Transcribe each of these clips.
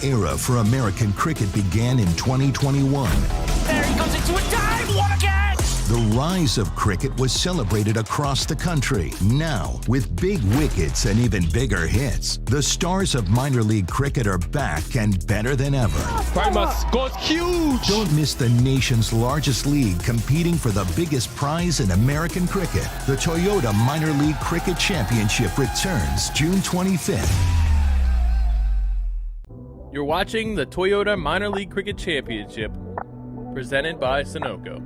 era for American cricket began in 2021. There he comes into a dive! What a catch! The rise of cricket was celebrated across the country. Now, with big wickets and even bigger hits, the stars of minor league cricket are back and better than ever. Primus goes huge! Don't miss the nation's largest league competing for the biggest prize in American cricket. The Toyota Minor League Cricket Championship returns June 25th. You're watching the Toyota Minor League Cricket Championship, presented by Sunoco.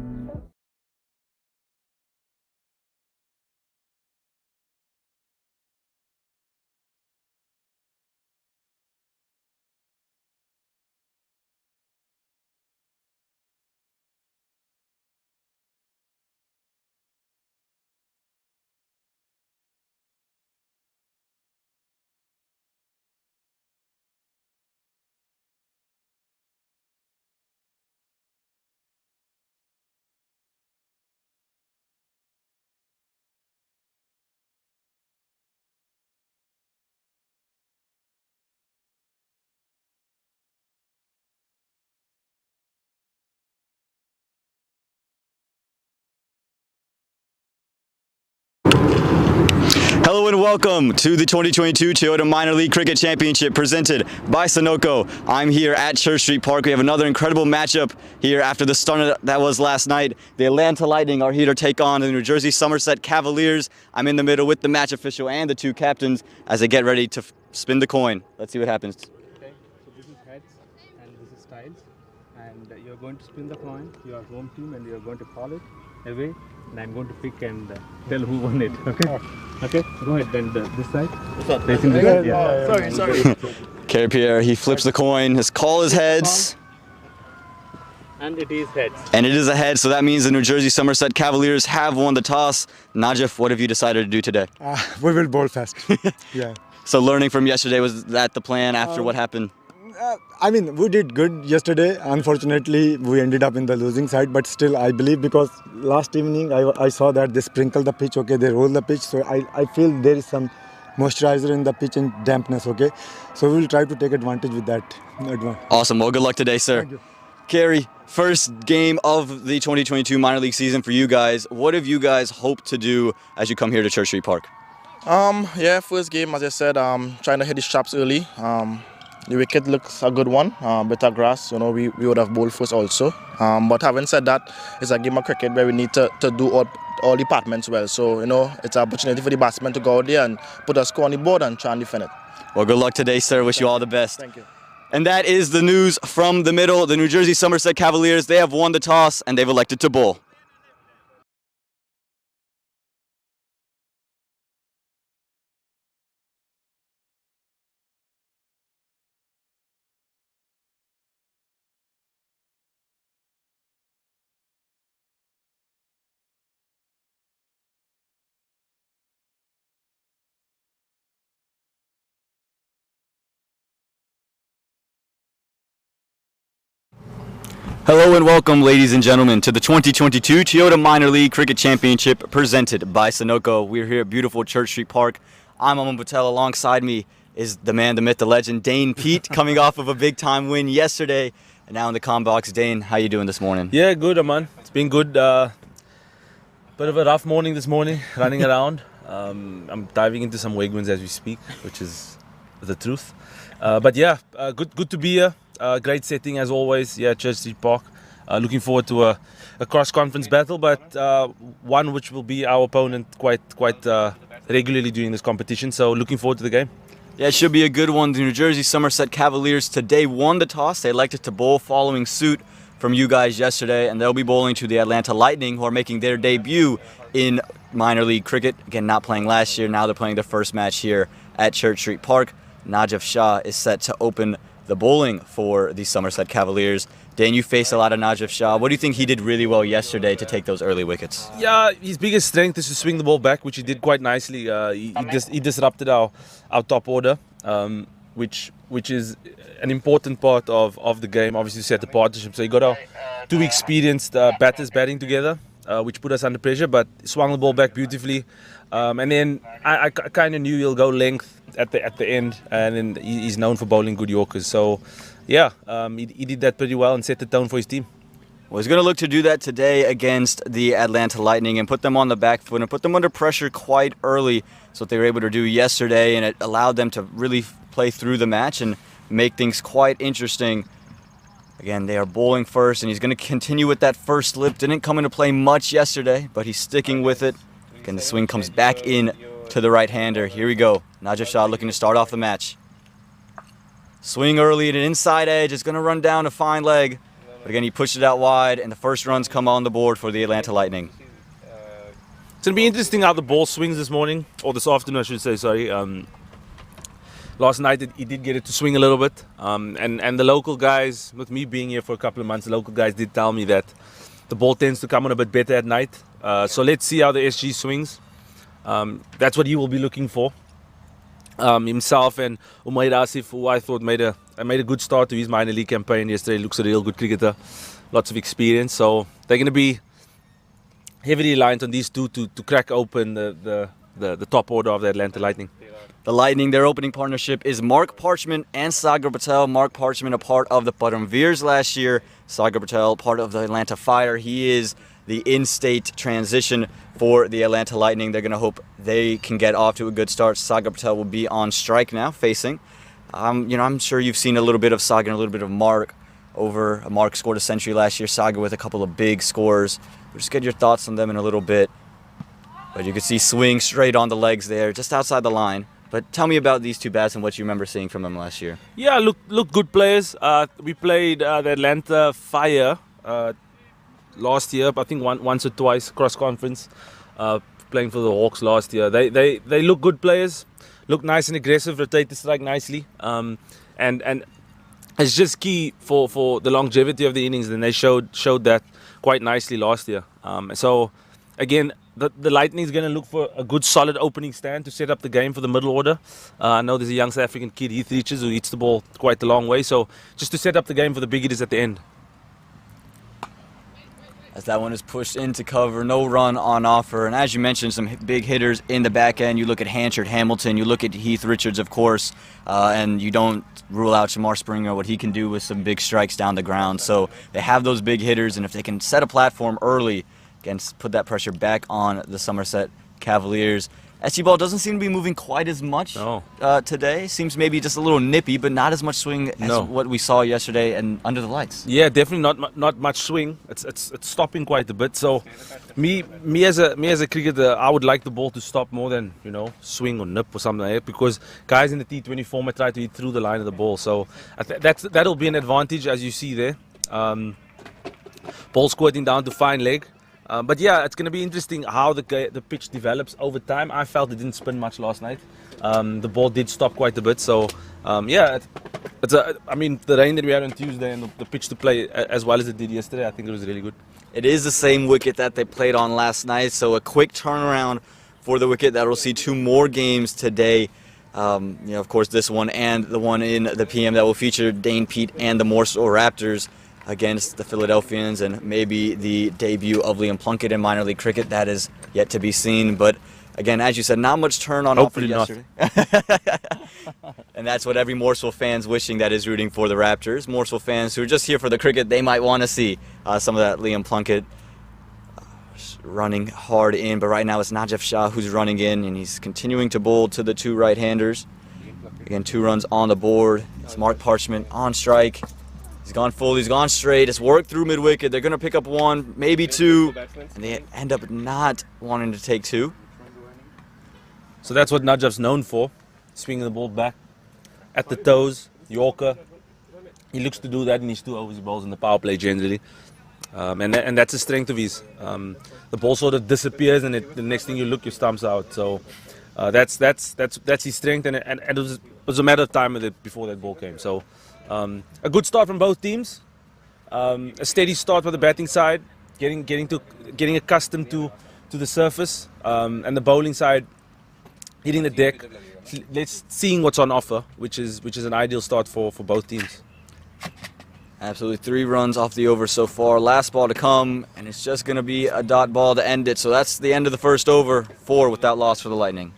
Hello and welcome to the 2022 Toyota Minor League Cricket Championship presented by Sunoco. I'm here at Church Street Park. We have another incredible matchup here after the start that was last night. The Atlanta Lightning are here to take on the New Jersey Somerset Cavaliers. I'm in the middle with the match official and the two captains as they get ready to spin the coin. Let's see what happens. Okay, so this is heads and this is tails, and you're going to spin the coin, your home team, and you're going to call it away, and I'm going to pick and tell who won it. Okay? Okay, go ahead. Then this side. Facing this side. Yeah. Sorry. Kerry Pierre, he flips the coin. His call is heads. And it is heads. And it is a head, so that means the New Jersey Somerset Cavaliers have won the toss. Najif, what have you decided to do today? We will bowl fast. Yeah. So learning from yesterday, was that the plan after what happened? I mean, we did good yesterday. Unfortunately, we ended up in the losing side, but still, I believe because last evening I saw that they sprinkle the pitch, okay, they roll the pitch, so I feel there is some moisturizer in the pitch and dampness, okay. So we will try to take advantage with that. Awesome. Well, good luck today, sir. Thank you. Kerry, first game of the 2022 minor league season for you guys. What have you guys hoped to do as you come here to Church Street Park? Yeah, first game, as I said, trying to hit the straps early. The wicket looks a good one, better grass, you know, we would have bowled first also. But having said that, it's a game of cricket where we need to do all departments well. So, you know, it's an opportunity for the batsmen to go out there and put a score on the board and try and defend it. Well, good luck today, sir. Wish you all the best. Thank you. And that is the news from the middle. The New Jersey Somerset Cavaliers, they have won the toss and they've elected to bowl. Hello and welcome, ladies and gentlemen, to the 2022 Toyota Minor League Cricket Championship presented by Sunoco. We're here at beautiful Church Street Park. I'm Aman Patel. Alongside me is the man, the myth, the legend, Dane Pete, coming off of a big-time win yesterday. And now in the comm box. Dane, how you doing this morning? Yeah, good, Aman. It's been good. Bit of a rough morning this morning, running around. I'm diving into some wig wins as we speak, which is the truth. But yeah, good to be here. Great setting as always, yeah, Church Street Park. Looking forward to a cross-conference battle, but one which will be our opponent quite regularly during this competition. So looking forward to the game. Yeah, it should be a good one. The New Jersey Somerset Cavaliers today won the toss. They elected to bowl following suit from you guys yesterday, and they'll be bowling to the Atlanta Lightning, who are making their debut in minor league cricket. Again, not playing last year. Now they're playing their first match here at Church Street Park. Najif Shah is set to open the bowling for the Somerset Cavaliers. Dan, you faced a lot of Najif Shah. What do you think he did really well yesterday to take those early wickets? Yeah, his biggest strength is to swing the ball back, which he did quite nicely. He disrupted our top order, which is an important part of the game. Obviously, set the partnership. So you got our two experienced batters batting together. which put us under pressure, but swung the ball back beautifully. And then I kind of knew he'll go length at the end, and then he's known for bowling good Yorkers. So, yeah, he did that pretty well and set the tone for his team. Well, he's going to look to do that today against the Atlanta Lightning and put them on the back foot and put them under pressure quite early. That's what they were able to do yesterday, and it allowed them to really play through the match and make things quite interesting. Again, they are bowling first, and he's going to continue with that first slip. Didn't come into play much yesterday, but he's sticking with it. Again, the swing comes back in to the right-hander. Here we go. Najib Shah looking to start off the match. Swing early at an inside edge. It's going to run down a fine leg. But again, he pushed it out wide, and the first runs come on the board for the Atlanta Lightning. It's going to be interesting how the ball swings this morning, or this afternoon, I should say, sorry. Last night, he did get it to swing a little bit. And the local guys, with me being here for a couple of months, the local guys did tell me that the ball tends to come on a bit better at night. So let's see how the SG swings. That's what he will be looking for. Himself and Umair Asif, who I thought made a good start to his minor league campaign yesterday. Looks a real good cricketer, lots of experience. So they're going to be heavily reliant on these two to crack open the top order of the Atlanta Lightning. The Lightning, their opening partnership is Mark Parchment and Sagar Patel. Mark Parchment, a part of the Paramvirs last year. Sagar Patel, part of the Atlanta Fire. He is the in-state transition for the Atlanta Lightning. They're going to hope they can get off to a good start. Sagar Patel will be on strike now, facing. I'm sure you've seen a little bit of Sagar and a little bit of Mark. Mark scored a century last year. Sagar with a couple of big scores. We'll just get your thoughts on them in a little bit. But you can see swing straight on the legs there, just outside the line. But tell me about these two bats and what you remember seeing from them last year. Yeah, look good players. We played the Atlanta Fire last year, I think once or twice, cross-conference, playing for the Hawks last year. They look good players, look nice and aggressive, rotate the strike nicely. And it's just key for the longevity of the innings, and they showed that quite nicely last year. So, again, the Lightning is going to look for a good solid opening stand to set up the game for the middle order. I know there's a young South African kid, Heath Richards, who hits the ball quite a long way. So just to set up the game for the big hitters at the end. As that one is pushed into cover, no run on offer. And as you mentioned, some big hitters in the back end. You look at Hanchard, Hamilton, you look at Heath Richards, of course, and you don't rule out Shamar Springer, what he can do with some big strikes down the ground. So they have those big hitters, and if they can set a platform early, again, put that pressure back on the Somerset Cavaliers. SG ball doesn't seem to be moving quite as much today. Seems maybe just a little nippy, but not as much swing as what we saw yesterday and under the lights. Yeah, definitely not much swing. It's stopping quite a bit. So me as a cricketer, I would like the ball to stop more than swing or nip or something like that, because guys in the T20 format try to hit through the line of the ball. So that'll be an advantage, as you see there. Ball squirting down to fine leg. But yeah, it's going to be interesting how the pitch develops over time. I felt it didn't spin much last night. The ball did stop quite a bit. So yeah, the rain that we had on Tuesday and the pitch to play as well as it did yesterday, I think it was really good. It is the same wicket that they played on last night, so a quick turnaround for the wicket that will see two more games today. Of course, this one and the one in the PM that will feature Dane Pete and the Morsel Raptors against the Philadelphians, and maybe the debut of Liam Plunkett in minor league cricket. That is yet to be seen. But again, as you said, not much turn on offer yesterday. And that's what every Morsel fan's wishing, that is rooting for the Raptors. Morsel fans who are just here for the cricket, they might want to see some of that Liam Plunkett running hard in. But right now it's Najib Shah who's running in, and he's continuing to bowl to the two right-handers. Again, 2 runs on the board. It's Mark Parchment on strike. He's gone full, he's gone straight, it's worked through mid-wicket. They're going to pick up 1, maybe 2, and they end up not wanting to take 2. So that's what Najib's known for, swinging the ball back at the toes, Yorker. He looks to do that in his 2 overs he bowls in the power play generally. And that's the strength of his. The ball sort of disappears, and the next thing you look, your stump's out. So that's his strength, and it was a matter of time with it before that ball came. So a good start from both teams. A steady start for the batting side, getting accustomed to the surface, and the bowling side hitting the deck. Seeing what's on offer, which is an ideal start for both teams. Absolutely, 3 runs off the over so far. Last ball to come, and it's just going to be a dot ball to end it. So that's the end of the first over. 4 without loss for the Lightning.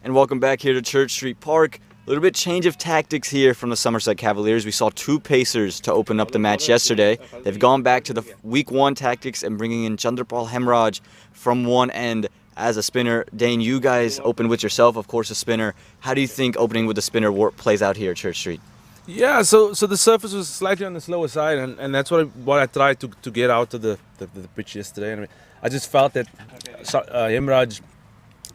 And welcome back here to Church Street Park. A little bit change of tactics here from the Somerset Cavaliers. We saw 2 pacers to open up the match yesterday. They've gone back to the week 1 tactics and bringing in Chandrapal Hemraj from one end as a spinner. Dane, you guys opened with yourself, of course, a spinner. How do you think opening with the spinner plays out here at Church Street? Yeah, so the surface was slightly on the slower side, and that's what I tried to get out of the pitch yesterday. And I just felt that Hemraj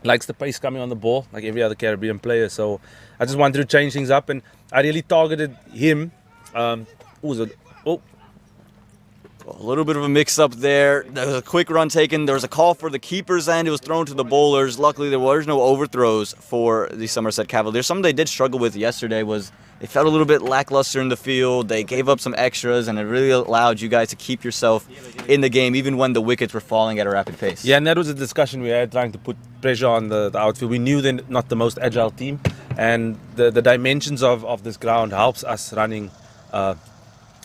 likes the pace coming on the ball, like every other Caribbean player. So I just wanted to change things up, and I really targeted him. A little bit of a mix-up there. There was a quick run taken. There was a call for the keeper's end. It was thrown to the bowlers. Luckily, there was no overthrows for the Somerset Cavaliers. Something they did struggle with yesterday was they felt a little bit lackluster in the field. They gave up some extras, and it really allowed you guys to keep yourself in the game, even when the wickets were falling at a rapid pace. Yeah, and that was a discussion we had, trying to put pressure on the outfield. We knew they're not the most agile team, and the dimensions of this ground helps us running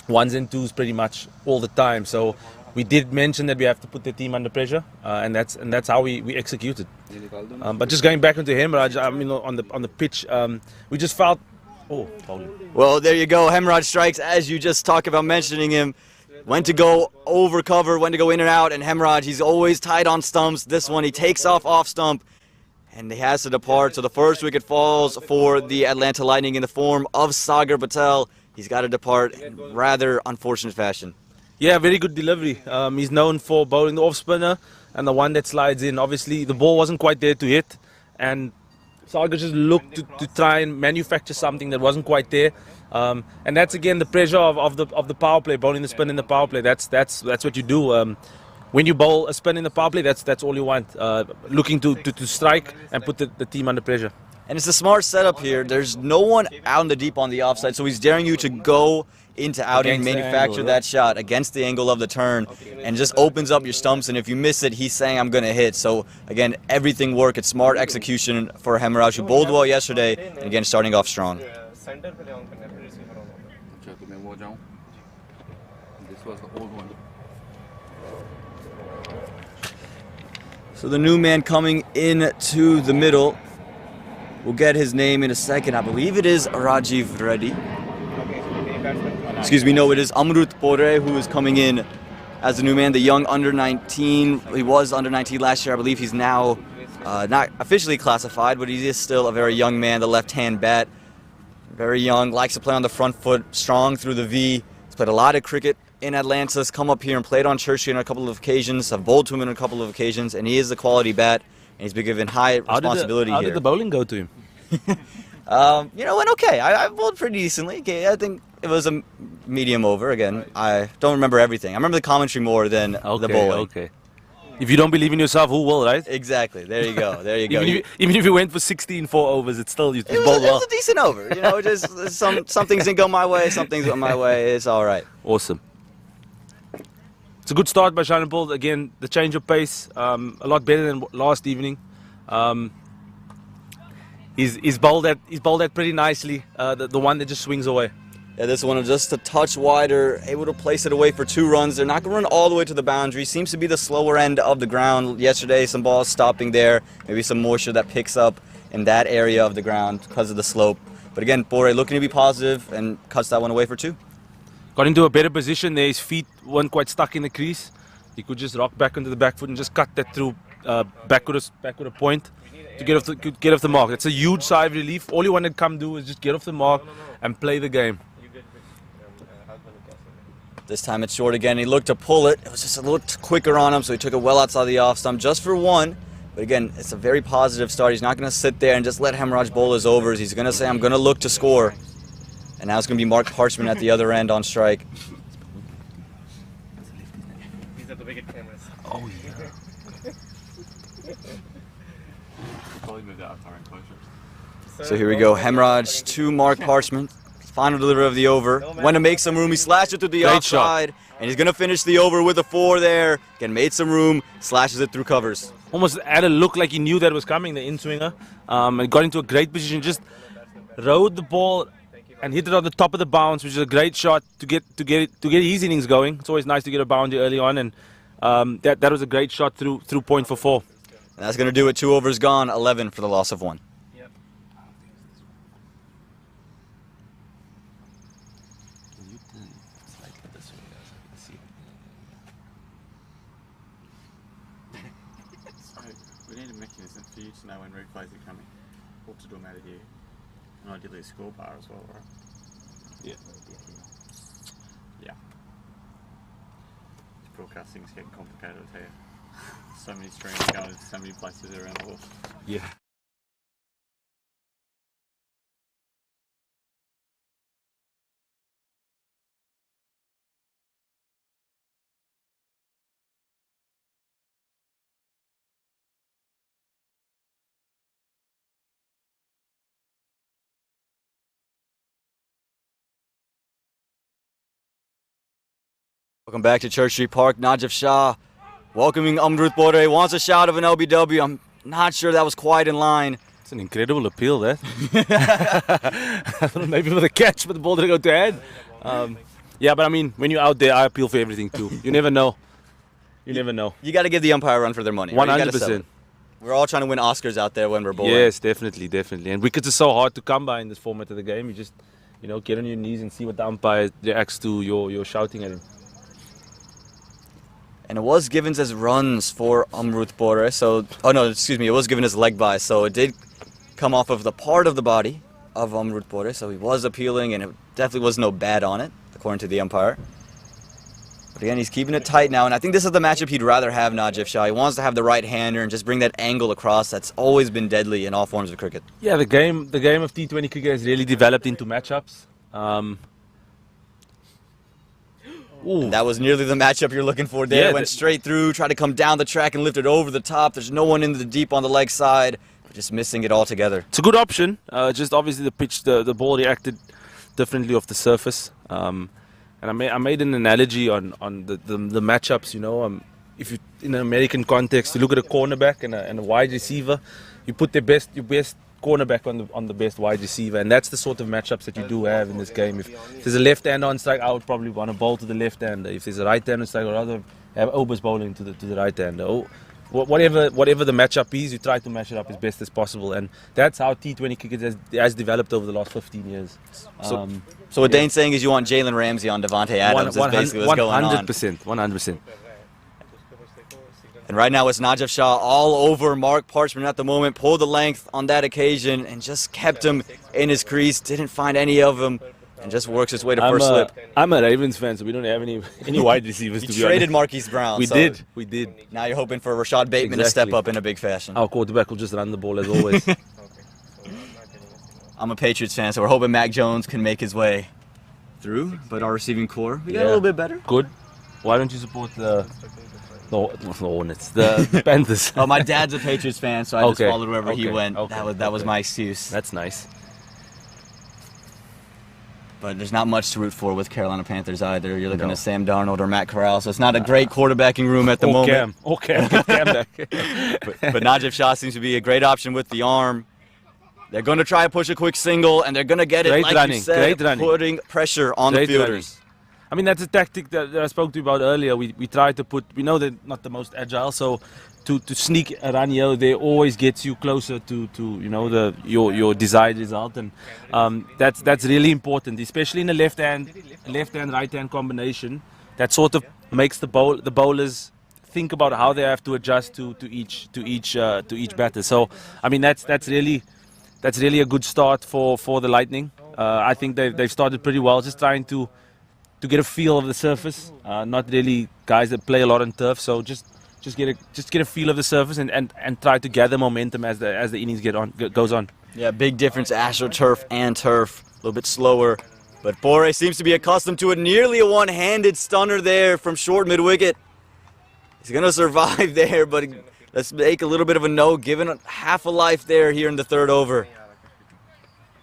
ones and twos pretty much all the time. So we did mention that we have to put the team under pressure, and that's how we executed. But just going back into Hemraj, I mean, on the pitch, we just felt. Well, there you go. Hemraj strikes, as you just talked about mentioning him. Went to go over cover, went to go in and out, and Hemraj, he's always tight on stumps. This one, he takes off stump, and he has to depart. So the first wicket falls for the Atlanta Lightning in the form of Sagar Patel. He's got to depart in rather unfortunate fashion. Yeah, very good delivery. He's known for bowling the off spinner and the one that slides in. Obviously, the ball wasn't quite there to hit, and Sagar just looked to try and manufacture something that wasn't quite there. And that's again the pressure of the power play, bowling the spin in the power play. That's what you do. When you bowl a spin in the power play, that's all you want. Looking to strike and put the team under pressure. And it's a smart setup here. There's no one out in the deep on the offside, so he's daring you to go into outing, Against the manufacture angle, that shot against the angle of the turn, and just opens up your stumps. And if you miss it, he's saying, I'm going to hit. So, again, everything worked. It's smart execution for Hemraj, who bowled well yesterday, and again, starting off strong. This was the old one. So the new man coming into the middle, we'll get his name in a second. I believe it is Rajiv Reddy. Excuse me, no, it is Amrut Pore who is coming in as the new man, the young under-19. He was under-19 last year. I believe he's now not officially classified, but he is still a very young man, the left-hand bat. Very young, likes to play on the front foot, strong through the V. He's played a lot of cricket in Atlanta. He's come up here and played on Church Street on a couple of occasions. I've bowled to him on a couple of occasions, and he is a quality bat, and he's been given high responsibility How here. did the bowling go to him? Went okay. I bowled pretty decently. Okay, I think it was a medium over. Again, I don't remember everything. I remember the commentary more than the bowling. Okay. If you don't believe in yourself, who will, right? Exactly. There you go. There you go. Even if you went for 16 4 overs, it's still you It was, bowled it well. was a decent over. You know, just some things didn't go my way, some things went my way. It's all right. Awesome. It's a good start by Shannon Paul. Again, the change of pace, a lot better than last evening. He's bowled that pretty nicely. The one that just swings away. Yeah, this one is just a touch wider, able to place it away for 2 runs. They're not going to run all the way to the boundary. Seems to be the slower end of the ground. Yesterday, some balls stopping there. Maybe some moisture that picks up in that area of the ground because of the slope. But again, Pore looking to be positive and cuts that one away for 2. Got into a better position there. His feet weren't quite stuck in the crease. He could just rock back onto the back foot and just cut that through back with a point to get off the mark. It's a huge sigh of relief. All you want to come do is just get off the mark and play the game. This time it's short again. He looked to pull it. It was just a little quicker on him, so he took it well outside the off stump just for one. But again, it's a very positive start. He's not going to sit there and just let Hemraj bowl his overs. He's going to say, I'm going to look to score. And now it's going to be Mark Parchment at the other end on strike. These are the wicket cameras. Oh, yeah. So here we go. Hemraj to Mark Parchment. Final delivery of the over. Went to make some room. He slashed it to the outside. And he's going to finish the over with a 4 there. Again, made some room. Slashes it through covers. Almost had a look like he knew that was coming, the in-swinger. And got into a great position. Just rode the ball and hit it on the top of the bounce, which is a great shot to get his innings going. It's always nice to get a boundary early on. And that was a great shot through point for 4. And that's going to do it. 2 overs gone. 11 for the loss of 1. We need a mechanism for you to know when replays are coming. What to do them out of here. And ideally a score bar as well, right? Yeah. Yeah. Broadcasting's getting complicated here. So many streams going to so many places around the world. Yeah. Welcome back to Church Street Park. Najib Shah welcoming Amrut Bore. Wants a shot of an LBW. I'm not sure that was quite in line. It's an incredible appeal there. I thought maybe for the catch, but the ball didn't go to head. Yeah, but I mean, when you're out there, I appeal for everything too. You never know. You never know. You got to give the umpire a run for their money. Right? 100%. We're all trying to win Oscars out there when we're bowling. Yes, definitely, definitely. And wickets are so hard to come by in this format of the game. You just, get on your knees and see what the umpire reacts to your shouting at him. And it was given as runs for Amrut Bore. So, it was given as leg by. So it did come off of the part of the body of Amrut Bore. So he was appealing, and it definitely was no bad on it, according to the umpire. But again, he's keeping it tight now, and I think this is the matchup he'd rather have, Najib Shah. He wants to have the right-hander and just bring that angle across. That's always been deadly in all forms of cricket. Yeah, the game of T20 cricket has really developed into matchups. And that was nearly the matchup you're looking for there. Yeah, went straight through, tried to come down the track and lift it over the top. There's no one in the deep on the leg side, but just missing it altogether. It's a good option. Just obviously the pitch, the ball reacted differently off the surface. And I made an analogy on the matchups. If you in an American context, you look at a cornerback and a wide receiver, you put your best cornerback on the best wide receiver, and that's the sort of matchups that you do have in this game. If there's a left-hander on strike, I would probably want to bowl to the left-hander. If there's a right-hander on strike, I'd rather have Obers bowling to the right-hander. Whatever the matchup is, you try to match it up as best as possible, and that's how T20 cricket has developed over the last 15 years. So what Dane's saying is you want Jalen Ramsey on Devontae Adams. That's basically what's going on. 100%. And right now it's Najib Shah all over Mark Parchment at the moment. Pulled the length on that occasion and just kept him in his crease. Didn't find any of them and just works his way to first slip. I'm a Ravens fan, so we don't have any wide receivers. You traded Marquise Brown. We did. Now you're hoping for Rashad Bateman to step up in a big fashion. Our quarterback will just run the ball as always. I'm a Patriots fan, so we're hoping Mac Jones can make his way through. But our receiving core, we got a little bit better. Good. Why don't you support the Hornets, the Panthers? Oh, my dad's a Patriots fan, so I just followed wherever he went. That was my excuse. That's nice. But there's not much to root for with Carolina Panthers either. You're looking at Sam Darnold or Matt Corral, so it's not a great quarterbacking room at the moment. Cam back. But Najib Shah seems to be a great option with the arm. They're going to try to push a quick single, and they're going to get it, you said, putting pressure on the fielders. I mean, that's a tactic that I spoke to you about earlier. We try to we know they're not the most agile, so to sneak a run here, they always gets you closer to your desired result, and that's really important, especially in a left hand right hand combination. That sort of makes the bowlers think about how they have to adjust to each batter. So I mean that's really a good start for the Lightning. I think they've started pretty well, just trying to get a feel of the surface. Not really guys that play a lot on turf, so just get a feel of the surface and try to gather momentum as the innings goes on. Yeah, big difference, AstroTurf and turf. A little bit slower, but Bore seems to be accustomed to it. Nearly a one-handed stunner there from short mid-wicket. He's going to survive there, but let's make a little bit of a note, given half a life there here in the third over.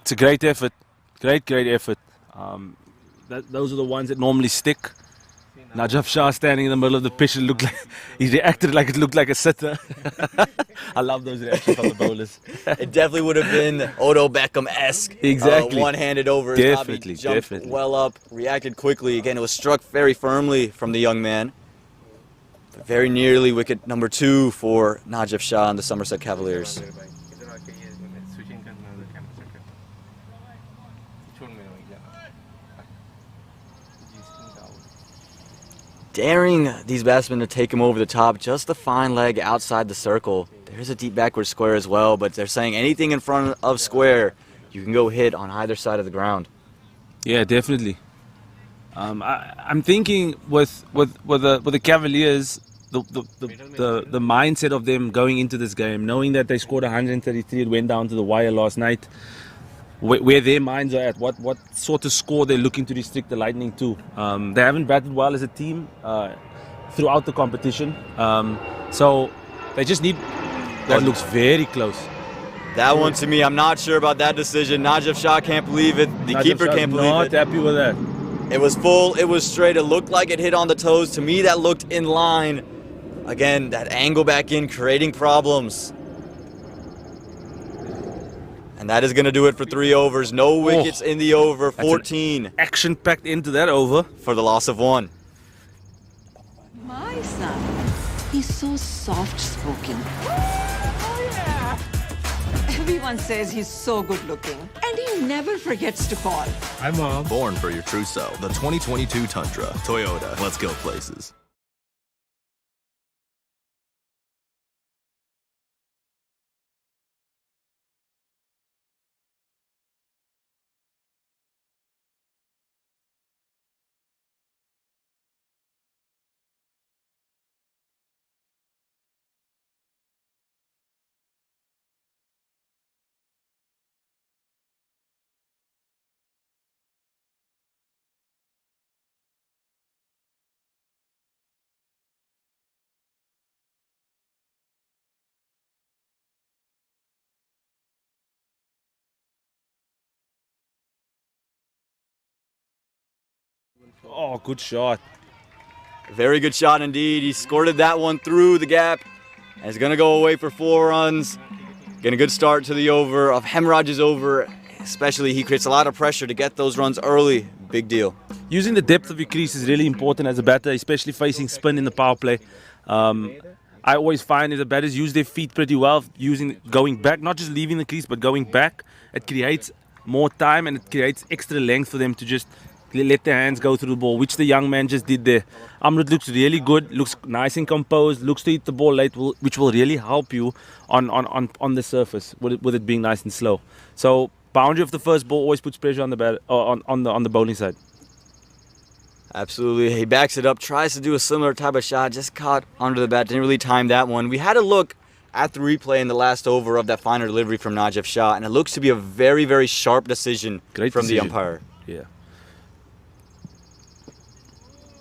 It's a great effort. Great effort. Those are the ones that normally stick. Najaf Shah standing in the middle of the pitch, he reacted like it looked like a sitter. I love those reactions from the bowlers. It definitely would have been Odo Beckham-esque. Exactly. One-handed over. Definitely, jumped well up, reacted quickly. Again, it was struck very firmly from the young man. But very nearly wicket number 2 for Najaf Shah and the Somerset Cavaliers. Daring these batsmen to take him over the top, just a fine leg outside the circle. There's a deep backward square as well, but they're saying anything in front of square, you can go hit on either side of the ground. Yeah, definitely. I'm thinking with the Cavaliers, the mindset of them going into this game, knowing that they scored 133, it went down to the wire last night. Where their minds are at, what sort of score they're looking to restrict the Lightning to. They haven't batted well as a team throughout the competition, so they just need. That looks very close. That one to me, I'm not sure about that decision. Najaf Shah can't believe it. The keeper can't believe it. Not happy with that. It was full, it was straight, it looked like it hit on the toes. To me, that looked in line. Again, that angle back in, creating problems. And that is going to do it for 3 overs. No wickets in the over. 14. Action-packed into that over. For the loss of 1. My son, he's so soft-spoken. Oh, yeah. Everyone says he's so good-looking. And he never forgets to call. Hi, Mom. Born for your true self. The 2022 Tundra. Toyota. Let's go places. Oh, good shot. Very good shot indeed. He squirted that one through the gap. And it's going to go away for 4 runs. Getting a good start to the over. Of Hemraj's over, especially, he creates a lot of pressure to get those runs early. Big deal. Using the depth of your crease is really important as a batter, especially facing spin in the power play. I always find that the batters use their feet pretty well, going back, not just leaving the crease, but going back. It creates more time and it creates extra length for them to just let their hands go through the ball, which the young man just did there. Amrit looks really good, looks nice and composed, looks to hit the ball late, which will really help you on the surface with it being nice and slow. So boundary of the first ball always puts pressure on the on the bowling side. Absolutely. He backs it up, tries to do a similar type of shot, just caught under the bat, didn't really time that one. We had a look at the replay in the last over of that final delivery from Najaf Shah, and it looks to be a very, very sharp decision from the umpire. Yeah.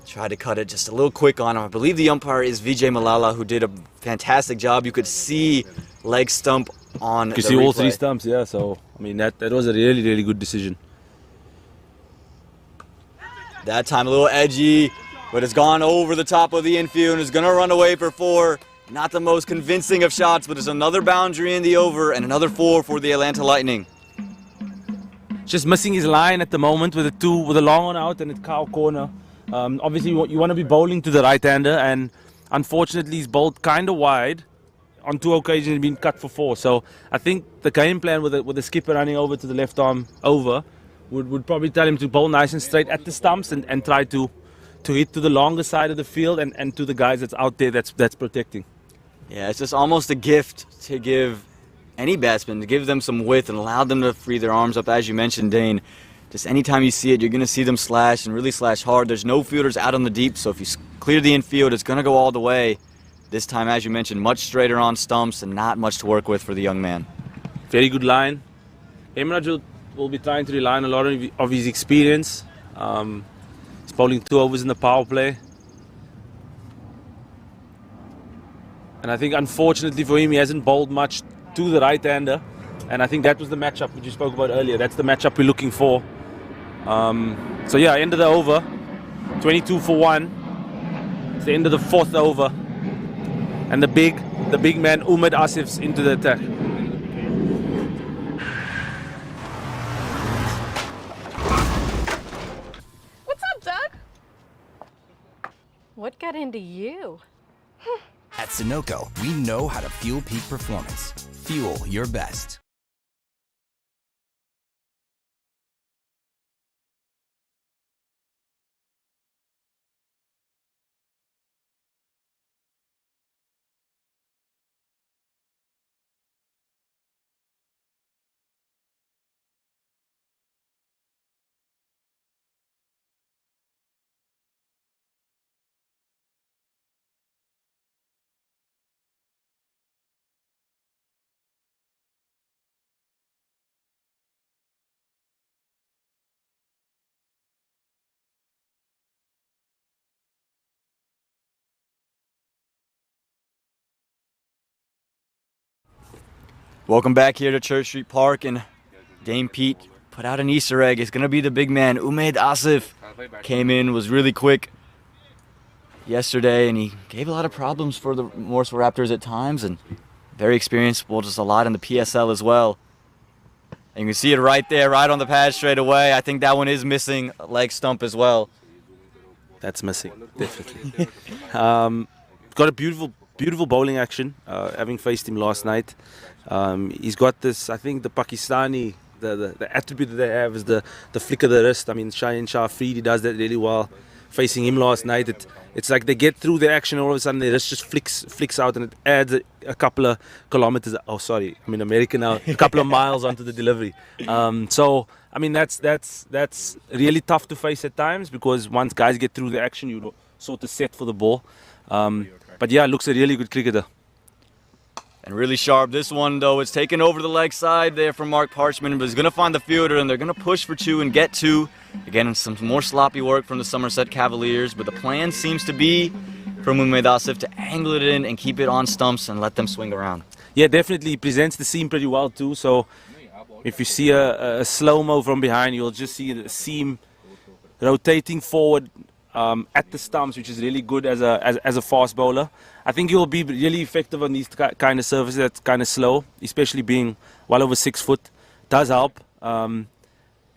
Tried to cut it just a little quick on him. I believe the umpire is Vijay Malala, who did a fantastic job. You could see leg stump on the replay. You see all 3 stumps, yeah. So, I mean, that was a really, really good decision. That time a little edgy, but it's gone over the top of the infield and is going to run away for 4. Not the most convincing of shots, but there's another boundary in the over and another 4 for the Atlanta Lightning. Just missing his line at the moment with a long one out and a cow corner. Obviously, you want to be bowling to the right-hander, and unfortunately, he's bowled kind of wide. On 2 occasions, he's been cut for 4. So I think the game plan with the skipper running over to the left arm over would probably tell him to bowl nice and straight at the stumps and try to to hit to the longer side of the field and to the guys that's out there that's protecting. Yeah, it's just almost a gift to give any batsman, to give them some width and allow them to free their arms up. As you mentioned, Dane, just anytime you see it, you're going to see them slash and really slash hard. There's no fielders out on the deep, so if you clear the infield, it's going to go all the way. This time, as you mentioned, much straighter on stumps and not much to work with for the young man. Very good line. Emraj will be trying to rely on a lot of his experience. He's bowling 2 overs in the power play. And I think, unfortunately for him, he hasn't bowled much to the right-hander. And I think that was the matchup which you spoke about earlier. That's the matchup we're looking for. So yeah, end of the over. 22 for 1. It's the end of the 4th over. And the big man, Umid Asif's into the attack. What's up, Doug? What got into you? At Sunoco, we know how to fuel peak performance. Fuel your best. Welcome back here to Church Street Park, and Dame Pete put out an Easter egg. It's going to be the big man, Umid Asif. Came in, was really quick yesterday, and he gave a lot of problems for the Morrisville Raptors at times, and very experienced, bowled just a lot in the PSL as well. And you can see it right there, right on the pad straight away. I think that one is missing a leg stump as well. That's missing, definitely. Got a beautiful bowling action, having faced him last night. He's got this, I think the Pakistani, the attribute that they have is the flick of the wrist. I mean, Shaheen Shah Afridi does that really well. Facing him last night, it's like they get through the action, all of a sudden their wrist just flicks out, and it adds a couple of kilometers. Oh, sorry, I'm in America now. A couple of miles onto the delivery. So I mean, that's really tough to face at times, because once guys get through the action, you sort of set for the ball. But yeah, looks a really good cricketer. And really sharp. This one, though, is taken over the leg side there from Mark Parchman, but he's going to find the fielder, and they're going to push for 2 and get 2. Again, some more sloppy work from the Somerset Cavaliers, but the plan seems to be from Umid Asif to angle it in and keep it on stumps and let them swing around. Yeah, definitely. He presents the seam pretty well too. So if you see a slow-mo from behind, you'll just see the seam rotating forward at the stumps, which is really good as a fast bowler. I think he will be really effective on these kind of surfaces that's kind of slow, especially being well over 6 foot. Does help. And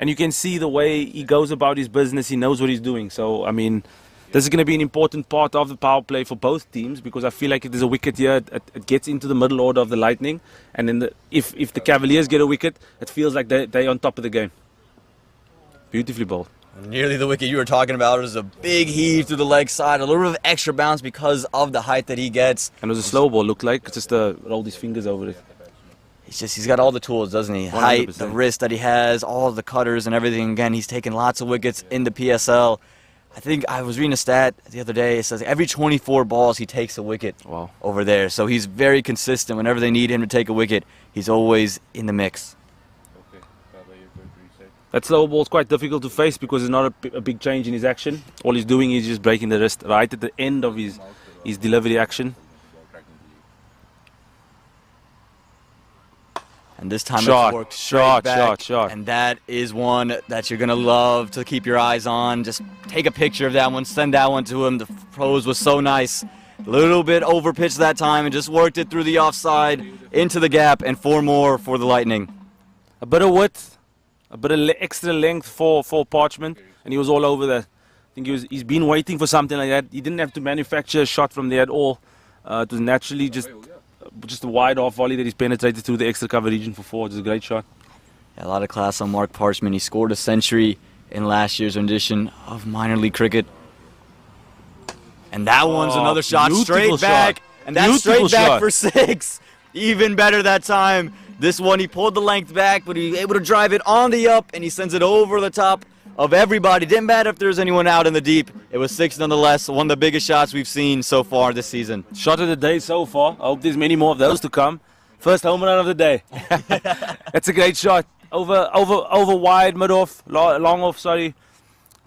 you can see the way he goes about his business. He knows what he's doing. So, I mean, this is going to be an important part of the power play for both teams, because I feel like if there's a wicket here, it gets into the middle order of the Lightning. And then if the Cavaliers get a wicket, it feels like they're on top of the game. Beautifully bowled. Nearly the wicket you were talking about. It was a big heave through the leg side, a little bit of extra bounce because of the height that he gets. And it was a slow ball, looked like. Just rolled his fingers over it. He's got all the tools, doesn't he? 100%. Height, the wrist that he has, all of the cutters and everything. Again, he's taken lots of wickets in the PSL. I think I was reading a stat the other day. It says every 24 balls he takes a wicket over there. So he's very consistent. Whenever they need him to take a wicket, he's always in the mix. That slow ball is quite difficult to face because there's not a big change in his action. All he's doing is just breaking the wrist right at the end of his delivery action. And this time it's worked straight back. And that is one that you're going to love to keep your eyes on. Just take a picture of that one, send that one to him. The pros was so nice. A little bit overpitched that time and just worked it through the offside, into the gap, and 4 more for the Lightning. A bit of width, a bit of extra length for Parchment, and he was all over that. I think he's been waiting for something like that. He didn't have to manufacture a shot from there at all. It was naturally just a wide off volley that he's penetrated through the extra cover region for 4. It was a great shot. Yeah, a lot of class on Mark Parchman. He scored a century in last year's rendition of minor league cricket. And that one's another shot beautiful straight back. shot. And that's Beautiful straight back shot. for 6. Even better that time. This one, he pulled the length back, but he was able to drive it on the up, and he sends it over the top of everybody. Didn't matter if there's anyone out in the deep. It was 6 nonetheless. One of the biggest shots we've seen so far this season. Shot of the day so far. I hope there's many more of those to come. First home run of the day. That's a great shot. Over wide, mid off, long off, sorry.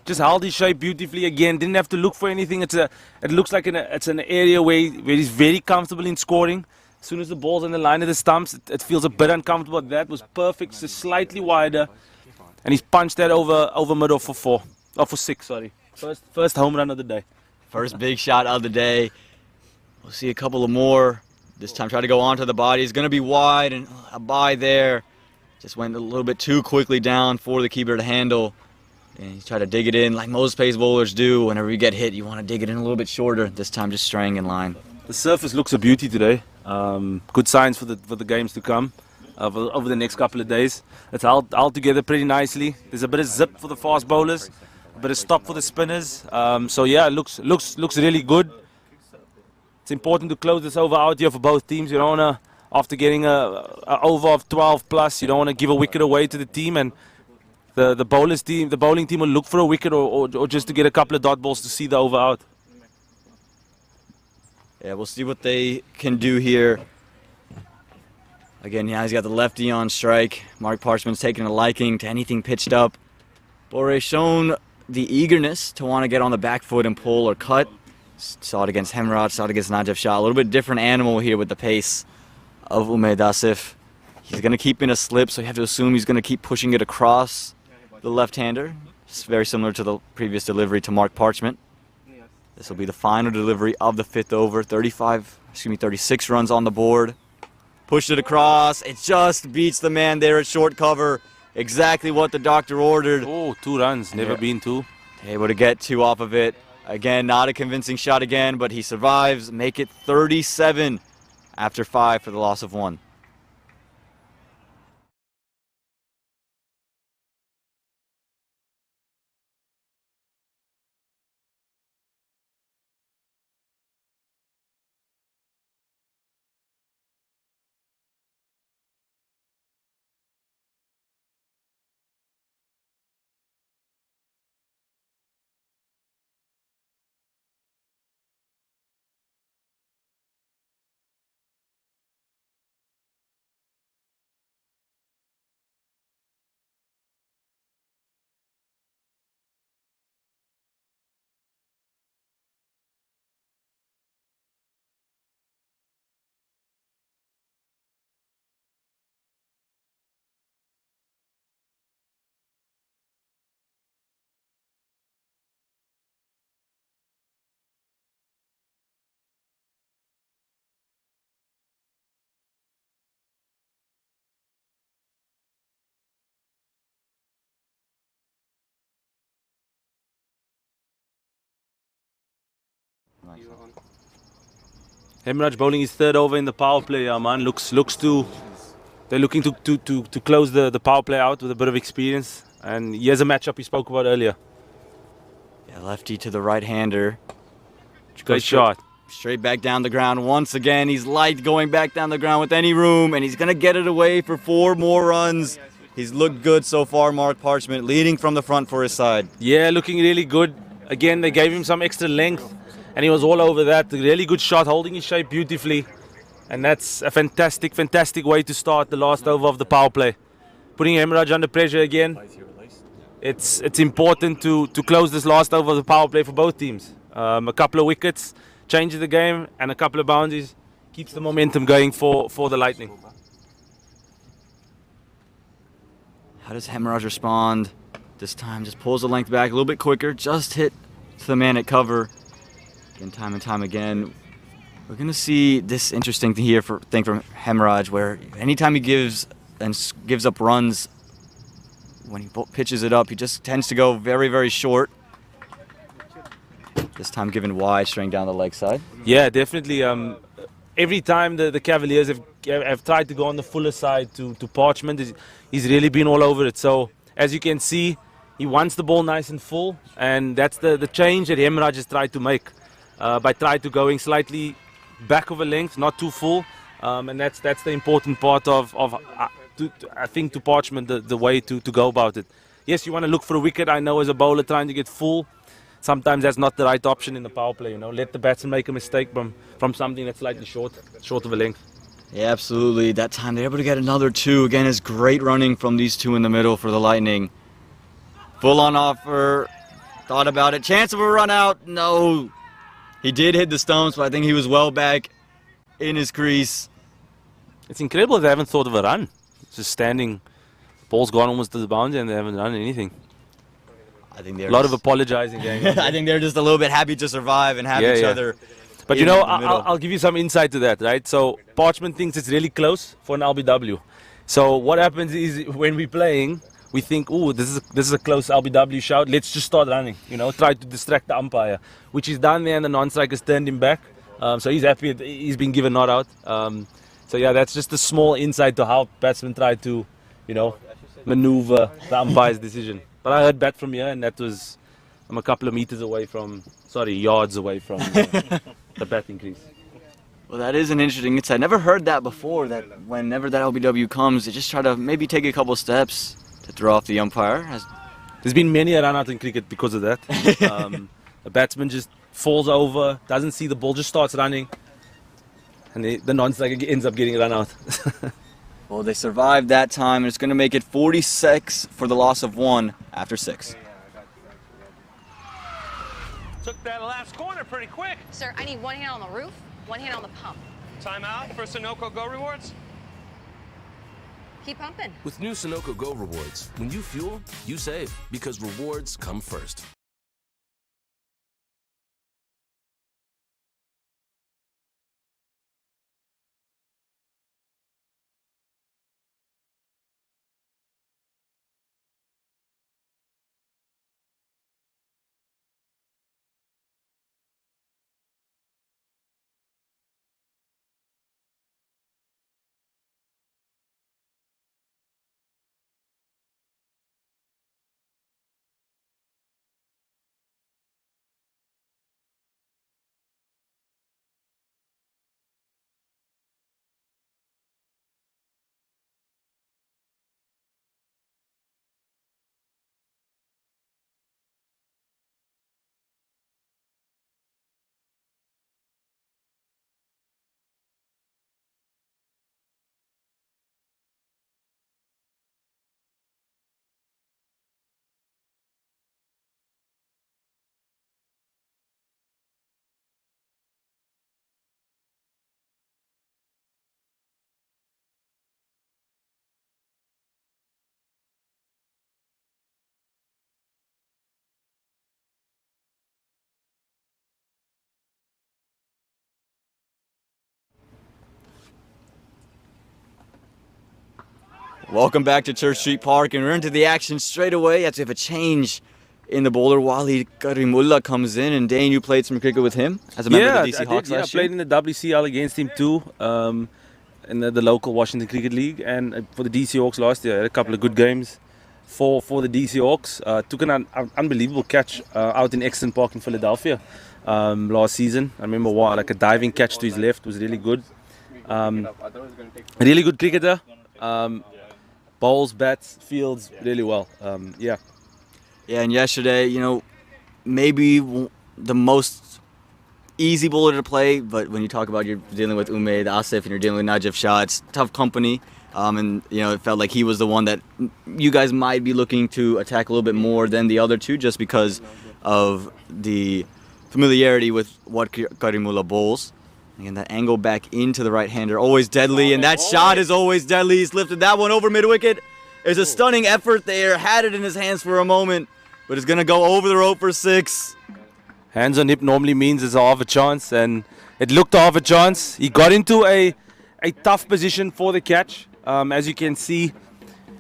Just held his shape beautifully again. Didn't have to look for anything. It looks like it's an area where he's very comfortable in scoring. As soon as the ball's on the line of the stumps, it feels a bit uncomfortable. That was perfect, just slightly wider. And he's punched that over mid off for 4. Oh, for 6, sorry. First home run of the day. First big shot of the day. We'll see a couple of more. This time try to go onto the body. He's going to be wide and a bye there. Just went a little bit too quickly down for the keeper to handle. And he tried to dig it in like most pace bowlers do. Whenever you get hit, you want to dig it in a little bit shorter. This time just straying in line. The surface looks a beauty today. Good signs for the games to come over the next couple of days. It's held together pretty nicely. There's a bit of zip for the fast bowlers, a bit of stop for the spinners. So yeah, it looks really good. It's important to close this over out here for both teams. You don't want to, after getting a over of 12 plus, you don't want to give a wicket away to the team, and the bowling team will look for a wicket or just to get a couple of dot balls to see the over out. Yeah, we'll see what they can do here. Again, yeah, he's got the lefty on strike. Mark Parchment's taking a liking to anything pitched up. Bore shown the eagerness to want to get on the back foot and pull or cut. Saw it against Hemraj, saw it against Najaf Shah. A little bit different animal here with the pace of Umaid Asif. He's going to keep in a slip, so you have to assume he's going to keep pushing it across the left-hander. It's very similar to the previous delivery to Mark Parchment. This will be the final delivery of the 5th over. 36 runs on the board. Pushed it across. It just beats the man there at short cover. Exactly what the doctor ordered. Oh, 2 runs. Never been 2. Able to get 2 off of it. Again, not a convincing shot again, but he survives. Make it 37 after 5 for the loss of 1. Hemraj bowling his 3rd over in the power play, man. They're looking to close the power play out with a bit of experience. And here's a matchup we spoke about earlier. Yeah, lefty to the right-hander. Great shot. Straight back down the ground once again. He's light going back down the ground with any room, and he's going to get it away for 4 more runs. He's looked good so far, Mark Parchment, leading from the front for his side. Yeah, looking really good. Again, they gave him some extra length, and he was all over that. A really good shot, holding his shape beautifully. And that's a fantastic, fantastic way to start the last over of the power play. Putting Hemraj under pressure again. It's important to close this last over of the power play for both teams. A couple of wickets changes the game, and a couple of boundaries keeps the momentum going for the Lightning. How does Hemraj respond? This time just pulls the length back a little bit quicker, just hit to the man at cover. Again, time and time again. We're going to see this interesting thing here thing from Hemraj, where anytime he gives up runs, when he pitches it up, he just tends to go very, very short. This time given wide, straying down the leg side. Yeah, definitely. Every time the Cavaliers have tried to go on the fuller side to Parchment, he's really been all over it. So as you can see, he wants the ball nice and full, and that's the change that Hemraj has tried to make. by trying to going slightly back of a length, not too full, and that's the important part of I think to Parchment the way to go about it. Yes, you want to look for a wicket. I know as a bowler trying to get full, sometimes that's not the right option in the power play. Let the batsman make a mistake from something that's slightly short of a length. Yeah, absolutely. That time they're able to get another 2. Again, it's great running from these 2 in the middle for the Lightning. Full on offer. Thought about it. Chance of a run out. No. He did hit the stumps, but I think he was well back in his crease. It's incredible they haven't thought of a run. Just standing. Ball's gone almost to the boundary and they haven't done anything. I think they're a lot of apologizing going on. I think they're just a little bit happy to survive and have each other. But I'll give you some insight to that, right? So Parchment thinks it's really close for an LBW. So what happens is when we're playing, we think, oh, this is a close LBW shout. Let's just start running. Try to distract the umpire, which he's done there, and the non-striker's turned him back. So he's happy he's been given not out. So yeah, that's just a small insight to how batsmen try to, maneuver the umpire's decision. But I heard bat from here, and I'm a couple of meters away yards away from the batting crease. Well, that is an interesting insight. Never heard that before, that whenever that LBW comes, they just try to maybe take a couple steps to throw off the umpire. There's been many a run out in cricket because of that. A batsman just falls over, doesn't see the ball, just starts running, and the non-striker ends up getting run out. Well, they survived that time, and it's going to make it 46 for the loss of 1 after 6. Took that last corner pretty quick. Sir, I need one hand on the roof, one hand on the pump. Timeout for Sunoco Go Rewards. Keep pumping. With new Sunoco Go Rewards, when you fuel, you save, because rewards come first. Welcome back to Church Street Park, and we're into the action straight away. As we have a change in the bowler. Walid Karimullah comes in, and Dane, you played some cricket with him as a member of the DC Hawks last year? I played in the WCL against him too, in the local Washington Cricket League, and for the DC Hawks last year. I had a couple of good games for the DC Hawks. Took an unbelievable catch out in Exton Park in Philadelphia last season. I remember like a diving catch to his left was really good. Really good cricketer. Bowls, bats, fields really well. Yeah, and yesterday, maybe the most easy bowler to play, but when you talk about you're dealing with Umaid Asif and you're dealing with Najib Shah, it's tough company. And it felt like he was the one that you guys might be looking to attack a little bit more than the other two, just because of the familiarity with what Karimullah bowls. And that angle back into the right-hander, always deadly, and that shot is always deadly. He's lifted that one over mid-wicket. It's a stunning effort there. Had it in his hands for a moment, but it's going to go over the rope for 6. Hands on hip normally means it's a half a chance, and it looked a half a chance. He got into a tough position for the catch. As you can see,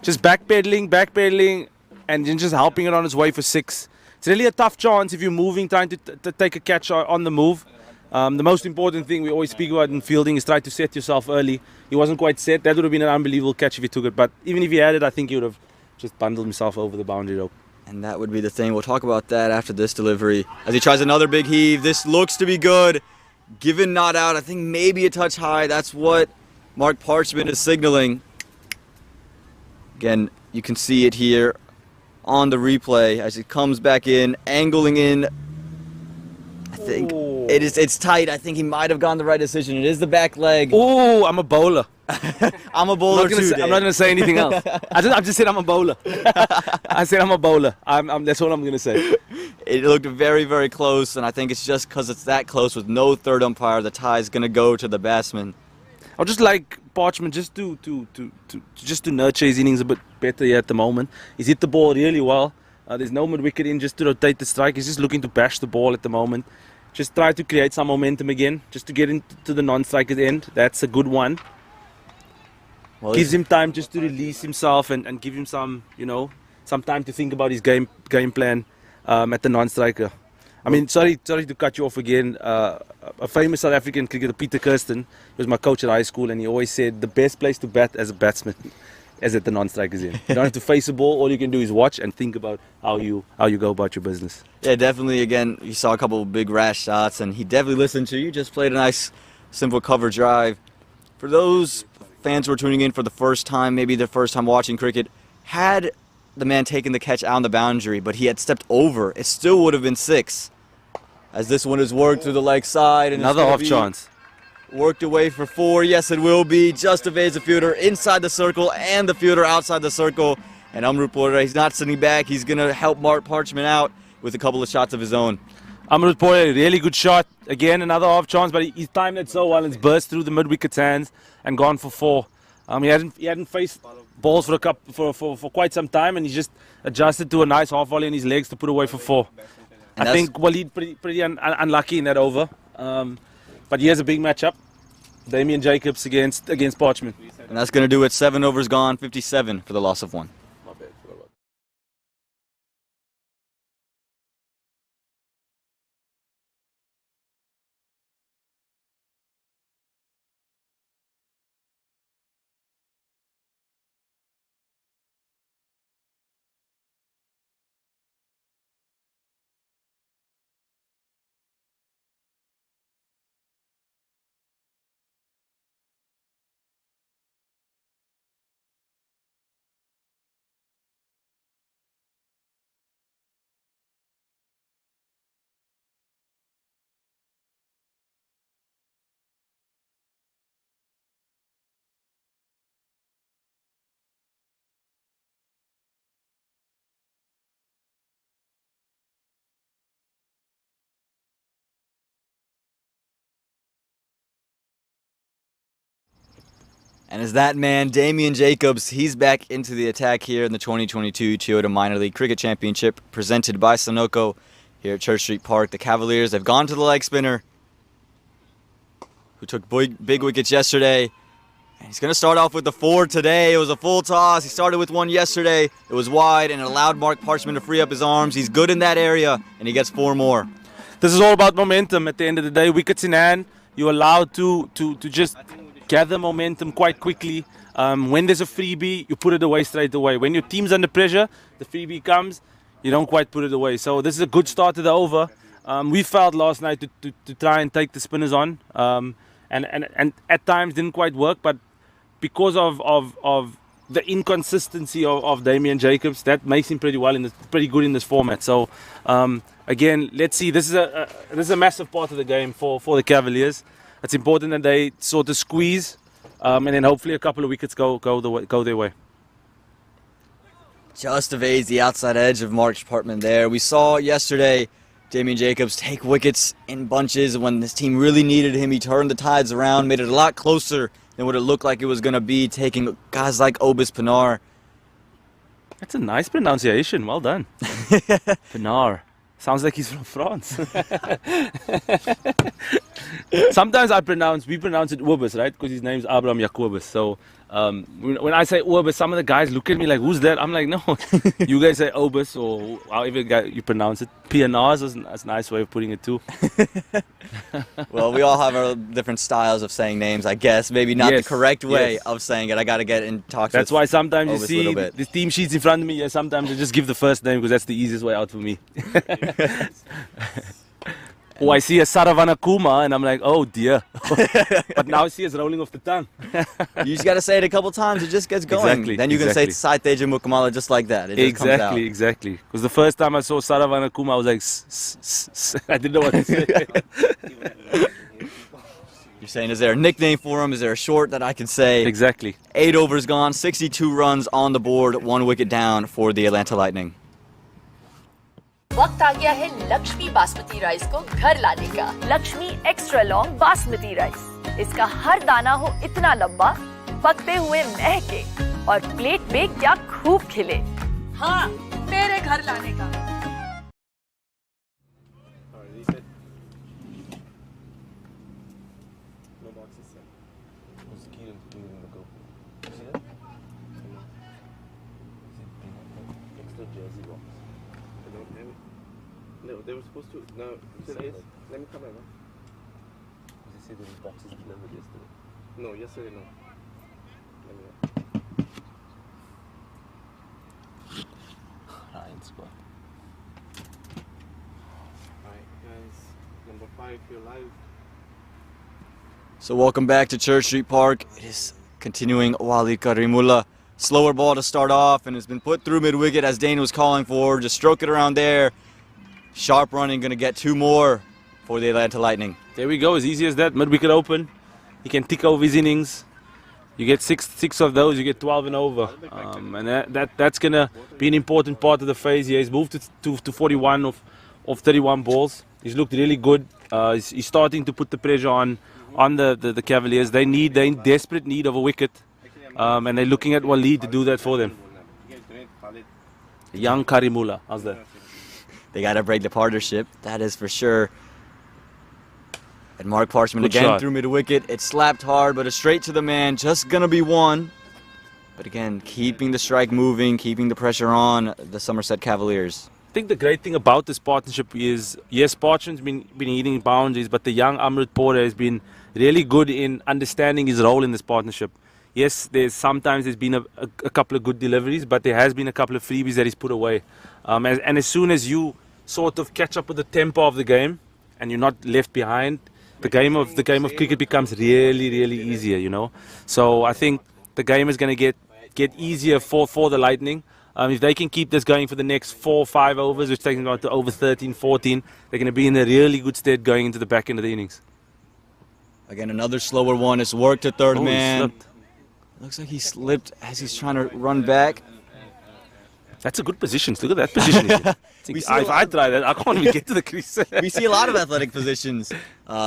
just backpedaling, and then just helping it on his way for 6. It's really a tough chance if you're moving, trying to take a catch on the move. The most important thing we always speak about in fielding is try to set yourself early. He wasn't quite set. That would have been an unbelievable catch if he took it. But even if he had it, I think he would have just bundled himself over the boundary rope. And that would be the thing. We'll talk about that after this delivery. As he tries another big heave. This looks to be good. Given not out, I think maybe a touch high. That's what Mark Parchment is signaling. Again, you can see it here on the replay as it comes back in, angling in. I think it's tight. I think he might have gone the right decision. It is the back leg. Oh, I'm a bowler. I'm a bowler too. I'm not going to say anything else. I just said I'm a bowler. I said I'm a bowler. That's all I'm going to say. It looked very, very close, and I think it's just because it's that close with no third umpire, the tie is going to go to the batsman. I would just like Parchment just to nurture his innings a bit better here at the moment. He's hit the ball really well. There's no mid-wicket in just to rotate the strike. He's just looking to bash the ball at the moment. Just try to create some momentum again, just to get into the non-striker's end. That's a good one. Well, gives him time just to release himself and give him some time to think about his game plan at the non-striker. I mean, sorry to cut you off again. A famous South African cricketer, Peter Kirsten, he was my coach at high school, and he always said the best place to bat as a batsman is at the non-striker's end. You don't have to face the ball. All you can do is watch and think about how you go about your business. Yeah, definitely. Again, you saw a couple of big rash shots, and he definitely listened to you. Just played a nice, simple cover drive. For those fans who are tuning in for the first time, maybe their first time watching cricket, had the man taken the catch out on the boundary, but he had stepped over, it still would have been 6. As this one is worked through the leg side. And another off chance. Worked away for 4. Yes, it will be. Just evades the fielder inside the circle and the fielder outside the circle. And Amrut Poira, he's not sitting back. He's going to help Mark Parchment out with a couple of shots of his own. Amrut Poira, really good shot. Again, another off chance, but he's timed it so well. It's burst through the mid-wicket's hands and gone for 4. He hadn't faced balls for quite some time, and he just adjusted to a nice half volley on his legs to put away for 4. I think Waleed pretty unlucky in that over. But he has a big matchup. Damien Jacobs against Parchment. And that's going to do it. 7 overs gone, 57 for the loss of 1. And as that man, Damien Jacobs, he's back into the attack here in the 2022 Toyota Minor League Cricket Championship presented by Sunoco here at Church Street Park. The Cavaliers have gone to the leg spinner who took big wickets yesterday. And he's going to start off with the 4 today. It was a full toss. He started with 1 yesterday. It was wide and it allowed Mark Parchment to free up his arms. He's good in that area and he gets 4 more. This is all about momentum at the end of the day. Wickets in hand, you're allowed to just gather momentum quite quickly. When there's a freebie, you put it away straight away. When your team's under pressure, the freebie comes, you don't quite put it away. So this is a good start to the over. We failed last night to try and take the spinners on, and at times didn't quite work. But because of the inconsistency of Damien Jacobs, that makes him pretty good in this format. So again, let's see. This is a massive part of the game for the Cavaliers. It's important that they sort of squeeze, and then hopefully a couple of wickets go their way. Just evades the outside edge of Mark Parchment there. We saw yesterday Damien Jacobs take wickets in bunches when this team really needed him. He turned the tides around, made it a lot closer than what it looked like it was going to be, taking guys like Obis Pinar. That's a nice pronunciation. Well done. Pinar. Sounds like he's from France. Sometimes we pronounce it Obis, right? Because his name's Abraham Jacobus. So When I say Obus, some of the guys look at me like, who's that? I'm like, no. You guys say Obus or however you pronounce it. PNRs is a nice way of putting it too. Well, we all have our different styles of saying names, I guess. Maybe not the correct way of saying it. I got to get in touch That's why sometimes Obus you see the team sheets in front of me. Yeah, sometimes I just give the first name because that's the easiest way out for me. Or I see a Saravana Kuma and I'm like, oh dear. But now I see it's rolling off the tongue. You just got to say it a couple times. It just gets going. Exactly, Then you can say Saiteja Mukamala just like that. It just comes out. Exactly. Because the first time I saw Saravana Kuma, I was like, I didn't know what to say. You're saying, is there a nickname for him? Is there a short that I can say? Exactly. 8 overs gone, 62 runs on the board, 1 wicket down for the Atlanta Lightning. वक्त आ गया है Lakshmi basmati rice को घर लाने का। Lakshmi extra long basmati rice. इसका हर दाना हो इतना लंबा, पकते हुए महके और प्लेट में क्या खूब खिले। हाँ, मेरे घर लाने का। No, they were supposed to. No, let me come over. They said there was boxes delivered yesterday. No, yesterday no. Ryan squad. Alright, guys. Number 5, you're live. So welcome back to Church Street Park. It is continuing Wali Karimullah. Slower ball to start off, and it's been put through mid-wicket as Dane was calling for. Just stroke it around there. Sharp running, going to get 2 more for the Atlanta Lightning. There we go, as easy as that. Mid-wicket open. He can tick over his innings. You get six of those, you get 12 and over. And that's going to be an important part of the phase here. He's moved to 41 of 31 balls. He's looked really good. He's starting to put the pressure on the Cavaliers. They're in desperate need of a wicket. And they're looking at Waleed to do that for them. Young Karimullah, how's that? They got to break the partnership, that is for sure. And Mark Parchman Good again shot. through mid-wicket. It slapped hard, but a straight to the man, just going to be 1. But again, keeping the strike moving, keeping the pressure on the Somerset Cavaliers. I think the great thing about this partnership is, yes, Parchman's been hitting boundaries, but the young Amrit Porter has been really good in understanding his role in this partnership. Yes, sometimes there's been a couple of good deliveries, but there has been a couple of freebies that he's put away. And as soon as you sort of catch up with the tempo of the game and you're not left behind, the game of cricket becomes really, really easier, you know. So I think the game is going to get easier for the Lightning. If they can keep this going for the next 4 or 5 overs, which takes them out to over 13, 14, they're going to be in a really good stead going into the back end of the innings. Again, another slower one. It's worked to third Oh, he man. slipped. Looks like he slipped as he's trying to run back. That's a good position. Look at that position. If I try that, I can't even get to the crease. We see a lot of athletic positions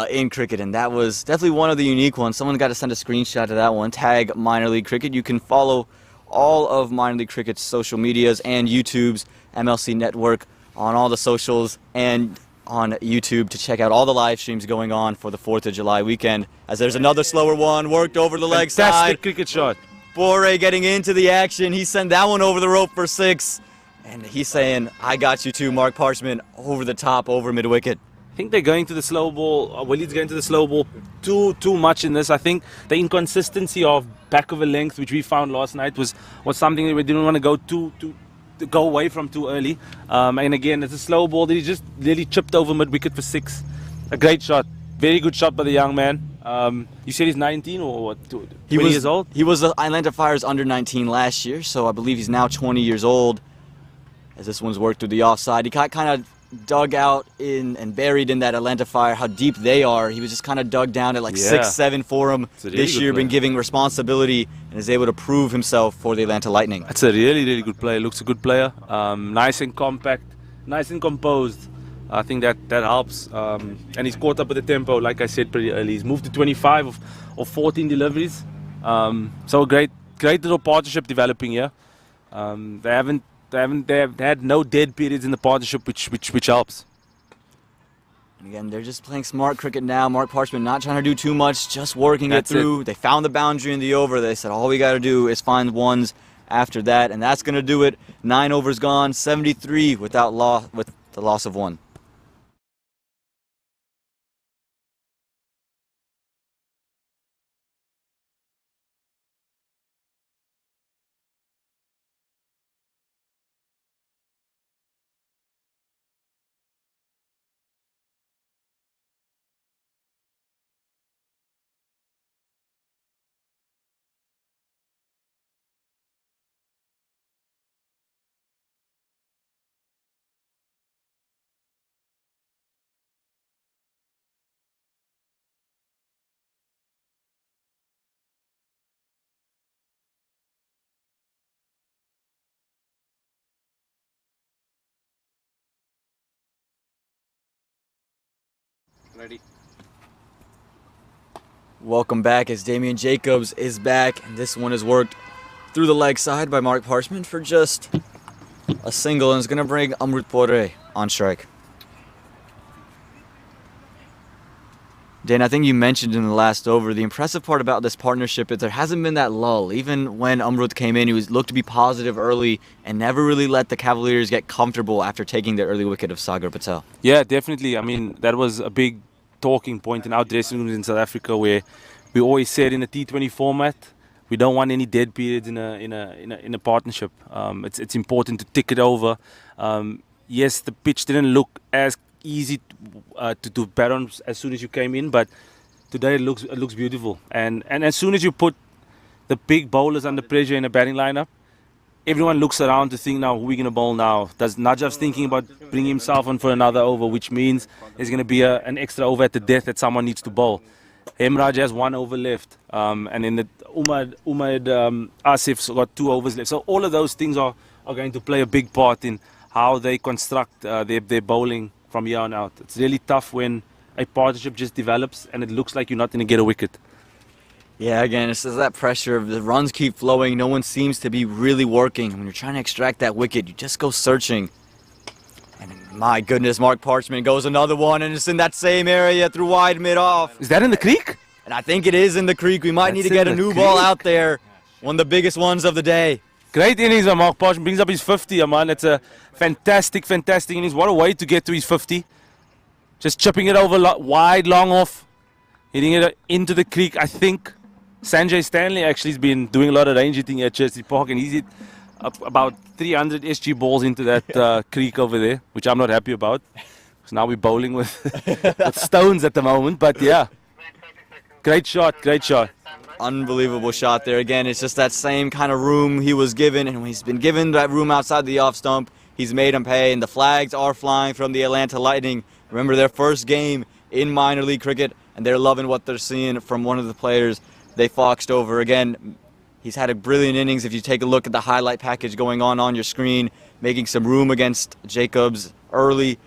in cricket, and that was definitely one of the unique ones. Someone got to send a screenshot of that one. Tag Minor League Cricket. You can follow all of Minor League Cricket's social medias and YouTube's MLC network on all the socials and on YouTube to check out all the live streams going on for the 4th of July weekend. As there's another slower one, worked over the leg side. Fantastic cricket shot. Bore getting into the action. He sent that one over the rope for 6. And he's saying, I got you too, Mark Parchman, over the top, over mid-wicket. I think they're going to the slow ball. Waleed's going to the slow ball too much in this. I think the inconsistency of back of a length, which we found last night, was something that we didn't want to go away from too early. And again, it's a slow ball that he just really chipped over mid-wicket for 6. A great shot. Very good shot by the young man. You said he's 19 or what? 20 years old? He was the Atlanta Fire's under 19 last year, so I believe he's now 20 years old. As this one's worked through the offside. He got kind of dug out in and buried in that Atlanta Fire, how deep they are. He was just kind of dug down at like 6-7 for him. Really this year, been giving responsibility and is able to prove himself for the Atlanta Lightning. That's a really, really good player. Looks a good player. Nice and compact, nice and composed. I think that helps. And he's caught up with the tempo, like I said pretty early. He's moved to 25 of 14 deliveries. So a great little partnership developing here. They've had no dead periods in the partnership, which helps. And again, they're just playing smart cricket now. Mark Parchment not trying to do too much, just working it through. They found the boundary in the over. They said all we got to do is find ones after that, and that's going to do it. 9 overs gone, 73 with the loss of 1. Ready. Welcome back as Damien Jacobs is back, and this one is worked through the leg side by Mark Parchment for just a single, and it's going to bring Amrut Pore on strike. Dan, I think you mentioned in the last over, the impressive part about this partnership is there hasn't been that lull. Even when Amrut came in, he looked to be positive early and never really let the Cavaliers get comfortable after taking the early wicket of Sagar Patel. Yeah, definitely. I mean, that was a big talking point in our dressing rooms in South Africa, where we always said in a T20 format, we don't want any dead periods in a partnership. It's important to tick it over. Yes, the pitch didn't look as easy to bat on as soon as you came in, but today it looks beautiful. And as soon as you put the big bowlers under pressure in a batting lineup, everyone looks around to think, now who are we going to bowl now? Does Najaf's thinking about bringing himself on for another over, which means there's going to be an extra over at the death that someone needs to bowl. Hemraj has 1 over left, and then the Umaid Asif's got 2 overs left. So all of those things are going to play a big part in how they construct their bowling from here on out. It's really tough when a partnership just develops and it looks like you're not going to get a wicket. Yeah, again, it's just that pressure of the runs keep flowing. No one seems to be really working. When you're trying to extract that wicket, you just go searching. And my goodness, Mark Parchment goes another one, and it's in that same area through wide mid-off. Is that in the creek? And I think it is in the creek. We might need to get a new ball out there. One of the biggest ones of the day. Great innings by Mark Parchment. Brings up his 50, man. It's a fantastic innings. What a way to get to his 50. Just chipping it over wide, long off. Hitting it into the creek. I think Sanjay Stanley actually has been doing a lot of range hitting at Chelsea Park, and he's hit about 300 SG balls into that creek over there, which I'm not happy about. So now we're bowling with stones at the moment. But yeah, great shot. Unbelievable shot there. Again, it's just that same kind of room he was given, and when he's been given that room outside the off stump, he's made him pay, and the flags are flying from the Atlanta Lightning. Remember their first game in minor league cricket, and they're loving what they're seeing from one of the players they foxed over. Again, he's had a brilliant innings. If you take a look at the highlight package going on your screen, making some room against Jacobs early,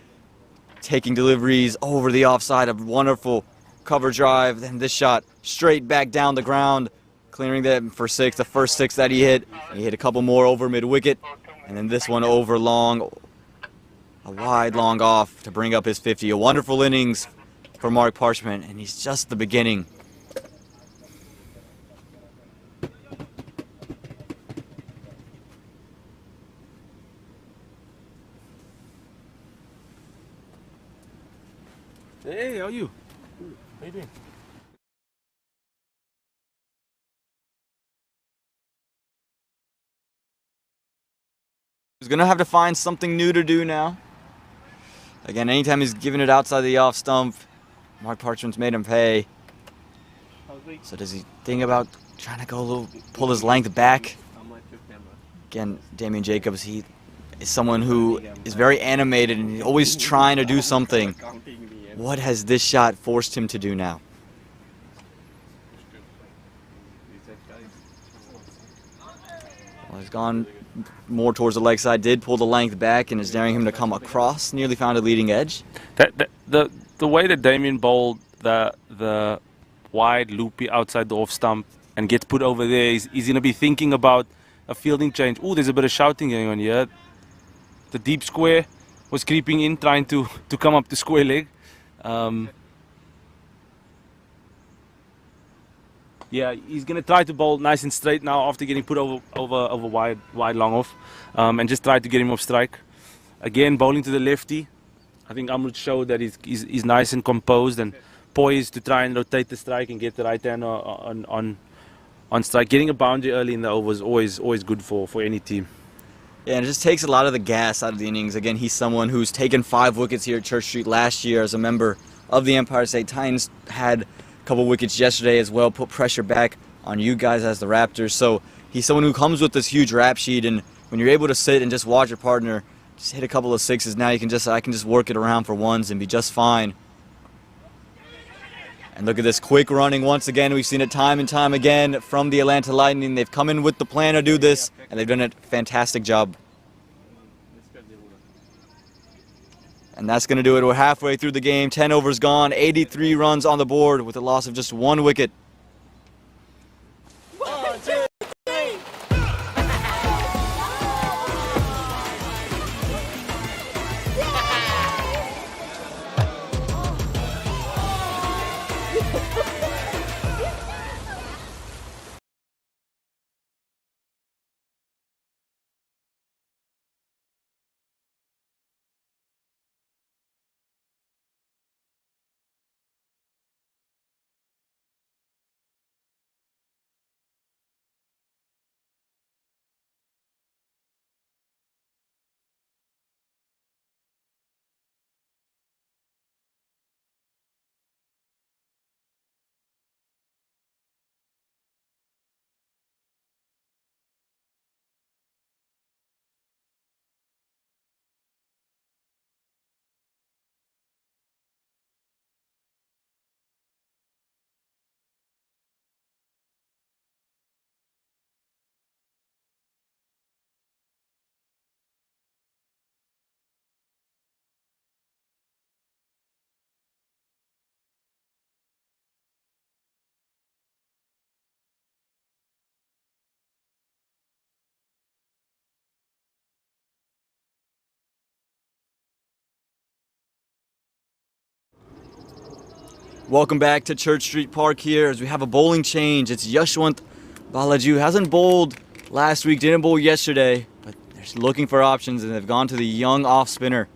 taking deliveries over the offside, a wonderful cover drive, then this shot straight back down the ground, clearing them for 6, the first 6 that he hit. He hit a couple more over mid-wicket, and then this one over long, a wide long off to bring up his 50. A wonderful innings for Mark Parchment, and he's just the beginning. Hey, how are you? How you doing? He's going to have to find something new to do now. Again, anytime he's giving it outside the off stump, Mark Parchment's made him pay. So does he think about trying to go a little, pull his length back? Again, Damien Jacobs, he is someone who is very animated and he's always trying to do something. What has this shot forced him to do now? Well, he's gone more towards the leg side, did pull the length back and is daring him to come across, nearly found a leading edge. The way that Damien bowled the wide loopy outside the off stump and gets put over there, he's going to be thinking about a fielding change. Oh, there's a bit of shouting going on here. The deep square was creeping in, trying to come up the square leg. Yeah, he's going to try to bowl nice and straight now after getting put over wide long off, and just try to get him off strike. Again, bowling to the lefty. I think Amrut showed that he's nice and composed and poised to try and rotate the strike and get the right hand on strike. Getting a boundary early in the over is always good for any team. Yeah, and it just takes a lot of the gas out of the innings. Again, he's someone who's taken 5 wickets here at Church Street last year as a member of the Empire State Titans. Had a couple wickets yesterday as well, put pressure back on you guys as the Raptors. So he's someone who comes with this huge rap sheet, and when you're able to sit and just watch your partner just hit a couple of sixes, now I can just work it around for ones and be just fine. And look at this quick running once again. We've seen it time and time again from the Atlanta Lightning. They've come in with the plan to do this, and they've done a fantastic job. And that's going to do it. We're halfway through the game. 10 overs gone, 83 runs on the board with a loss of just 1 wicket. Welcome back to Church Street Park here as we have a bowling change. It's Yashwant Balaji, who hasn't bowled last week, didn't bowl yesterday, but they're looking for options and they've gone to the young off spinner.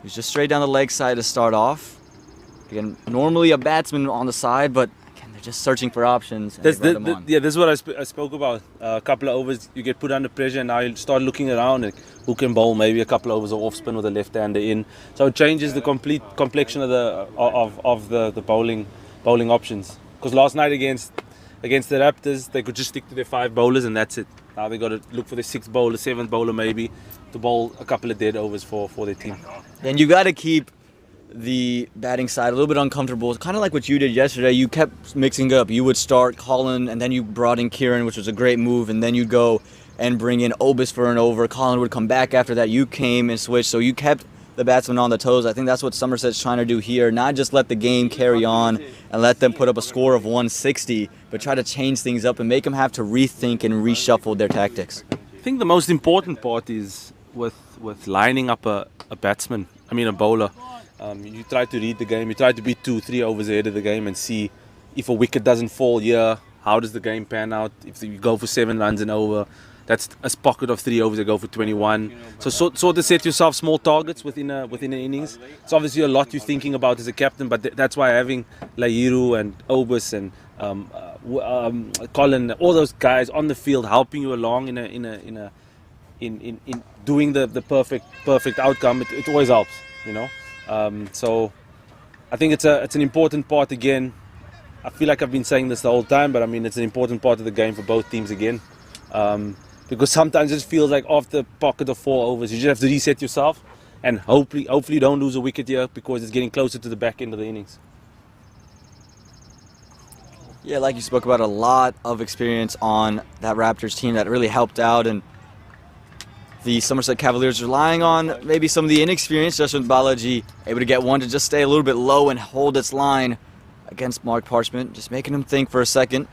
He's just straight down the leg side to start off. Again, normally a batsman on the side, but again, they're just searching for options. And Yeah, this is what I spoke about. A couple of overs, you get put under pressure, and now you start looking around and who can bowl maybe a couple of overs of off spin with a left hander in. So it changes the complete complexion of the bowling options. Because last night against the Raptors, they could just stick to their 5 bowlers and that's it. Now they got to look for the 6th bowler, 7th bowler maybe to bowl a couple of dead overs for their team. And you got to keep the batting side a little bit uncomfortable. Kind of like what you did yesterday. You kept mixing it up. You would start Colin, and then you brought in Kieran, which was a great move, and then you'd go and bring in Obis for an over. Colin would come back after that. You came and switched, so you kept the batsmen on the toes. I think that's what Somerset's trying to do here, not just let the game carry on and let them put up a score of 160, but try to change things up and make them have to rethink and reshuffle their tactics. I think the most important part is with lining up a bowler. You try to read the game, you try to be 2-3 overs ahead of the game and see if a wicket doesn't fall here, how does the game pan out. If you go for 7 runs and over, that's a pocket of 3 overs that go for 21. So sort of set yourself small targets within an innings. It's obviously a lot you're thinking about as a captain, but that's why having Lairu and Obus and Colin, all those guys on the field helping you along in doing the perfect outcome, it always helps, you know. So I think it's an important part again. I feel like I've been saying this the whole time, but I mean it's an important part of the game for both teams again. Because sometimes it feels like after a pocket of 4 overs, you just have to reset yourself and hopefully you don't lose a wicket here because it's getting closer to the back end of the innings. Yeah, like you spoke about, a lot of experience on that Raptors team that really helped out, and the Somerset Cavaliers relying on maybe some of the inexperience. Just with Balaji able to get one to just stay a little bit low and hold its line against Mark Parchment, just making him think for a second.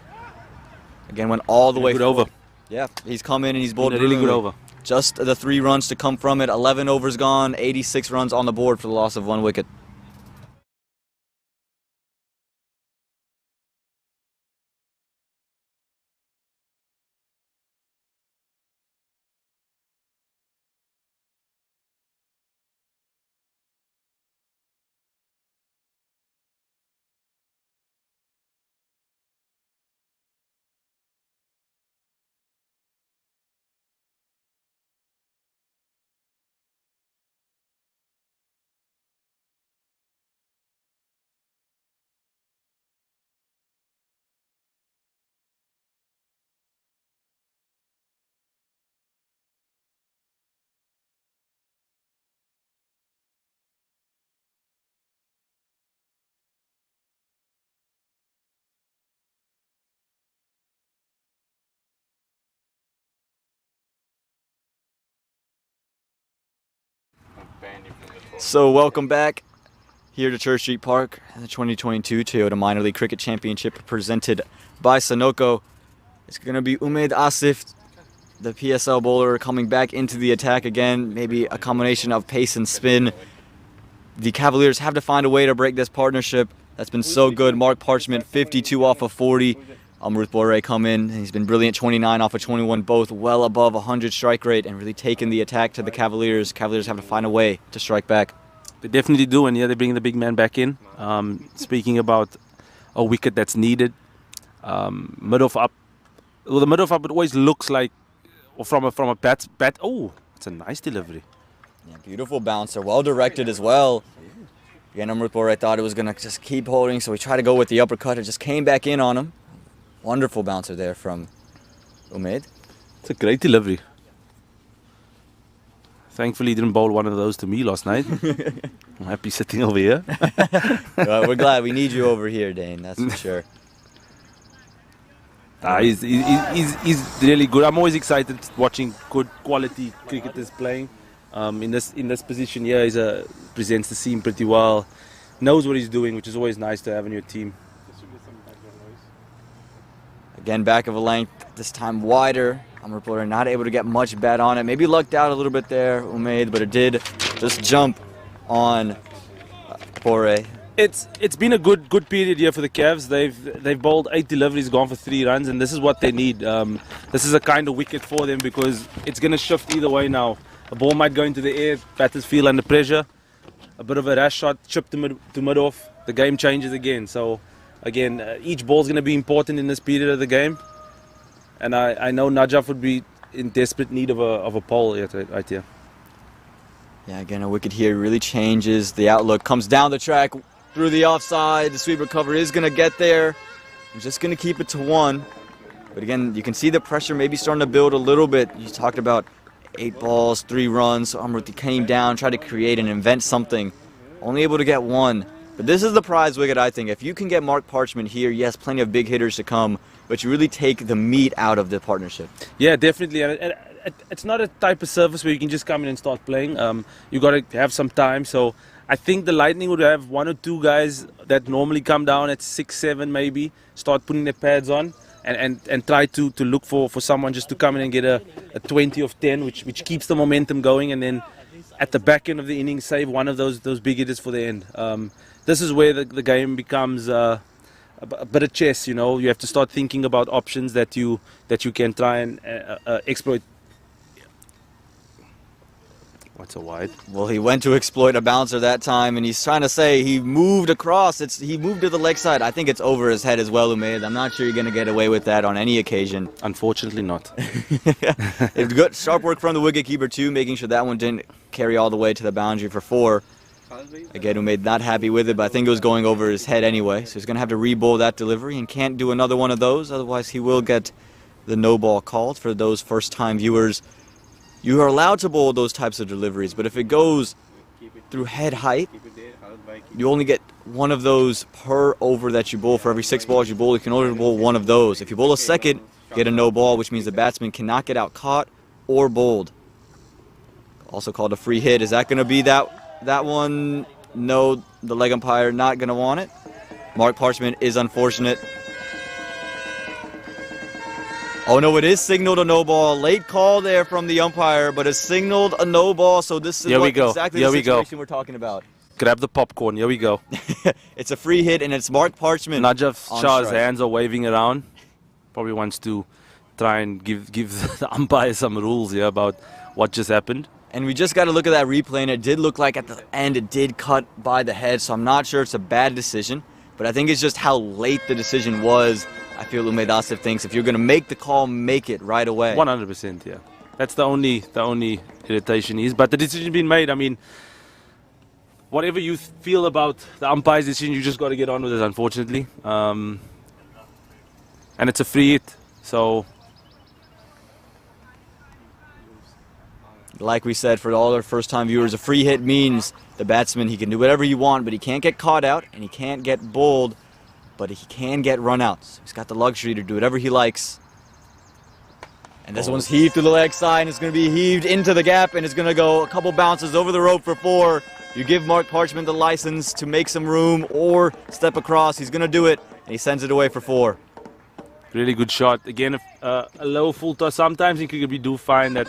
Again, went all the way over. Yeah, he's come in and he's bowled a really good over. Just the 3 runs to come from it. 11 overs gone, 86 runs on the board for the loss of 1 wicket. So welcome back here to Church Street Park, the 2022 Toyota Minor League Cricket Championship presented by Sunoco. It's going to be Umaid Asif, the PSL bowler, coming back into the attack again. Maybe a combination of pace and spin. The Cavaliers have to find a way to break this partnership that's been so good. Mark Parchment, 52 off of 40. Amrut Bore come in. He's been brilliant, 29 off of 21, both well above 100 strike rate and really taking the attack to the Cavaliers. Cavaliers have to find a way to strike back. They definitely do, and yeah, they're bringing the big man back in. Speaking about a wicket that's needed, mid-off up. Well, the mid-off up, it always looks like, or from a bat. Oh, it's a nice delivery. Yeah, beautiful bouncer, well directed as well. Again, Amrut Bore thought it was going to just keep holding, so he tried to go with the uppercut. It just came back in on him. Wonderful bouncer there from Umaid. It's a great delivery. Thankfully, he didn't bowl one of those to me last night. I'm happy sitting over here. Well, we're glad. We need you over here, Dane, that's for sure. He's really good. I'm always excited watching good quality cricketers playing. In this position here, he presents the scene pretty well. Knows what he's doing, which is always nice to have in your team. Again, back of a length, this time wider. Amrut Bore not able to get much bat on it. Maybe lucked out a little bit there, Umaid, but it did just jump on Bore. It's been a good period here for the Cavs. They've bowled 8 deliveries, gone for 3 runs, and this is what they need. This is a kind of wicket for them because it's going to shift either way now. A ball might go into the air, batters feel under pressure. A bit of a rash shot, chip to mid-off, the game changes again. So, again, each ball is going to be important in this period of the game. And I know Najaf would be in desperate need of a pole right here. Yeah, again, a wicket here really changes the outlook. Comes down the track through the offside. The sweeper cover is going to get there. I'm just going to keep it to 1. But again, you can see the pressure maybe starting to build a little bit. You talked about 8 balls, 3 runs. So Amrut came down, tried to create and invent something. Only able to get 1. But this is the prize wicket, I think. If you can get Mark Parchment here, yes, plenty of big hitters to come, but you really take the meat out of the partnership. Yeah, definitely. And it's not a type of service where you can just come in and start playing. You got to have some time. So I think the Lightning would have 1 or 2 guys that normally come down at 6, 7 maybe, start putting their pads on and try to look for someone just to come in and get a 20 of 10, which keeps the momentum going, and then at the back end of the inning save one of those big hitters for the end. This is where the game becomes a bit of chess. You know, you have to start thinking about options that you can try and exploit. What's a wide? Well, he went to exploit a bouncer that time, and he's trying to say he moved across. He moved to the leg side. I think it's over his head as well, Umaid. I'm not sure you're going to get away with that on any occasion. Unfortunately not. It's good. Sharp work from the wicketkeeper too, making sure that one didn't carry all the way to the boundary for 4. Again, Umaid not happy with it, but I think it was going over his head anyway. So he's going to have to re-bowl that delivery and can't do another one of those. Otherwise, he will get the no ball called. For those first-time viewers, you are allowed to bowl those types of deliveries, but if it goes through head height, you only get 1 of those per over that you bowl. For every 6 balls you bowl, you can only bowl 1 of those. If you bowl a second, you get a no ball, which means the batsman cannot get out caught or bowled. Also called a free hit. Is that going to be that one? No, the leg umpire not going to want it. Mark Parchment is unfortunate. Oh no, it is signaled a no ball. Late call there from the umpire, but it's signaled a no ball. So this is exactly the situation we're talking about. Grab the popcorn. Here we go. It's a free hit, and it's Mark Parchment. Najaf Shah's hands are waving around. Probably wants to try and give the umpire some rules here about what just happened. And we just got to look at that replay, and it did look like at the end it did cut by the head, so I'm not sure it's a bad decision. But I think it's just how late the decision was. I feel Umaid Asif thinks if you're going to make the call, make it right away. 100%, yeah. That's the only irritation is. But the decision being made, I mean, whatever you feel about the umpire's decision, you just got to get on with it, unfortunately. And it's a free hit, so... Like we said, for all our first-time viewers, a free hit means the batsman, he can do whatever you want, but he can't get caught out, and he can't get bowled, but he can get run out. So he's got the luxury to do whatever he likes. And this one's heaved to the leg side, and it's going to be heaved into the gap, and it's going to go a couple bounces over the rope for 4. You give Mark Parchment the license to make some room or step across. He's going to do it, and he sends it away for 4. Really good shot. Again, a low full toss. Sometimes in cricket we do find that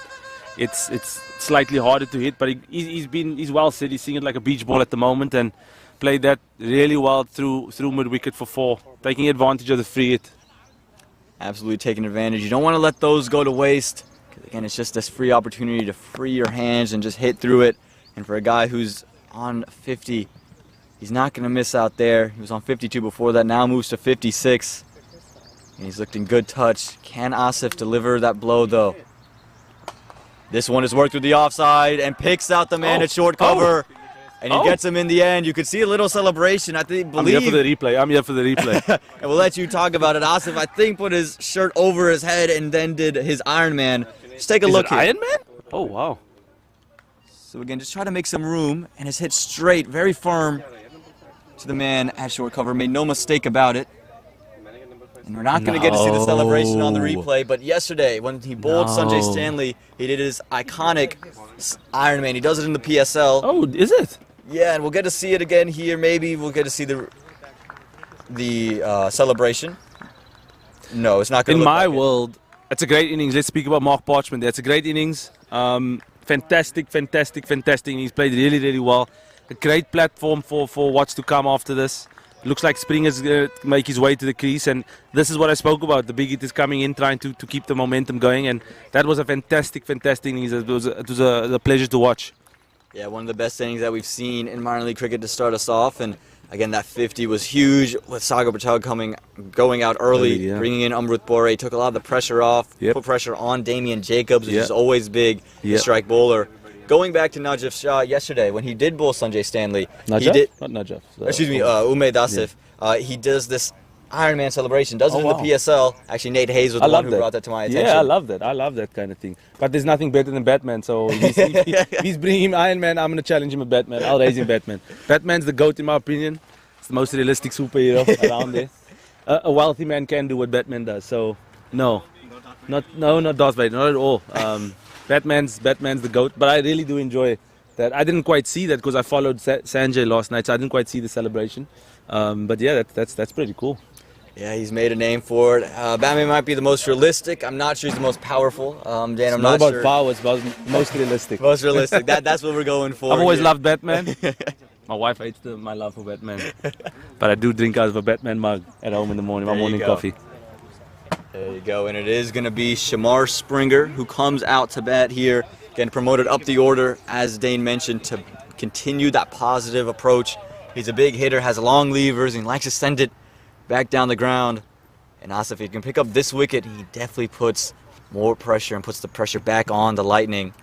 it's slightly harder to hit, but he's well set. He's seeing it like a beach ball at the moment and played that really well through mid-wicket for 4, taking advantage of the free hit. Absolutely taking advantage. You don't want to let those go to waste. Again, it's just this free opportunity to free your hands and just hit through it. And for a guy who's on 50, he's not going to miss out there. He was on 52 before that, now moves to 56. And he's looked in good touch. Can Asif deliver that blow, though? This one is worked through the offside and picks out the man at short cover. And he gets him in the end. You could see a little celebration. I'm here for the replay. And we'll let you talk about it. Asif, I think, put his shirt over his head and then did his Iron Man. Just take a look here. Iron Man? Oh, wow. So again, just try to make some room. And it's hit straight, very firm to the man at short cover. Made no mistake about it. And we're not going to get to see the celebration on the replay, but yesterday when he bowled Sanjay Stanley, he did his iconic Iron Man. He does it in the PSL. Oh, is it? Yeah, and we'll get to see it again here. Maybe we'll get to see the celebration. No, it's not going to In look my like world, it's a great innings. Let's speak about Mark Parchment. That's a great innings. Fantastic innings. He's played really, really well. A great platform for what's to come after this. Looks like Springer's going to make his way to the crease, and this is what I spoke about. The big hit is coming in, trying to keep the momentum going, and that was a fantastic innings. It was a pleasure to watch. Yeah, one of the best innings that we've seen in minor league cricket to start us off, and again, that 50 was huge with Sagar Patel going out early, bringing in Amrut Bore, took a lot of the pressure off, put pressure on Damian Jacobs, which is always big, the strike bowler. Going back to Najaf Shah yesterday, when he did bowl Sanjay Stanley, Not Najaf. Excuse me, Umaid Asif. He does this Iron Man celebration, does it in the PSL. Actually, Nate Hayes was the one who brought that to my attention. Yeah, I love that. I love that kind of thing. But there's nothing better than Batman, so he's bringing him Iron Man. I'm going to challenge him with Batman. I'll raise him Batman. Batman's the GOAT in my opinion. It's the most realistic superhero around there. A wealthy man can do what Batman does, so no, not Darth Vader, not at all. Batman's the GOAT, but I really do enjoy that. I didn't quite see that because I followed Sanjay last night, so I didn't quite see the celebration. But yeah, that's pretty cool. Yeah, he's made a name for it. Batman might be the most realistic. I'm not sure he's the most powerful. Dan, I'm not about sure. power, it's about most realistic. Most realistic. That's what we're going for. I've always loved Batman. My wife hates my love for Batman, but I do drink out of a Batman mug at home in the morning. My morning coffee. There you go, and it is going to be Shamar Springer who comes out to bat here. Again, promoted up the order, as Dane mentioned, to continue that positive approach. He's a big hitter, has long levers, and likes to send it back down the ground. And Asif, if he can pick up this wicket, he definitely puts more pressure and puts the pressure back on the Lightning.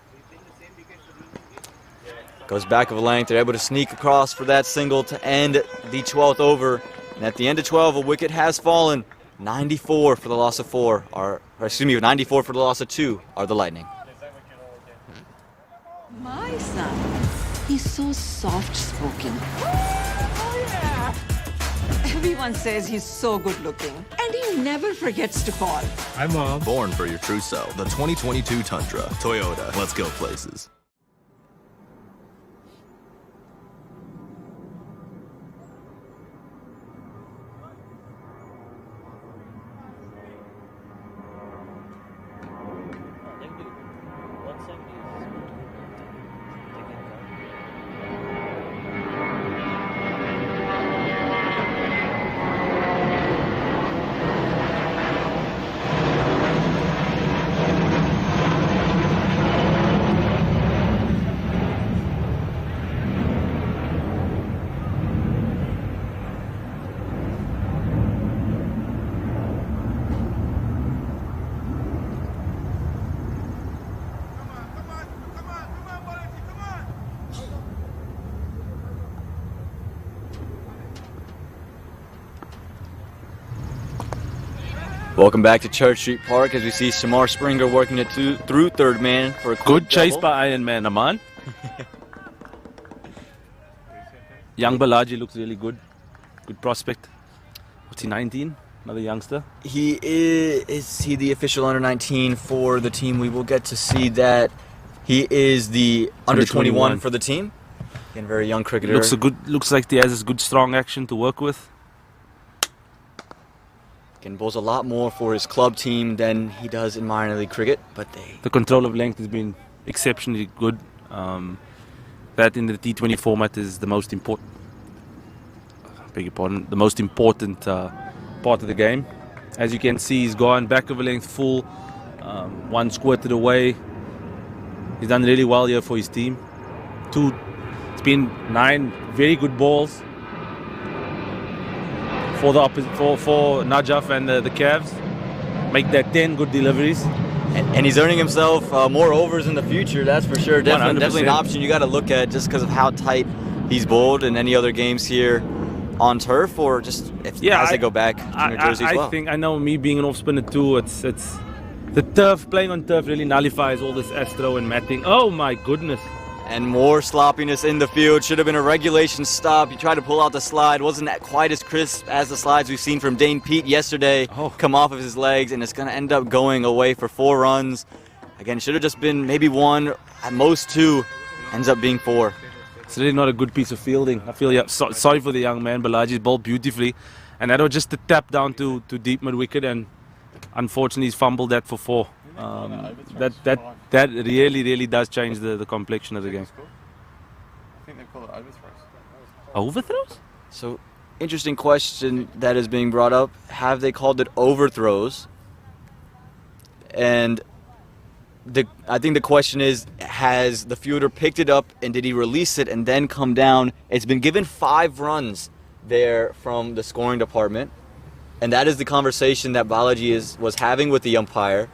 Goes back of a length. They're able to sneak across for that single to end the 12th over. And at the end of 12, a wicket has fallen. 94 for the loss of 4, or excuse me, 94 for the loss of 2 are the Lightning. My son, he's so soft-spoken. Everyone says he's so good-looking, and he never forgets to call. Hi, Mom. Born for your true self. The 2022 Tundra. Toyota. Let's go places. Welcome back to Church Street Park as we see Shamar Springer working it through third man for a Good chase double. by Iron Man, Aman. Young Balaji looks really good. Good prospect. What's he, 19? Another youngster? He is he the official under 19 for the team? We will get to see that. He is the under 21 for the team. Again, very young cricketer. Looks like he has a good strong action to work with. Again, bowls a lot more for his club team than he does in minor league cricket, but the control of length has been exceptionally good. That in the T20 format is the most important. Beg your pardon. The most important part of the game. As you can see, he's gone back of a length full, one squirted away. He's done really well here for his team. It's been 9 very good balls for the for Najaf and the Cavs. Make that 10 good deliveries. And he's earning himself more overs in the future, that's for sure. Definitely an 100%. option you got to look at just because of how tight he's bowled in any other games here on turf, or just as they go back to New Jersey as well. I know, me being an off spinner too, it's the turf, playing on turf really nullifies all this astro and matting. Oh my goodness. And more sloppiness in the field. Should have been a regulation stop. He tried to pull out the slide. Wasn't quite as crisp as the slides we've seen from Dane Pete yesterday come off of his legs, and it's going to end up going away for 4 runs. Again, should have just been maybe 1, at most 2. Ends up being 4. It's really not a good piece of fielding. I feel sorry for the young man. Balaji's bowled beautifully, and that was just a tap down to deep mid wicket, and unfortunately he's fumbled that for 4. That really does change the complexion of the game. I think they call it overthrows. Overthrows? So, interesting question that is being brought up. Have they called it overthrows? And I think the question is, has the fielder picked it up and did he release it and then come down? It's been given 5 runs there from the scoring department. And that is the conversation that Balaji was having with the umpire.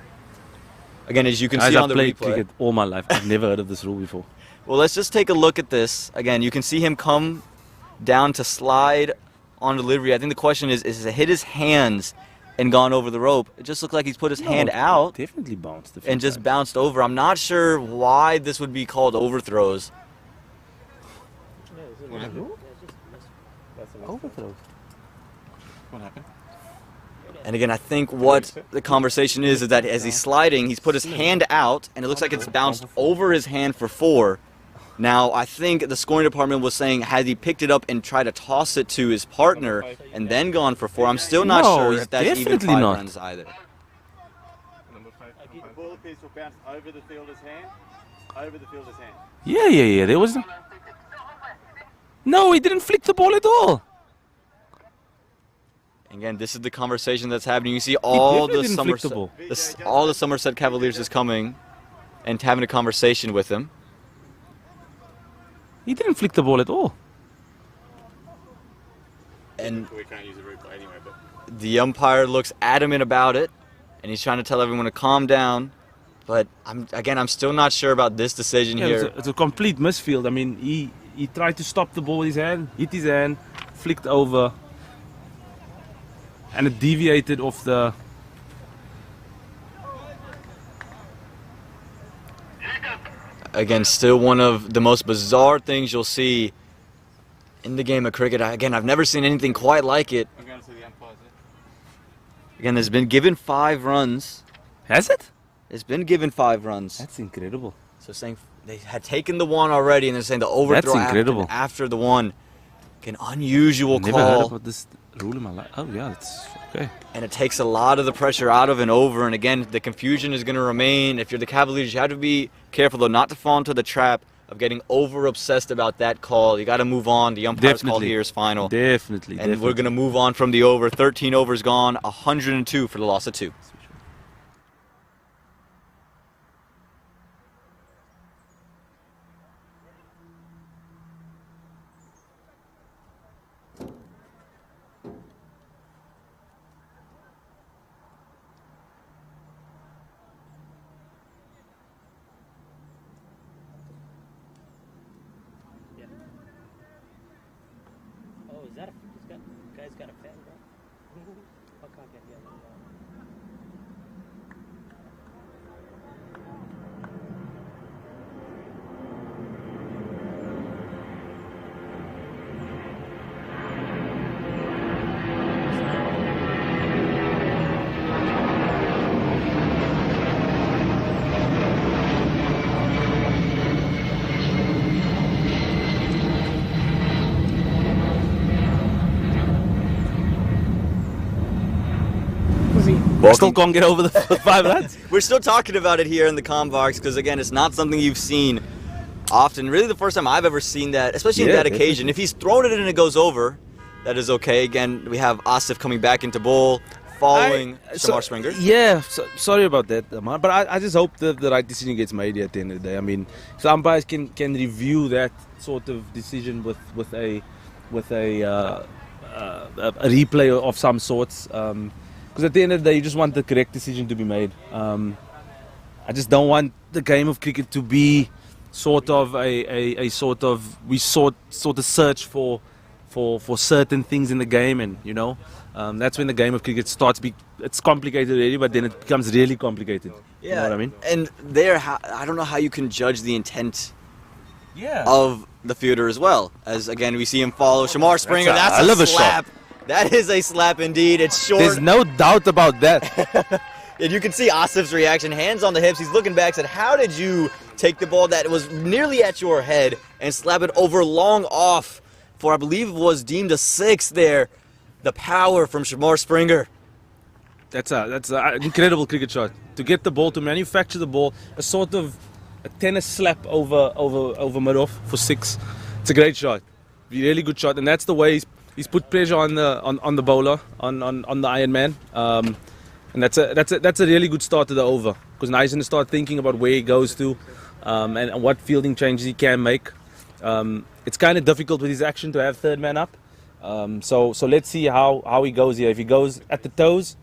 Again, as you can see on the replay. I've played cricket all my life. I've never heard of this rule before. Well, let's just take a look at this. Again, you can see him come down to slide on delivery. I think the question is it hit his hands and gone over the rope? It just looked like he's put his hand out. Definitely bounced. And just bounced over. I'm not sure why this would be called overthrows. Overthrows. What happened? And again, I think what the conversation is that as he's sliding, he's put his hand out, and it looks like it's bounced over his hand for 4. Now, I think the scoring department was saying, had he picked it up and tried to toss it to his partner and then gone for 4? I'm still not sure if that's even 5 runs either. The ball piece will bounce over the fielder's hand. Over the fielder's hand. Yeah. There was no, he didn't flick the ball at all. Again, this is the conversation that's happening. You see all the Somerset Cavaliers is coming and having a conversation with him. He didn't flick the ball at all. And we can't use the replay anyway, but the umpire looks adamant about it, and he's trying to tell everyone to calm down. But I'm still not sure about this decision here. It's a complete misfield. I mean, he tried to stop the ball with his hand, hit his hand, flicked over, and it deviated off the. Again, still one of the most bizarre things you'll see in the game of cricket. Again, I've never seen anything quite like it. I'm going to see the umpires. Again, there's been given 5 runs. Has it? It's been given 5 runs. That's incredible. So saying they had taken the 1 already, and they're saying the overthrow That's incredible. after the 1. An unusual Never call. heard about this rule in my life. Oh yeah, it's okay. And it takes a lot of the pressure out of and over. And again, the confusion is going to remain. If you're the Cavaliers, you have to be careful, though, not to fall into the trap of getting over obsessed about that call. You got to move on. The umpire's call here is final. Definitely. And we're going to move on from the over. 13 overs gone, 102 for the loss of 2. Oh, is that this guy's got a fan, bro? Fuck, I can't get I still can't get over the 5 runs. We're still talking about it here in the comm box because, again, it's not something you've seen often. Really the first time I've ever seen that, especially in that occasion. If he's thrown it in and it goes over, that is okay. Again, we have Asif coming back into bowl following Shamar Springer. Yeah, sorry about that, Amar, but I just hope that the right decision gets made at the end of the day. I mean, so umpires can review that sort of decision with a replay of some sorts. Because at the end of the day, you just want the correct decision to be made. I just don't want the game of cricket to be sort of a sort of search for certain things in the game, and that's when the game of cricket starts. It's complicated already, but then it becomes really complicated. Yeah, you know what I mean? And I don't know how you can judge the intent of the fielder as well. As again, we see him follow Shamar Springer. That's a slap. That is a slap indeed. It's short. There's no doubt about that. And you can see Asif's reaction, hands on the hips. He's looking back, said, how did you take the ball that was nearly at your head and slap it over long off for, I believe it was deemed a 6 there. The power from Shamar Springer. That's an incredible cricket shot. To get the ball, to manufacture the ball, a sort of a tennis slap over mid-off for 6. It's a great shot. Really good shot. And that's the way he's put pressure on the bowler, on the Iron Man. And that's a really good start to the over, because now he's going to start thinking about where he goes to and what fielding changes he can make. It's kind of difficult with his action to have third man up. So let's see how he goes here. If he goes at the toes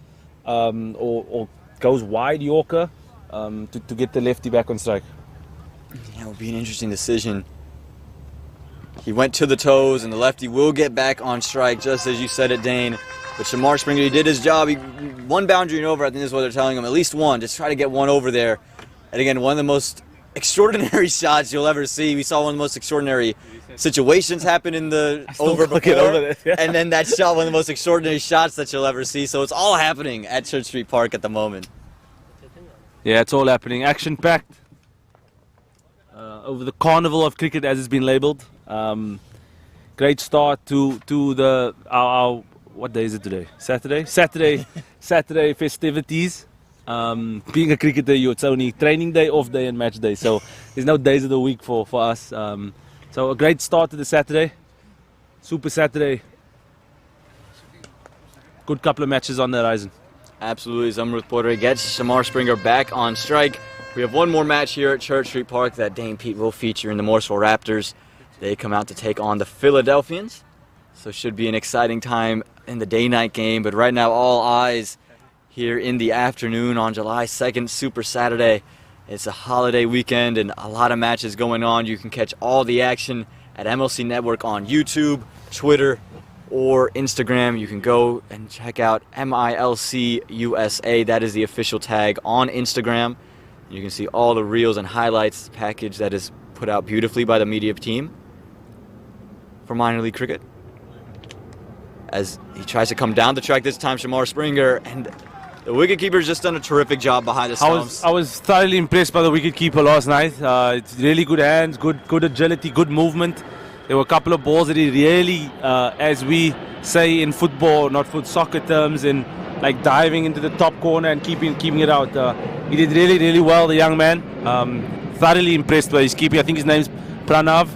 or goes wide Yorker to get the lefty back on strike. Yeah, it will be an interesting decision. He went to the toes, and the lefty will get back on strike, just as you said it, Dane. But Shamar Springer, he did his job. He one boundary and over, I think this is what they're telling him. At least one. Just try to get one over there. And again, one of the most extraordinary shots you'll ever see. We saw one of the most extraordinary situations happen in the over before. And then that shot, one of the most extraordinary shots that you'll ever see. So it's all happening at Church Street Park at the moment. Yeah, it's all happening. Action-packed. Over the carnival of cricket, as it's been labelled. Great start to our what day is it today? Saturday? Saturday festivities. Being a cricketer, it's only training day, off day and match day. So there's no days of the week for us. So a great start to the Saturday. Super Saturday. Good couple of matches on the horizon. Absolutely. Zamruth Podre gets Shamar Springer back on strike. We have one more match here at Church Street Park that Dane Pete will feature in the Morseville Raptors. They come out to take on the Philadelphians. So it should be an exciting time in the day-night game. But right now, all eyes here in the afternoon on July 2nd, Super Saturday. It's a holiday weekend and a lot of matches going on. You can catch all the action at MLC Network on YouTube, Twitter, or Instagram. You can go and check out MILC USA. That is the official tag on Instagram. You can see all the reels and highlights package that is put out beautifully by the media team for minor league cricket. As he tries to come down the track this time, Shamar Springer, and the wicketkeeper's just done a terrific job behind the stumps. I was thoroughly impressed by the wicketkeeper last night. It's really good hands, good agility, good movement. There were a couple of balls that he really, as we say in football, not for soccer terms, in like diving into the top corner and keeping it out. He did really, really well, the young man. Thoroughly impressed by his keeping. I think his name's Pranav.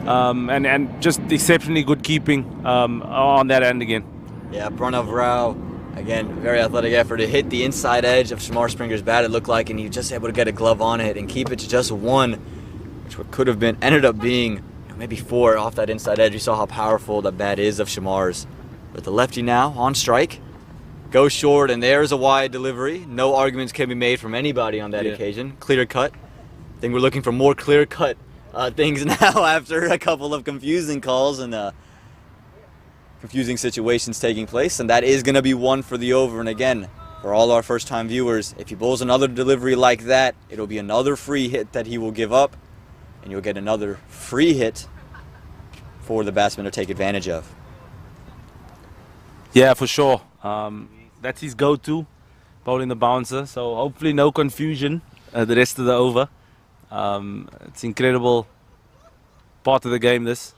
And just exceptionally good keeping on that end again. Yeah, Pranav Rao, again, very athletic effort to hit the inside edge of Shamar Springer's bat, it looked like, and he was just able to get a glove on it and keep it to just 1, which could have been, ended up being maybe 4 off that inside edge. You saw how powerful that bat is of Shamar's. But the lefty now on strike, goes short, and there's a wide delivery. No arguments can be made from anybody on that occasion. Clear cut. I think we're looking for more clear cut things now after a couple of confusing calls and confusing situations taking place, and that is going to be 1 for the over. And again, for all our first-time viewers, if he bowls another delivery like that, it'll be another free hit that he will give up, and you'll get another free hit for the batsman to take advantage of. Yeah, for sure. That's his go-to, bowling the bouncer. So hopefully no confusion the rest of the over. It's incredible part of the game, this.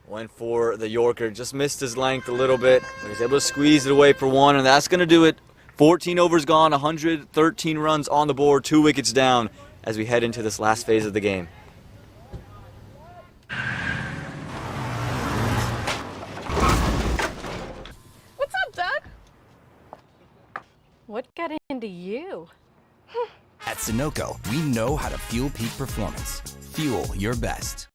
Went for the Yorker, just missed his length a little bit, but he's able to squeeze it away for 1, and that's going to do it 14 overs gone, 113 runs on the board, 2 wickets down as we head into this last phase of the game. What's up, Doug? What got into you? At Sunoco, we know how to fuel peak performance. Fuel your best.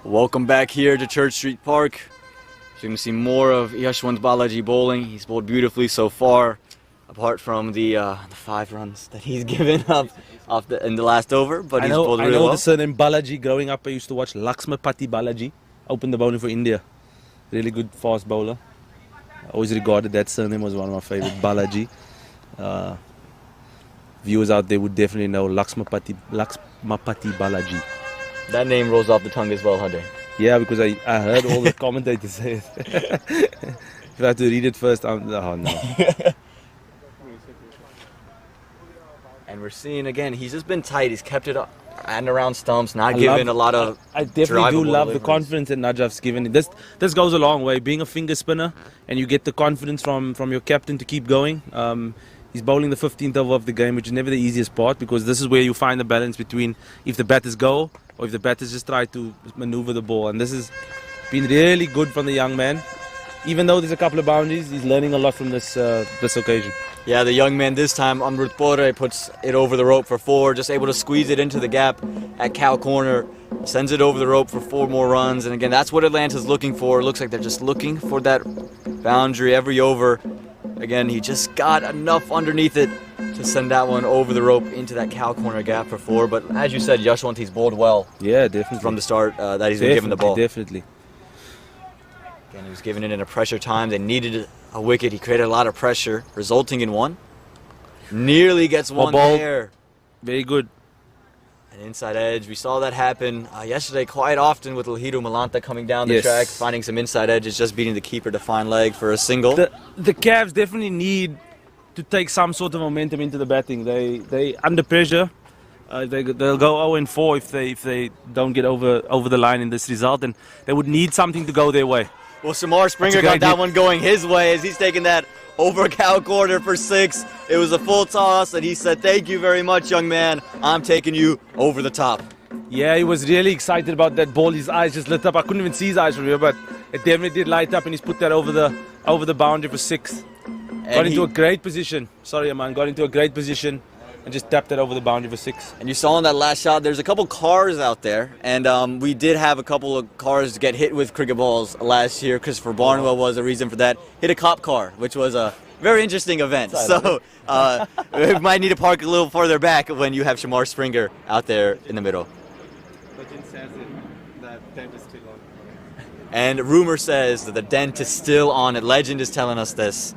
Welcome back here to Church Street Park. So you can see more of Yashwant Balaji bowling. He's bowled beautifully so far, apart from the 5 runs that he's given up in the last over. But he's bowled really well. I know the surname Balaji. Growing up, I used to watch Laxmapati Balaji, opened the bowling for India. Really good fast bowler. I always regarded that surname as one of my favorite, Balaji. Viewers out there would definitely know Laxmapati Balaji. That name rolls off the tongue as well, Hade. Yeah, because I heard all the commentators say it. If I have to read it first, oh no. And we're seeing again, he's just been tight. He's kept it up and around stumps, not giving a lot of. I definitely do love deliveries. the confidence that Najaf's given. This goes a long way. Being a finger spinner, and you get the confidence from your captain to keep going. He's bowling the 15th over of the game, which is never the easiest part, because this is where you find the balance between if the batters go or if the batters just try to maneuver the ball. And this has been really good from the young man. Even though there's a couple of boundaries, he's learning a lot from this occasion. Yeah, the young man this time, Amrut Pore, puts it over the rope for 4, just able to squeeze it into the gap at cow corner, sends it over the rope for 4 more runs. And again, that's what Atlanta's looking for. It looks like they're just looking for that boundary every over. Again, he just got enough underneath it to send that one over the rope into that cow corner gap for 4. But as you said, Yashwant, he's bowled well. Yeah, definitely. From the start that he's been given the ball. Definitely. Again, he was given it in a pressure time. They needed a wicket. He created a lot of pressure, resulting in 1. Nearly gets 1 there. Very good. An inside edge. We saw that happen yesterday quite often with Lahiru Malanta coming down the track, finding some inside edges, just beating the keeper to find leg for a single. The Cavs definitely need to take some sort of momentum into the batting. They under pressure. They'll go 0-4 if they don't get over the line in this result, and they would need something to go their way. Well, Shamar Springer got that one going his way as he's taking that over cow corner for 6. It was a full toss, and he said, "Thank you very much, young man. I'm taking you over the top." Yeah, he was really excited about that ball. His eyes just lit up. I couldn't even see his eyes from here, but it definitely did light up, and he's put that over the boundary for 6. Got into a great position. Sorry, Aman. Got into a great position and just tapped it over the boundary for 6. And you saw in that last shot, there's a couple cars out there, and we did have a couple of cars get hit with cricket balls last year. Christopher Barnwell was a reason for that. Hit a cop car, which was a very interesting event. So we might need to park a little further back when you have Shamar Springer out there in the middle. Legend says that dent is still on. And rumor says that the dent is still on it. Legend is telling us this.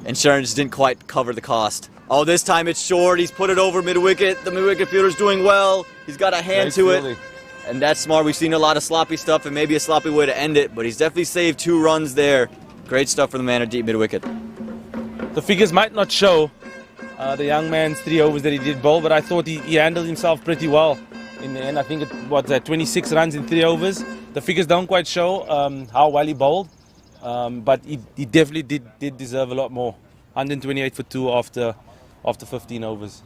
Insurance didn't quite cover the cost. Oh, this time it's short. He's put it over mid-wicket. The mid-wicket fielder's doing well. He's got a hand to it. And that's smart. We've seen a lot of sloppy stuff and maybe a sloppy way to end it, but he's definitely saved 2 runs there. Great stuff for the man at deep mid-wicket. The figures might not show the young man's 3 overs that he did bowl, but I thought he handled himself pretty well in the end. I think it was 26 runs in 3 overs. The figures don't quite show how well he bowled, but he definitely did deserve a lot more. 128 for 2 after 15 overs.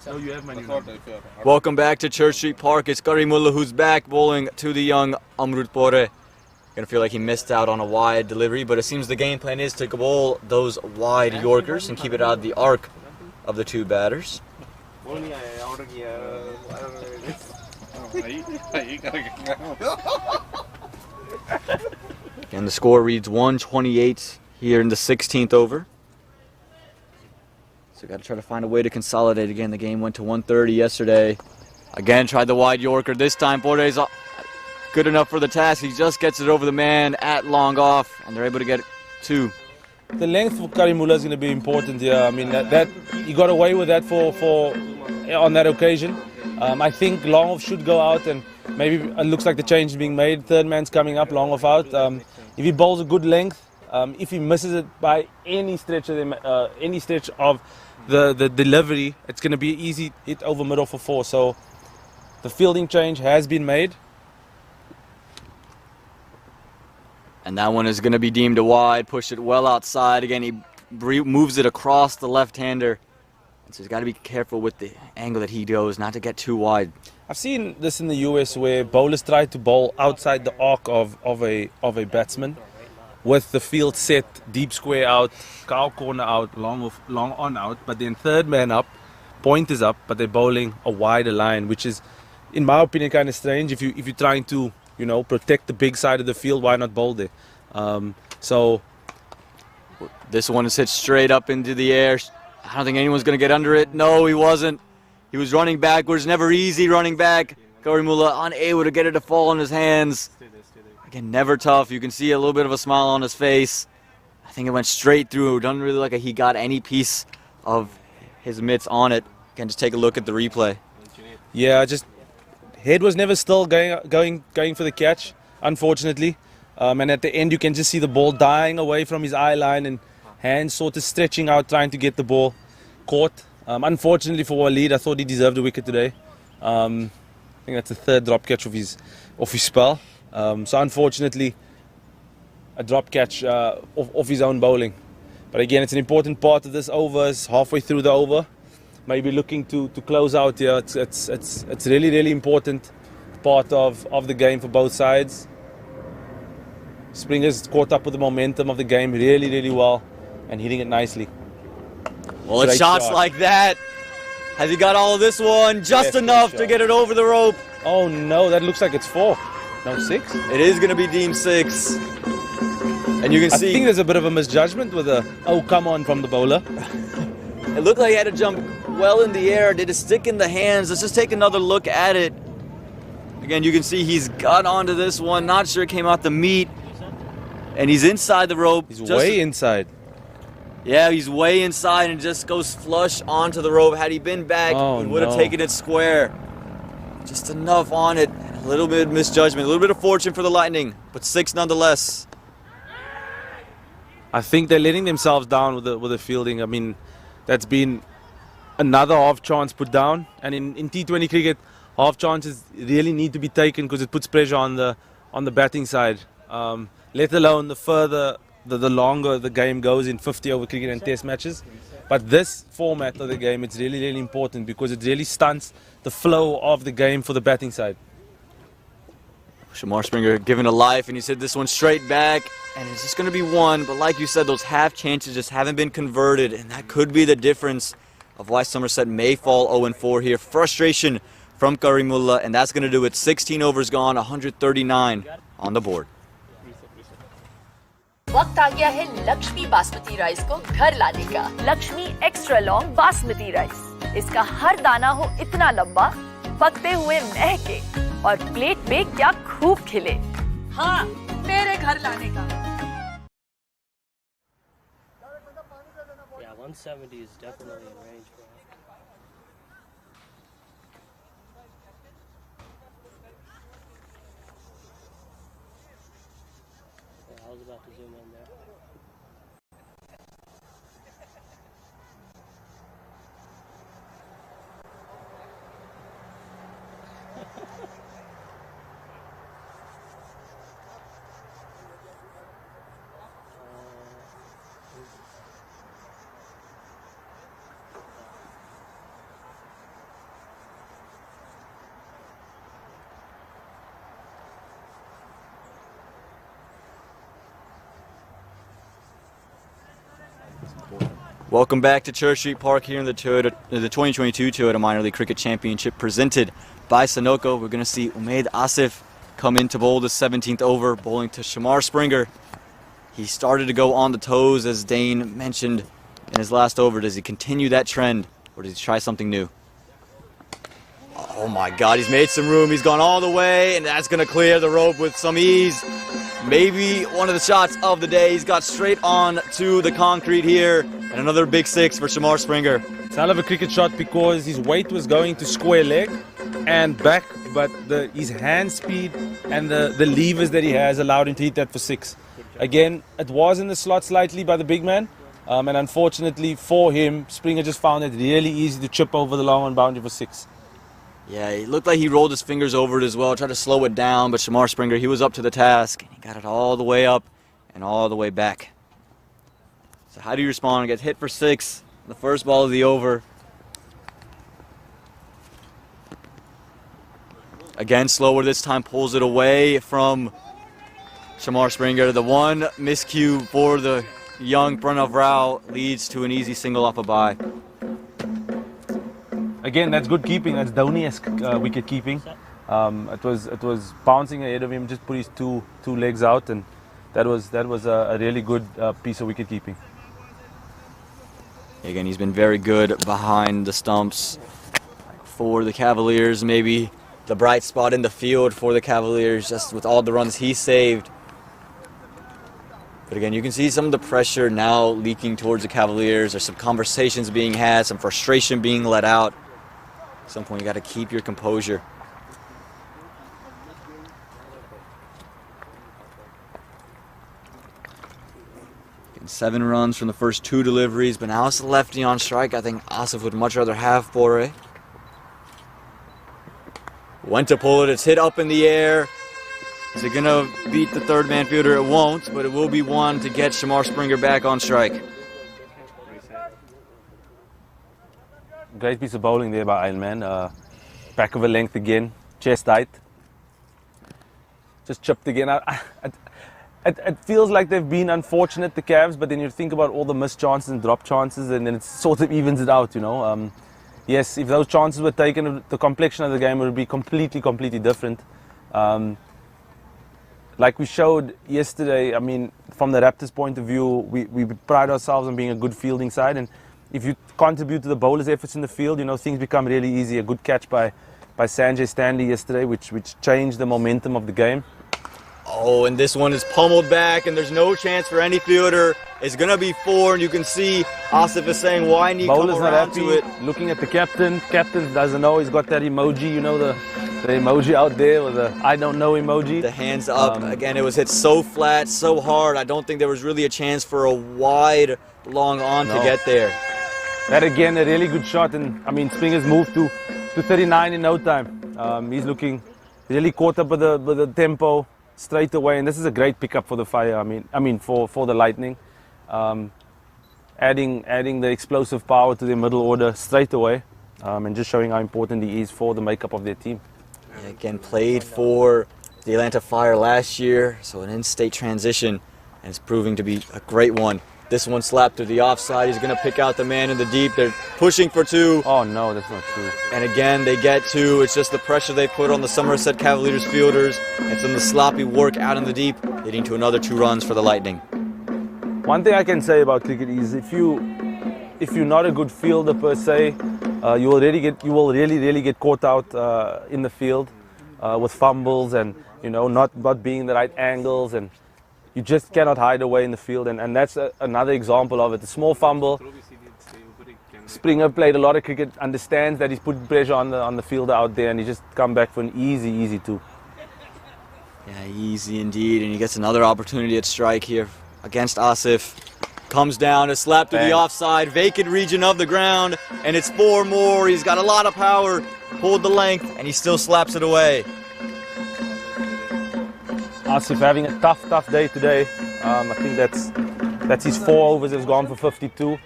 No, you have money. Welcome back to Church Street Park. It's Karimullah who's back bowling to the young Amrutpore. Gonna feel like he missed out on a wide delivery, but it seems the game plan is to bowl those wide Yorkers and keep it out of the arc of the two batters. And the score reads 128 here in the 16th over. So got to try to find a way to consolidate again. The game went to 130 yesterday. Again, tried the wide Yorker. This time, Borde's good enough for the task. He just gets it over the man at long off, and they're able to get two. The length for Karimullah is going to be important here. I mean, that he got away with that for on that occasion. I think long off should go out, and maybe it looks like the change is being made. Third man's coming up, long off out. If he bowls a good length, if he misses it by any stretch of the delivery, it's going to be easy hit over middle for four. So the fielding change has been made. And that one is going to be deemed a wide, pushed it well outside. Again, he moves it across the left-hander. So he's got to be careful with the angle that he goes, not to get too wide. I've seen this in the US where bowlers try to bowl outside the arc of a batsman with the field set, deep square out, cow corner out, long on out, but then third man up, point is up, but they're bowling a wider line, which is, in my opinion, kind of strange. If you're trying to, you know, protect the big side of the field, why not bowl there? So this one is hit straight up into the air. I don't think anyone's going to get under it. No, he wasn't. He was running backwards. Never easy running back. Karimullah unable to get it to fall in his hands. Again, never tough. You can see a little bit of a smile on his face. I think it went straight through. It doesn't really look like he got any piece of his mitts on it. Again, just take a look at the replay. Yeah, just head was never still going for the catch, unfortunately. And at the end, you can just see the ball dying away from his eye line and hands sort of stretching out, trying to get the ball caught. Unfortunately for Waleed, I thought he deserved a wicket today. I think that's the third drop catch of his spell. So unfortunately, a drop catch of his own bowling. But again, it's an important part of this over. It's halfway through the over. Maybe looking to close out here. It's really, really important part of the game for both sides. Springer's caught up with the momentum of the game really, really well and hitting it nicely. Well, it's shots like that. Has he got all of this one? Just enough to get it over the rope. Oh no, that looks like it's 4. No, 6? It is going to be deemed 6. And you can see... I think there's a bit of a misjudgment with a, oh, come on, from the bowler. It looked like he had to jump well in the air. Did it stick in the hands? Let's just take another look at it. Again, you can see he's got onto this one. Not sure it came out the meat. And he's inside the rope. He's way inside. Yeah, he's way inside and just goes flush onto the rope. Had he been back, he would have taken it square. Just enough on it. A little bit of misjudgment, a little bit of fortune for the Lightning, but 6 nonetheless. I think they're letting themselves down with the fielding. I mean, that's been another half chance put down. And in T20 cricket, half chances really need to be taken because it puts pressure on the batting side. Let alone the further, the longer the game goes in 50-over cricket and test matches. But this format of the game, it's really, really important because it really stunts the flow of the game for the batting side. Shamar Springer given a life, and he said this one straight back, and it's just going to be 1. But like you said, those half chances just haven't been converted, and that could be the difference of why Somerset may fall 0-4 here. Frustration from Karimullah, and that's going to do it. 16 overs gone, 139 on the board. वक्त आ गया है Lakshmi basmati rice को घर लाने का। Lakshmi extra long basmati rice. इसका हर दाना हो इतना लंबा, पकते हुए महके और प्लेट पे क्या खूब खिले। हाँ, मेरे घर लाने का। Yeah, 170 is definitely in range for him. Yeah, I was about to zoom in there. Welcome back to Church Street Park here in the 2022 Toyota Minor League Cricket Championship presented by Sunoco. We're going to see Umaid Asif come in to bowl the 17th over, bowling to Shamar Springer. He started to go on the toes, as Dane mentioned in his last over. Does he continue that trend, or does he try something new? Oh my God, he's made some room. He's gone all the way, and that's going to clear the rope with some ease. Maybe one of the shots of the day. He's got straight on to the concrete here, and another big six for Shamar Springer. It's a hell of a cricket shot because his weight was going to square leg and back, but his hand speed and the levers that he has allowed him to hit that for six. Again, it was in the slot slightly by the big man, and unfortunately for him, Springer just found it really easy to chip over the long on boundary for six. Yeah, it looked like he rolled his fingers over it as well, tried to slow it down, but Shamar Springer, he was up to the task. He got it all the way up and all the way back. So how do you respond? Gets hit for six, the first ball of the over. Again, slower this time, pulls it away from Shamar Springer. The one miscue for the young Pranav Rao leads to an easy single off a bye. Again, that's good keeping. That's Dhoni-esque wicket keeping. It was bouncing ahead of him, just put his two legs out, and that was a really good piece of wicket keeping. Again, he's been very good behind the stumps for the Cavaliers. Maybe the bright spot in the field for the Cavaliers, just with all the runs he saved. But again, you can see some of the pressure now leaking towards the Cavaliers. There's some conversations being had, some frustration being let out. At some point, you got to keep your composure. Getting 7 runs from the first 2 deliveries, but now it's the lefty on strike. I think Asif would much rather have Bore. Went to pull it, it's hit up in the air. Is it going to beat the third man fielder? It won't, but it will be one to get Shamar Springer back on strike. Great piece of bowling there by Ironman. Back of a length again, chest height. Just chipped again. It feels like they've been unfortunate, the Cavs, but then you think about all the missed chances and drop chances, and then it sort of evens it out, you know. Yes, if those chances were taken, the complexion of the game would be completely different. Like we showed yesterday, I mean, from the Raptors' point of view, we pride ourselves on being a good fielding side, and if you contribute to the bowlers' efforts in the field, you know, things become really easy. A good catch by Sanjay Stanley yesterday, which changed the momentum of the game. Oh, and this one is pummeled back, and there's no chance for any fielder. It's going to be 4, and you can see Asif is saying, why need to come around to it? Looking at the captain. Captain doesn't know. He's got that emoji, you know, the emoji out there with the I don't know emoji. The hands up. Again, it was hit so flat, so hard. I don't think there was really a chance for a wide, long on to get there. That again, a really good shot, and I mean, Springer's moved to 39 in no time. He's looking really caught up with the tempo straight away, and this is a great pickup for the Fire. I mean for the Lightning, adding the explosive power to their middle order straight away, and just showing how important he is for the makeup of their team. Yeah, again, played for the Atlanta Fire last year, so an in-state transition, and it's proving to be a great one. This one slapped to the offside. He's going to pick out the man in the deep. They're pushing for 2. Oh, no, that's not true. And again, they get 2. It's just the pressure they put on the Somerset Cavaliers fielders and some of the sloppy work out in the deep, leading to another 2 runs for the Lightning. One thing I can say about cricket is if you're not a good fielder per se, you will really get caught out in the field with fumbles and, you know, not being in the right angles, and you just cannot hide away in the field, and that's another example of it. A small fumble. Springer played a lot of cricket, understands that he's putting pressure on the fielder out there, and he just come back for an easy 2. Yeah, easy indeed, and he gets another opportunity at strike here against Asif. Comes down, a slap to the offside, vacant region of the ground, and it's 4 more. He's got a lot of power, pulled the length, and he still slaps it away. Asif having a tough day today. I think that's his 4 overs has gone for 52.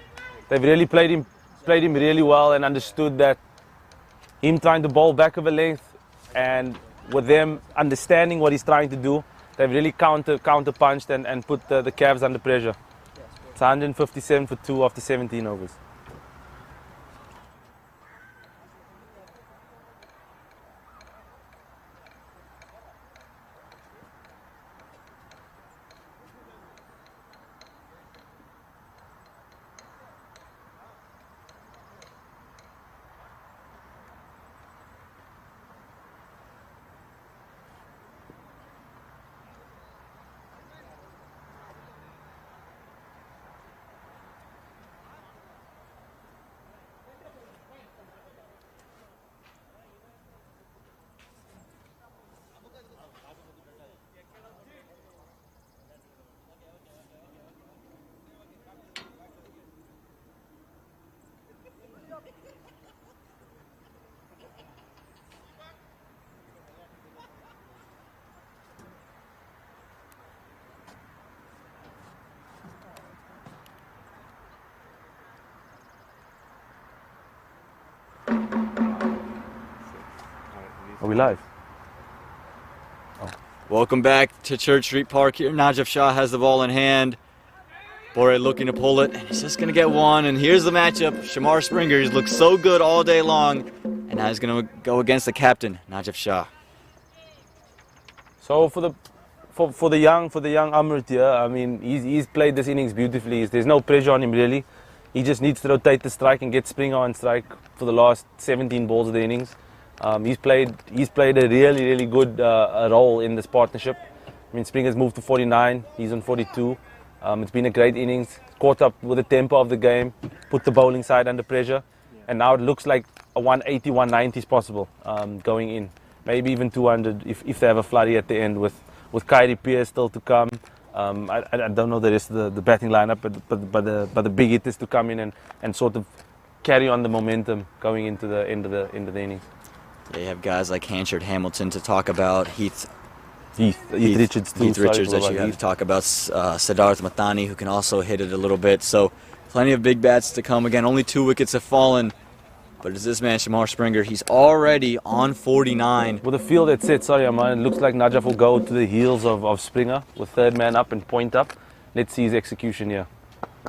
They've really played him really well, and understood that him trying to bowl back of a length, and with them understanding what he's trying to do, they've really counter punched and put the Cavs under pressure. It's 157 for 2 after 17 overs. Are we live? Welcome back to Church Street Park here. Najaf Shah has the ball in hand. Bore looking to pull it, and he's just going to get one. And here's the matchup. Shamar Springer, he's looked so good all day long. And now he's going to go against the captain, Najaf Shah. So for the young Amrit here, I mean, he's played this innings beautifully. There's no pressure on him really. He just needs to rotate the strike and get Springer on strike for the last 17 balls of the innings. He's played a really good role in this partnership. I mean, Springer's moved to 49, he's on 42. It's been a great innings, caught up with the tempo of the game, put the bowling side under pressure, and now it looks like a 180, 190 is possible going in. Maybe even 200 if they have a flurry at the end with Kyrie Pierce still to come. I don't know the rest of the batting lineup, but the big hitters to come in and sort of carry on the momentum going into the end of the innings. Yeah, you have guys like Hanchard Hamilton to talk about, Heath Richards too. Heath Richards that you have to talk about, Siddharth Mathani, who can also hit it a little bit. So plenty of big bats to come. Again, only 2 wickets have fallen. But it's this man, Shamar Springer. He's already on 49. With the field that's set, sorry, man, it looks like Najaf will go to the heels of Springer with third man up and point up. Let's see his execution here.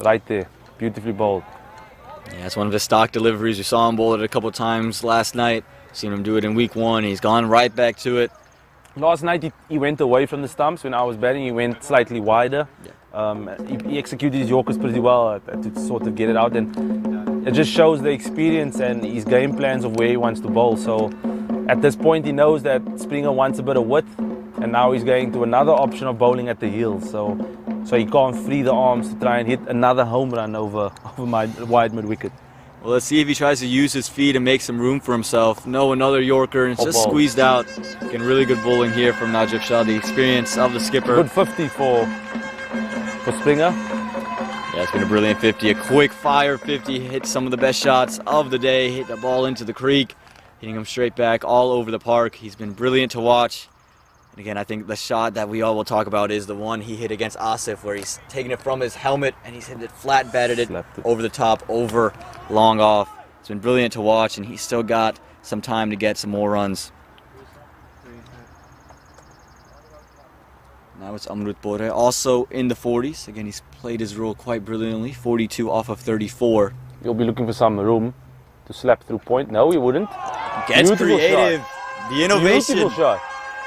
Right there. Beautifully bowled. Yeah, it's one of his stock deliveries. We saw him bowl it a couple times last night. Seen him do it in week 1. He's gone right back to it. Last night he went away from the stumps. When I was batting, he went slightly wider. He executed his Yorkers pretty well to sort of get it out. And it just shows the experience and his game plans of where he wants to bowl. So at this point, he knows that Springer wants a bit of width. And now he's going to another option of bowling at the heels. So he can't free the arms to try and hit another home run over my wide mid wicket. Well, let's see if he tries to use his feet and make some room for himself. No, another Yorker, and it's just squeezed out. Again, really good bowling here from Najaf Shah, the experience of the skipper. Good 50 for Springer. Yeah, it's been a brilliant 50, a quick fire 50, hit some of the best shots of the day, hit the ball into the creek, hitting him straight back all over the park. He's been brilliant to watch. And again, I think the shot that we all will talk about is the one he hit against Asif, where he's taken it from his helmet and he's hit it flat, batted it over the top, over, long off. It's been brilliant to watch, and he's still got some time to get some more runs. Now it's Amrut Bore, also in the 40s. Again, he's played his role quite brilliantly, 42 off of 34. You'll be looking for some room to slap through point. No, he wouldn't. Gets creative. Shot. The innovation. Beautiful shot.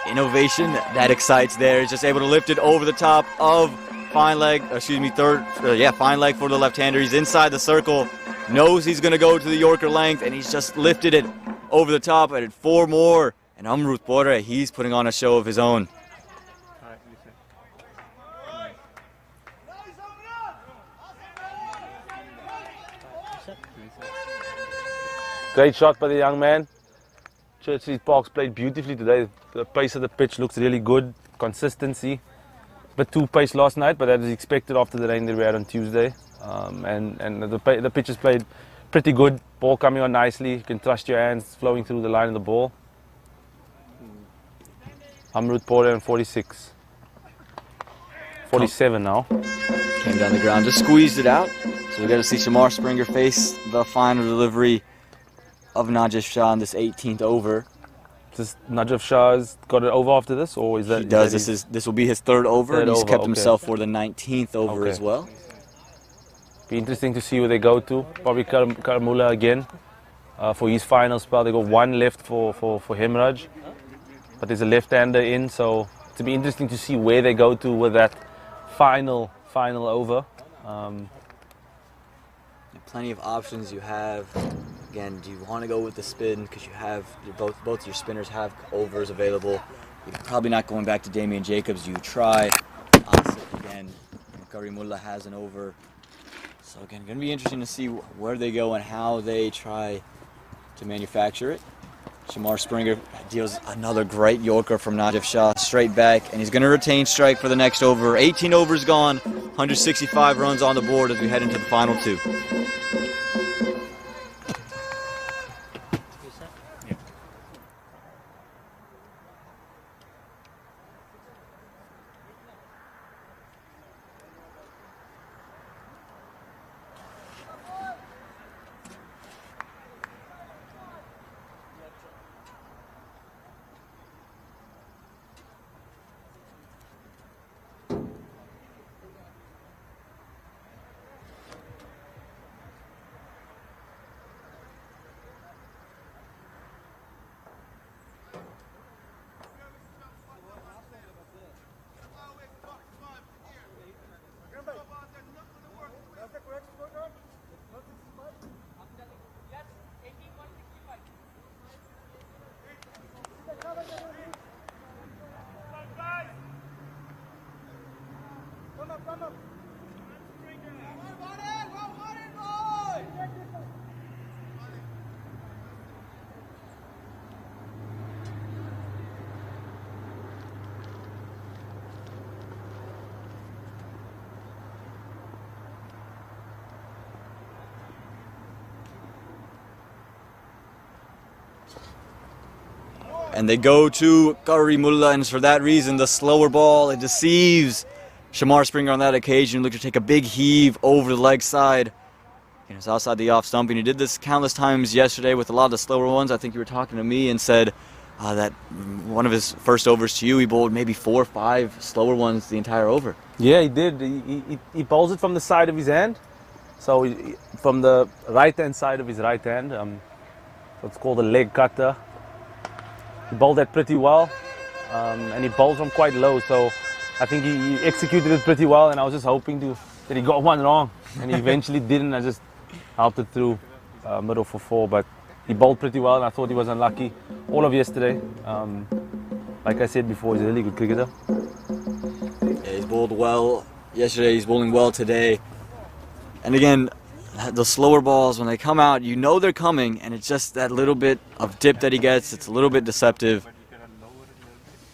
Innovation that excites there. He's just able to lift it over the top of fine leg, fine leg for the left-hander. He's inside the circle, knows he's going to go to the Yorker length, and he's just lifted it over the top. Added 4 more, and Amrut Bore, he's putting on a show of his own. Great shot by the young man. Church Street Park's played beautifully today. The pace of the pitch looks really good. Consistency. Bit too pace last night, but that is expected after the rain that we had on Tuesday. And the pitch has played pretty good. Ball coming on nicely. You can trust your hands flowing through the line of the ball. Amrut Bore on 46. 47 now. Came down the ground, just squeezed it out. So we got to see Shamar Springer face the final delivery of Najaf Shah in this 18th over. Does Najaf Shah's got it over after this, or is that? He does. This will be his 3rd over, and he's kept himself for the 19th over as well. Be interesting to see where they go to. Probably Karamula again for his final spell. They got one left for Hemraj, but there's a left-hander in, so it'll be interesting to see where they go to with that final over. Plenty of options you have. Again, do you want to go with the spin because you have both your spinners have overs available? You're probably not going back to Damien Jacobs. You try Asif again. Karimullah has an over. So again, going to be interesting to see where they go and how they try to manufacture it. Shamar Springer deals another great Yorker from Najib Shah straight back, and he's going to retain strike for the next over. 18 overs gone, 165 runs on the board as we head into the final two. And they go to Karimullah, and for that reason, the slower ball, it deceives Shamar Springer on that occasion. Looked to take a big heave over the leg side. And it's outside the off stump. And he did this countless times yesterday with a lot of the slower ones. I think you were talking to me and said that one of his first overs to you, he bowled maybe 4 or 5 slower ones the entire over. Yeah, he did. He bowls it from the side of his hand. So from the right-hand side of his right hand. So it's called a leg cutter. He bowled that pretty well, and he bowled from quite low, so I think he executed it pretty well, and I was just hoping that he got one wrong, and he eventually didn't. I just helped it through middle for 4, but he bowled pretty well, and I thought he was unlucky all of yesterday. Like I said before, he's a really good cricketer. Yeah, he's bowled well yesterday, he's bowling well today. And again, the slower balls, when they come out, you know they're coming, and it's just that little bit of dip that he gets. It's a little bit deceptive.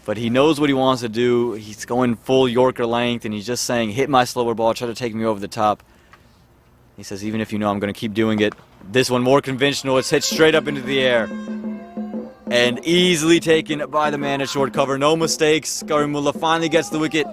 But he knows what he wants to do. He's going full Yorker length, and he's just saying, hit my slower ball, try to take me over the top. He says, even if you know I'm going to keep doing it. This one more conventional. It's hit straight up into the air. And easily taken by the man at short cover. No mistakes. Karimullah finally gets the wicket.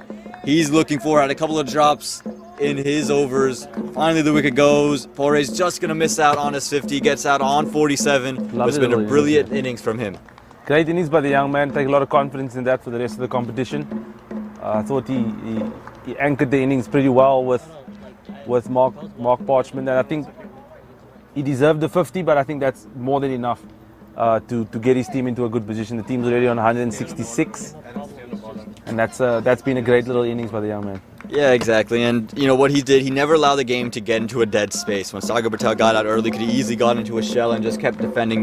He's looking for it. A couple of drops in his overs. Finally the wicket goes. Pore's just going to miss out on his 50. Gets out on 47. It's been a brilliant innings from him. Great innings by the young man. Take a lot of confidence in that for the rest of the competition. I thought he anchored the innings pretty well with Mark Parchment. And I think he deserved the 50, but I think that's more than enough to get his team into a good position. The team's already on 166. And that's been a great little innings by the young man. Yeah, exactly. And you know what he did, he never allowed the game to get into a dead space. When Sagar Patel got out early, could he easily got into a shell and just kept defending.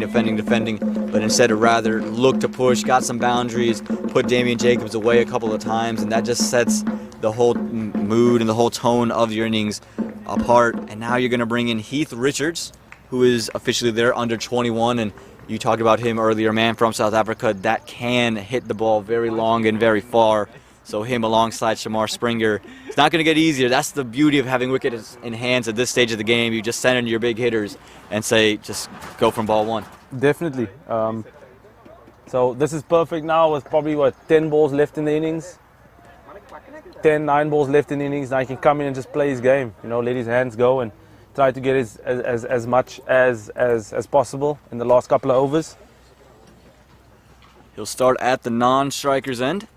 But instead of rather look to push, got some boundaries, put Damien Jacobs away a couple of times, and that just sets the whole mood and the whole tone of your innings apart. And now you're going to bring in Heath Richards, who is officially there under 21, and you talked about him earlier, man from South Africa that can hit the ball very long and very far. So him alongside Shamar Springer, it's not going to get easier. That's the beauty of having wickets in hands at this stage of the game. You just send in your big hitters and say, just go from ball one. Definitely. So this is perfect now with probably, 10 balls left in the innings? 9 balls left in the innings. Now he can come in and just play his game. You know, let his hands go and try to get as much as possible in the last couple of overs. He'll start at the non-striker's end.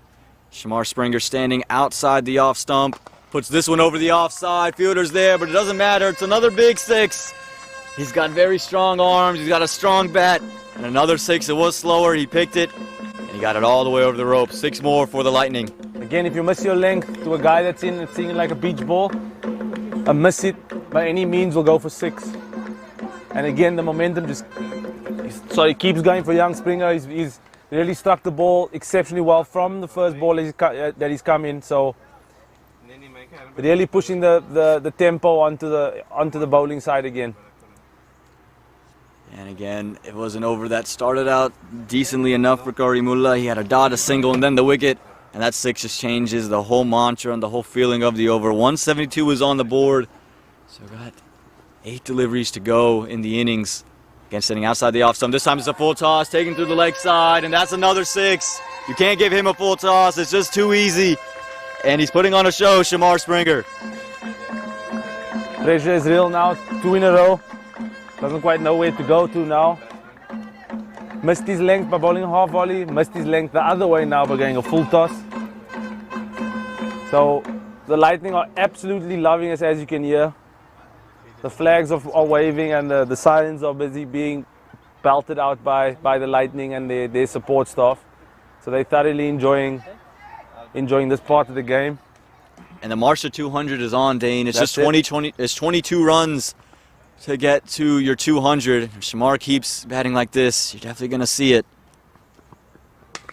Shamar Springer standing outside the off stump, Puts this one over the offside. Fielder's there, but it doesn't matter. It's another big 6. He's got very strong arms. He's got a strong bat. And another 6. It was slower. He picked it, and he got it all the way over the rope. 6 more for the Lightning. Again, if you miss your length to a guy that's seeing it like a beach ball, a miss it by any means will go for 6. And again, the momentum he keeps going for young Springer. He's really struck the ball exceptionally well from the first ball that he's come in. So really pushing the tempo onto the bowling side again. And again, it wasn't over. That started out decently enough for Karimullah. He had a dot, a single, and then the wicket. And that 6 just changes the whole mantra and the whole feeling of the over. 172 is on the board. So got 8 deliveries to go in the innings. Again, sitting outside the off stump. This time it's a full toss, taken through the leg side, and that's another 6. You can't give him a full toss. It's just too easy. And he's putting on a show, Shamar Springer. Pressure is real now. 2 in a row. Doesn't quite know where to go to now. Missed his length by bowling a half volley. Missed his length the other way now by going a full toss. So the Lightning are absolutely loving us, as you can hear. The flags are waving and the sirens are busy being belted out by the Lightning and their support staff. So they're thoroughly enjoying this part of the game. And the march to 200 is on, Dane. It's just 22 runs to get to your 200. If Shamar keeps batting like this, you're definitely going to see it.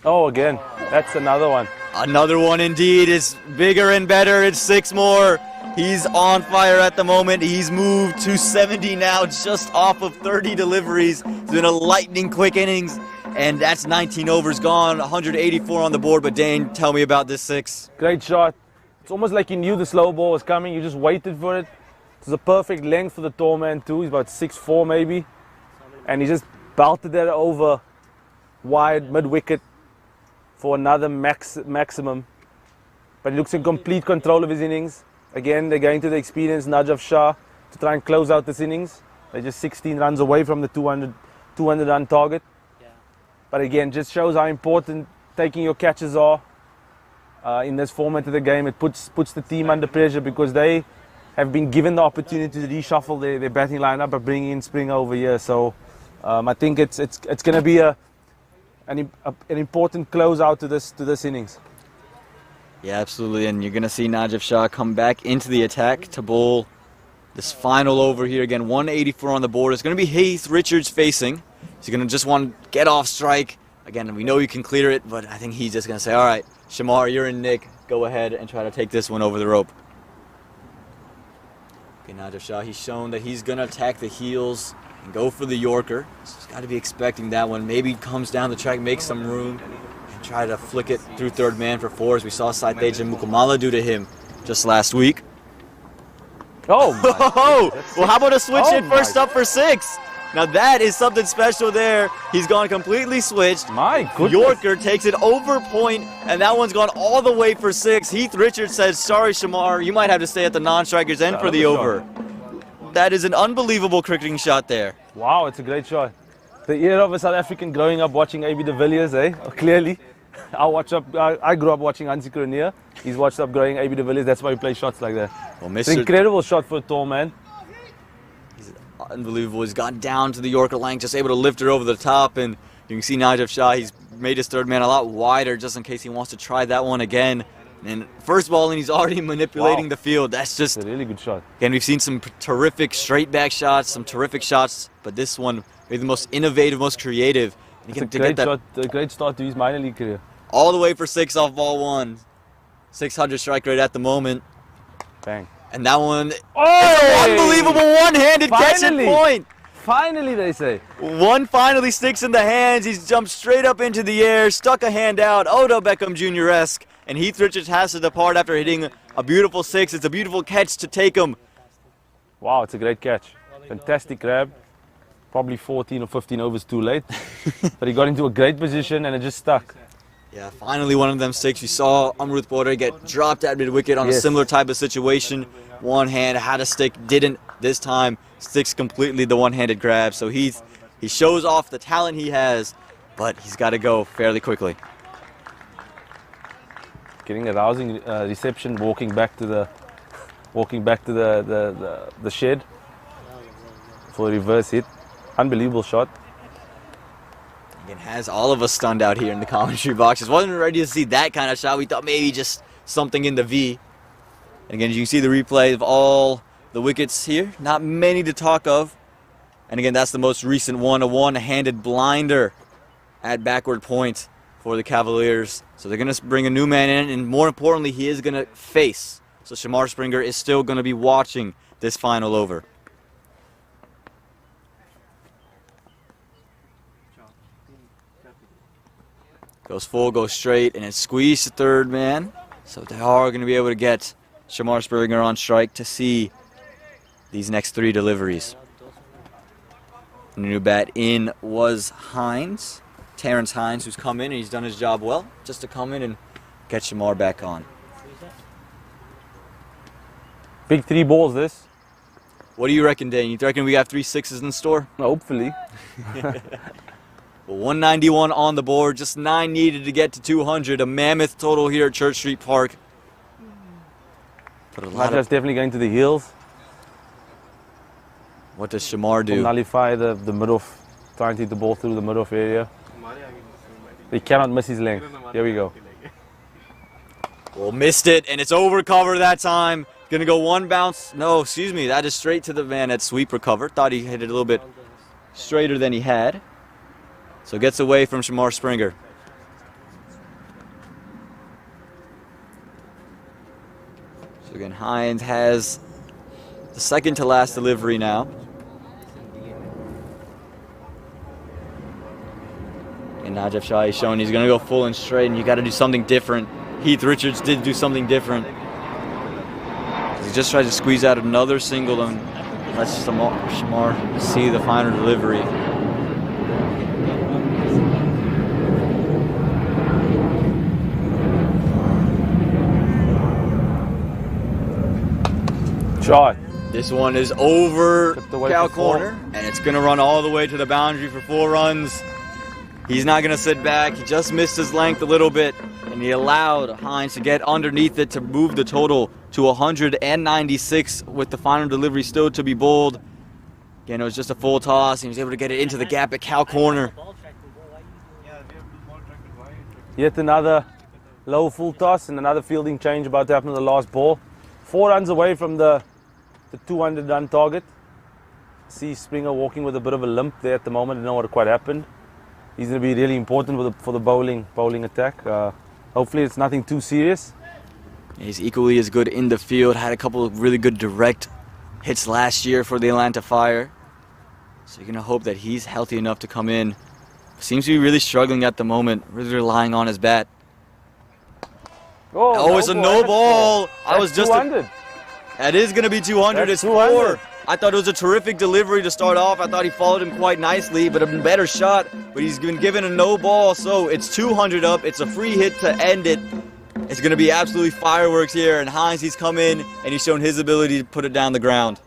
Oh, again, that's another one. Another one indeed. Is bigger and better. It's 6 more. He's on fire at the moment. He's moved to 70 now, just off of 30 deliveries. It's been a lightning quick innings, and that's 19 overs gone, 184 on the board. But Dane, tell me about this 6. Great shot. It's almost like he knew the slow ball was coming. You just waited for it. It's a perfect length for the tall man too. He's about 6'4" maybe. And he just belted that over wide, mid-wicket for another maximum. But he looks in complete control of his innings. Again, they're going to the experienced Najaf Shah to try and close out this innings. They're just 16 runs away from the 200 run target. Yeah. But again, just shows how important taking your catches are in this format of the game. It puts the team under pressure because they have been given the opportunity to reshuffle their batting lineup by bringing in Springer over here. So I think it's going to be an important closeout to this innings. Yeah, absolutely. And you're going to see Najaf Shah come back into the attack to bowl this final over here. Again, 184 on the board. It's going to be Heath Richards facing. He's going to just want to get off strike. Again, we know you can clear it, but I think he's just going to say, all right, Shamar, you're in Nick. Go ahead and try to take this one over the rope. Okay, Najaf Shah, he's shown that he's going to attack the heels and go for the Yorker. So he's got to be expecting that one. Maybe comes down the track, makes some room, and try to flick it through third man for 4, as we saw Saiteja Mukumala do to him just last week. Oh, well, how about a switch hit first up for 6? Now that is something special there. He's gone completely switched. My goodness. Yorker takes it over point, and that one's gone all the way for 6. Heath Richards says, sorry, Shamar, you might have to stay at the non-striker's end for the over. That is an unbelievable cricketing shot there. Wow, it's a great shot. The era of a South African growing up watching A.B. de Villiers, eh? Clearly. I grew up watching Hansie Cronje. He's watched up growing A.B. de Villiers. That's why he plays shots like that. Well, it's an incredible shot for a tall man. Unbelievable. He's gone down to the Yorker length, just able to lift it over the top, and you can see Najaf Shah, he's made his third man a lot wider just in case he wants to try that one again. And first ball, and he's already manipulating the field. That's just a really good shot. Again, we've seen some terrific straight back shots, some terrific shots, but this one maybe the most innovative, most creative. It's a great shot, a great start to his minor league career. All the way for 6 off ball 1. 600 strike rate at the moment. Bang. And that one, it's an unbelievable one-handed catch at point. Finally, they say. One finally sticks in the hands. He's jumped straight up into the air, stuck a hand out, Odell Beckham Jr.-esque. And Heath Richards has to depart after hitting a beautiful 6. It's a beautiful catch to take him. Wow, it's a great catch. Fantastic grab. Probably 14 or 15 overs too late. But he got into a great position and it just stuck. Yeah, finally one of them sticks. We saw Amrut Border get dropped at mid-wicket on a similar type of situation. One hand, had a stick, didn't this time. Sticks completely the one-handed grab. So he shows off the talent he has, but he's got to go fairly quickly. Getting a rousing reception, walking back to walking back to the shed for a reverse hit. Unbelievable shot. Again, has all of us stunned out here in the commentary boxes. Wasn't ready to see that kind of shot. We thought maybe just something in the V. And again, as you can see the replay of all the wickets here. Not many to talk of. And again, that's the most recent one, a one-handed blinder at backward point for the Cavaliers. So they're going to bring a new man in, and more importantly, he is going to face. So Shamar Springer is still going to be watching this final over. Goes full, goes straight, and it's squeezed to third man. So they are going to be able to get Shamar Springer on strike to see these next three deliveries. And the new bat in was Hines, Terrence Hines, who's come in and he's done his job well, just to come in and get Shamar back on. Big 3 balls this. What do you reckon, Dane? You reckon we have 3 sixes in store? Hopefully. Well, 191 on the board, just 9 needed to get to 200. A mammoth total here at Church Street Park. But a lot Raja's definitely going to the heels. What does Shamar do? Will nullify the mid-off, trying to hit the ball through the mid-off area. He cannot miss his length. Here we go. Well, missed it, and it's over cover that time. Gonna go one bounce. No, excuse me, that is straight to the man at sweep recover. Thought he hit it a little bit straighter than he had. So gets away from Shamar Springer. So again, Hines has the second to last delivery now. And Najib Shah is showing he's going to go full and straight, and you got to do something different. Heath Richards did do something different. He just tried to squeeze out another single and let Shamar see the final delivery. Shot. This one is over cow corner, and it's going to run all the way to the boundary for 4 runs. He's not going to sit back. He just missed his length a little bit, and he allowed Hines to get underneath it to move the total to 196 with the final delivery still to be bowled. Again, it was just a full toss, and he was able to get it into the gap at cow corner. Yet another low full toss and another fielding change about to happen to the last ball. 4 runs away from the 200 run target. See Springer walking with a bit of a limp there at the moment. I don't know what quite happened. He's going to be really important for the bowling attack. Hopefully it's nothing too serious. He's equally as good in the field. Had a couple of really good direct hits last year for the Atlanta Fire. So you're going to hope that he's healthy enough to come in. Seems to be really struggling at the moment, really relying on his bat. Oh, it's a no ball. I was just 200. That is going to be 200. It's 4. I thought it was a terrific delivery to start off. I thought he followed him quite nicely, but a better shot. But he's been given a no ball, so it's 200 up. It's a free hit to end it. It's going to be absolutely fireworks here. And Hines, he's come in, and he's shown his ability to put it down the ground.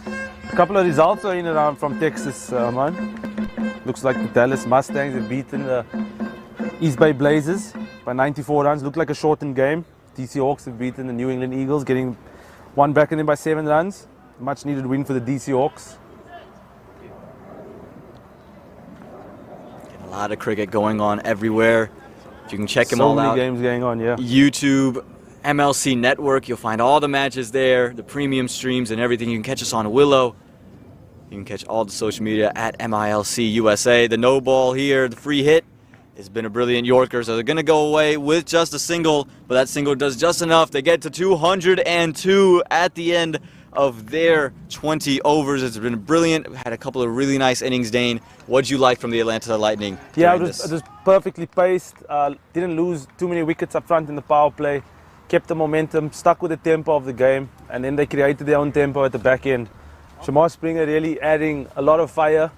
A couple of results are in and around from Texas, man. Looks like the Dallas Mustangs have beaten the East Bay Blazers by 94 runs. Looked like a shortened game. DC Hawks have beaten the New England Eagles, getting one back in them by 7 runs. Much needed win for the DC Hawks. A lot of cricket going on everywhere. You can check them all out. So many games going on, yeah. YouTube, MLC Network, you'll find all the matches there, the premium streams and everything. You can catch us on Willow. You can catch all the social media at MILC USA. The no ball here, the free hit, has been a brilliant Yorker, so they're going to go away with just a single, but that single does just enough. They get to 202 at the end of their 20 overs. It's been brilliant. Had a couple of really nice innings, Dane. What'd you like from the Atlanta Lightning? Yeah, it was perfectly paced. Didn't lose too many wickets up front in the power play. Kept the momentum, stuck with the tempo of the game, and then they created their own tempo at the back end. Shamar Springer really adding a lot of fire.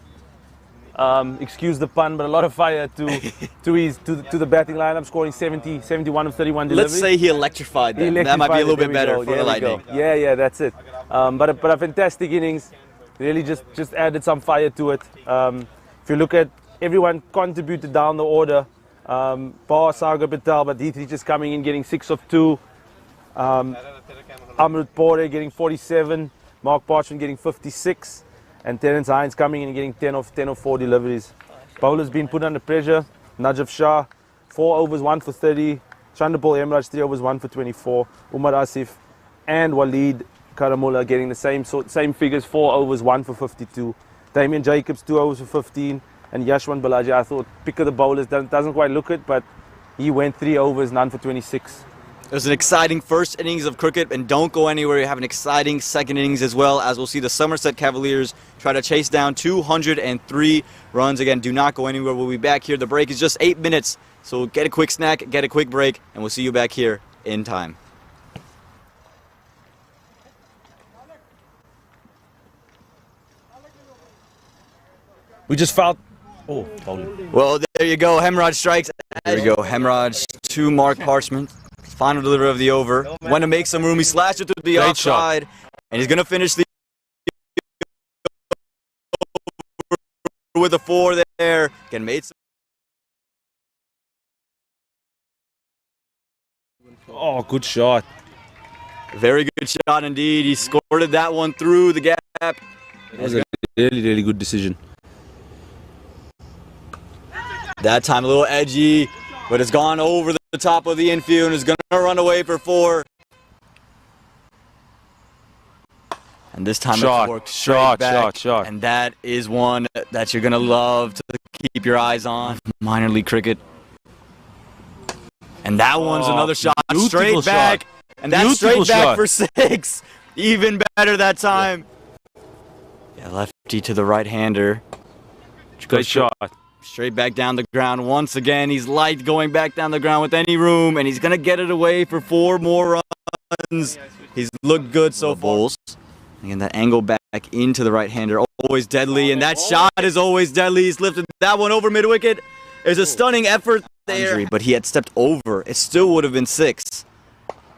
Excuse the pun, but a lot of fire to the batting lineup, scoring 71 of 31 deliveries. Let's say he electrified them. That might be a little bit better for the Lightning. Yeah, that's it. But a fantastic innings. Really just added some fire to it. If you look at everyone contributed down the order, Bar, Sagar, Patel, but Heath Richards coming in, getting 6 of 2. Amrut Pore getting 47, Mark Parchment getting 56, and Terence Hines coming in and getting 10 of 4 deliveries. Bowlers been put under pressure. Najib Shah, 4 overs, 1 for 30. Chandapal Emraj, 3 overs, 1 for 24. Umar Asif and Waleed Karamulla getting the same figures, 4 overs, 1 for 52. Damien Jacobs, 2 overs for 15. And Yashwan Balaji, I thought, pick of the bowlers, doesn't quite look it, but he went 3 overs, none for 26. It was an exciting first innings of cricket, and don't go anywhere. You have an exciting second innings as well, as we'll see the Somerset Cavaliers try to chase down 203 runs. Again, do not go anywhere. We'll be back here. The break is just 8 minutes, so get a quick snack, get a quick break, and we'll see you back here in time. We just felt... Oh, bowling. Well, there you go. Hemraj strikes. There you go. Hemraj to Mark Parchment. Final delivery of the over. Went to make some room. He slashed it through the outside. And he's going to finish the with a 4 there. Again, made some. Oh, good shot. Very good shot indeed. He scored that one through the gap. That was a really, really good decision. That time a little edgy, but it's gone over the top of the infield and is going to run away for 4. And this time it's worked straight back. Shot. And that is one that you're going to love to keep your eyes on. Minor league cricket. And that one's another shot straight back. And that's straight back for 6. Even better that time. Yeah, lefty to the right-hander. Great shot. Straight back down the ground once again. He's light going back down the ground with any room, and he's going to get it away for 4 more runs. He's looked good so far. Again, that angle back into the right-hander, always deadly, and that shot is always deadly. He's lifted that one over mid-wicket. There's a stunning effort there, but he had stepped over. It still would have been 6.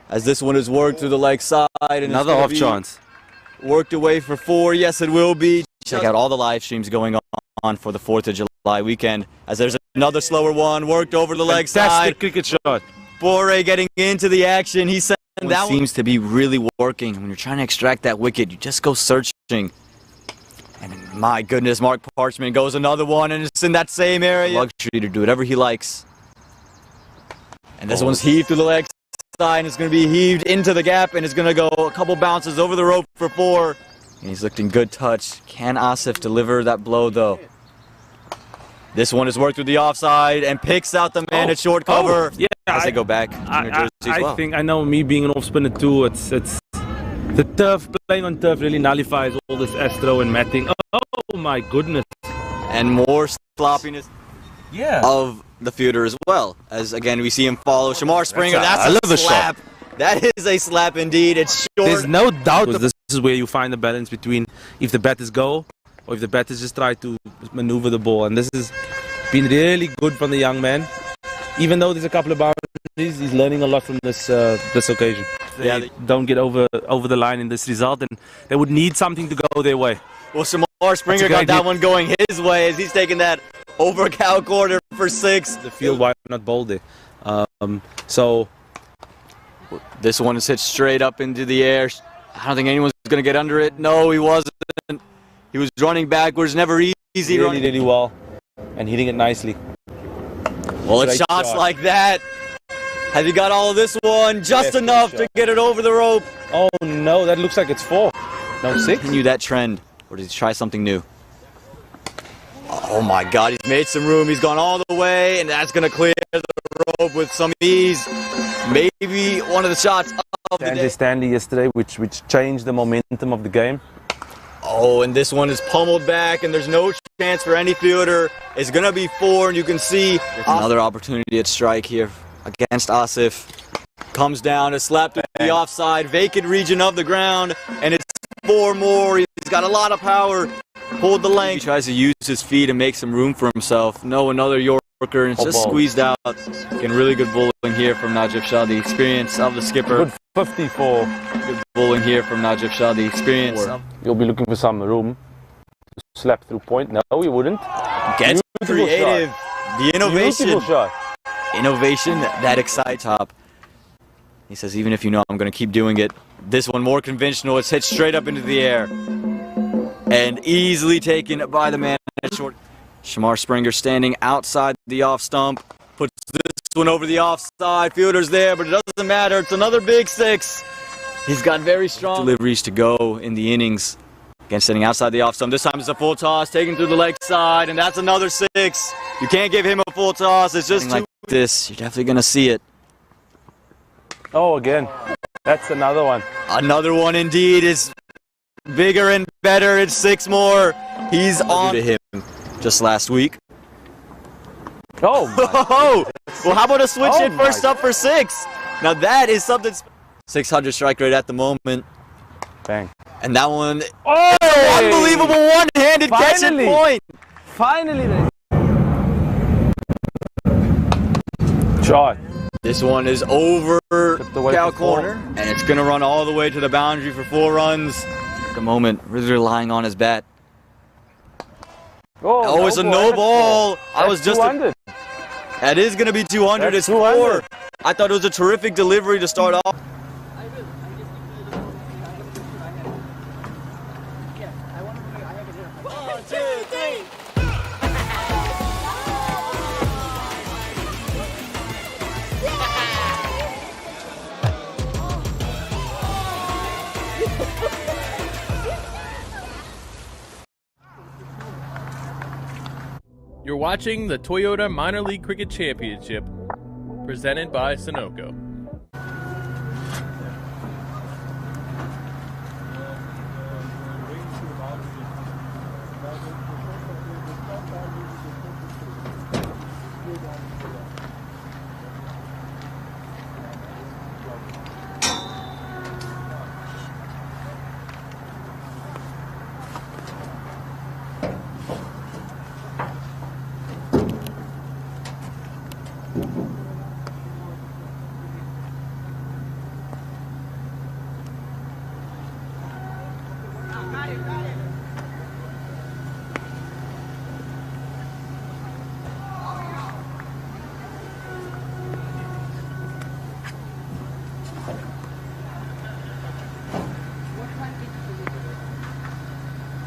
As this one is worked through the leg side. And another off chance. Worked away for 4. Yes, it will be. Check out all the live streams going on for the 4th of July weekend, as there's another slower one worked over the leg side. Fantastic cricket shot. Bore getting into the action. He said that seems to be really working. When you're trying to extract that wicket, you just go searching. And my goodness, Mark Parchment goes another one, and it's in that same area. Luxury to do whatever he likes. And this one's heaved through the leg side, and it's going to be heaved into the gap, and it's going to go a couple bounces over the rope for 4. And he's looked in good touch. Can Asif deliver that blow, though? This one is worked through the offside and picks out the man at short cover. Yeah, as they go back. I think, I know, me being an off spinner too, it's the turf, playing on turf really nullifies all this astro and matting. Oh my goodness. And more sloppiness of the fielder as well. As again, we see him follow Shamar Springer. That's a slap. That is a slap indeed. It's short. There's no doubt this is where you find the balance between if the batters go or if the batters just try to maneuver the ball. And this has been really good from the young man. Even though there's a couple of boundaries, he's learning a lot from this this occasion. They don't get over the line in this result, and they would need something to go their way. Well, Shamar Springer got that one going his way as he's taking that over cow corner for 6. The field, why not bowl there? So this one is hit straight up into the air. I don't think anyone's going to get under it. No, he wasn't. He was running backwards, never easy. Really, really well, and hitting it nicely. Well, it's shots like that. Have you got all of this one? Just enough to get it over the rope. Oh no, that looks like it's 4. No, 6. Continue that trend, or does he try something new? Oh my God, he's made some room. He's gone all the way, and that's going to clear the rope with some ease. Maybe one of the shots of the day. Stanley yesterday, which changed the momentum of the game. Oh, and this one is pummeled back, and there's no chance for any fielder. It's going to be 4, and you can see another opportunity at strike here against Asif. Comes down, is slapped to the offside, vacant region of the ground, and it's 4 more. He's got a lot of power. Pulled the length. He tries to use his feet and make some room for himself. No, another Yorker, and it's just squeezed out. Again, really good bowling here from Najib Shah, the experience of the skipper. Good 54. Good bowling here from Najib Shah, the experience. You'll be looking for some room to slap through point. No, you wouldn't. Gets creative. The innovation. Beautiful shot. Innovation that excites top. He says, even if you know I'm going to keep doing it. This one more conventional. It's hit straight up into the air. And easily taken by the man at short. Shamar Springer standing outside the off stump. Puts this one over the offside. Fielder's there, but it doesn't matter. It's another big 6. He's got very strong deliveries to go in the innings. Again, sitting outside the off stump. This time it's a full toss, taken through the leg side, and that's another 6. You can't give him a full toss. It's just like this. You're definitely going to see it. Oh, again. That's another one. Another one indeed is bigger and better. It's 6 more. He's on to him just last week. Oh, well, how about a switch hit first up for 6? Now that is something. 600 strike rate at the moment. Bang. And that one, unbelievable one-handed catch and point. Finally, shot. This one is over cow corner, and it's going to run all the way to the boundary for 4 runs. At the moment, really relying on his bat. Oh, it's a no ball. I was just. That is going to be 200. It's 4. I thought it was a terrific delivery to start off. You're watching the Toyota Minor League Cricket Championship, presented by Sunoco.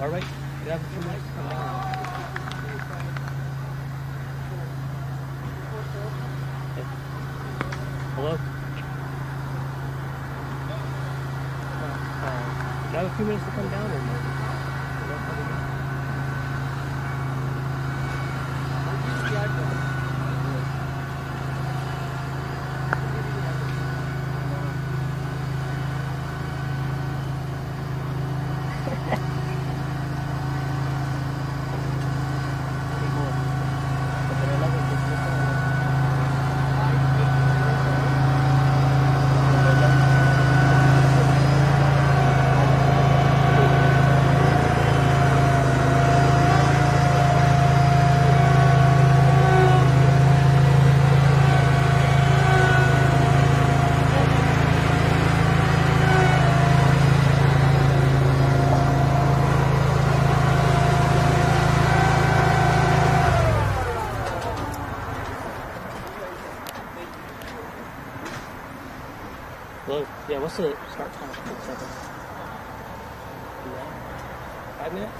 All right. You have 2 minutes. Hello? You have a few minutes to come down or no? Hello? Yeah, what's the start time? 7? 5 minutes?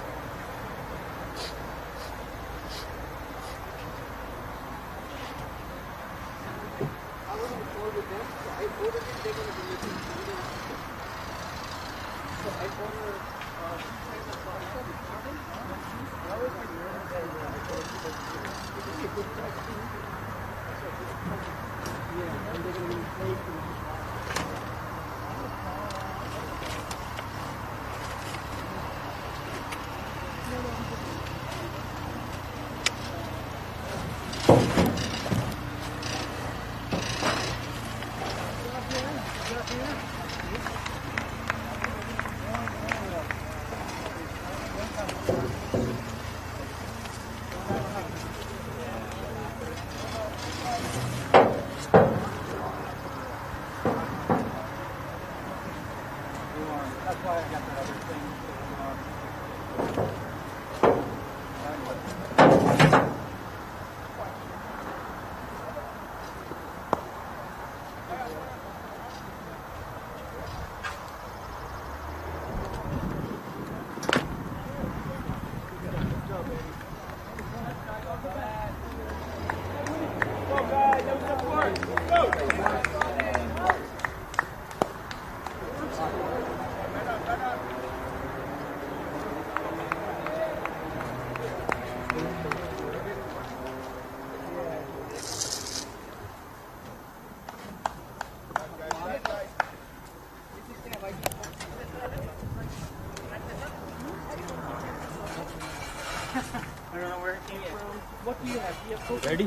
Ready?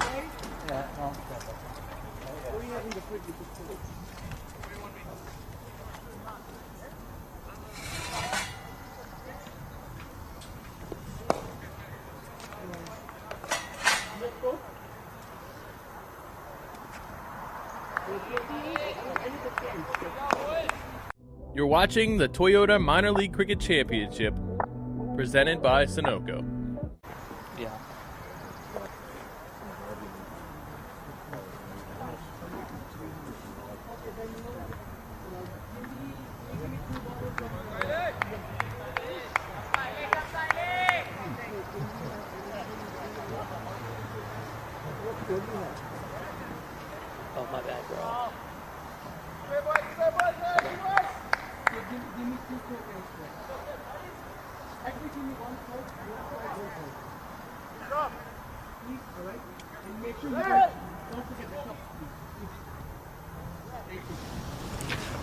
You're watching the Toyota Minor League Cricket Championship, presented by Sunoco. Yeah. Oh, my bad, bro.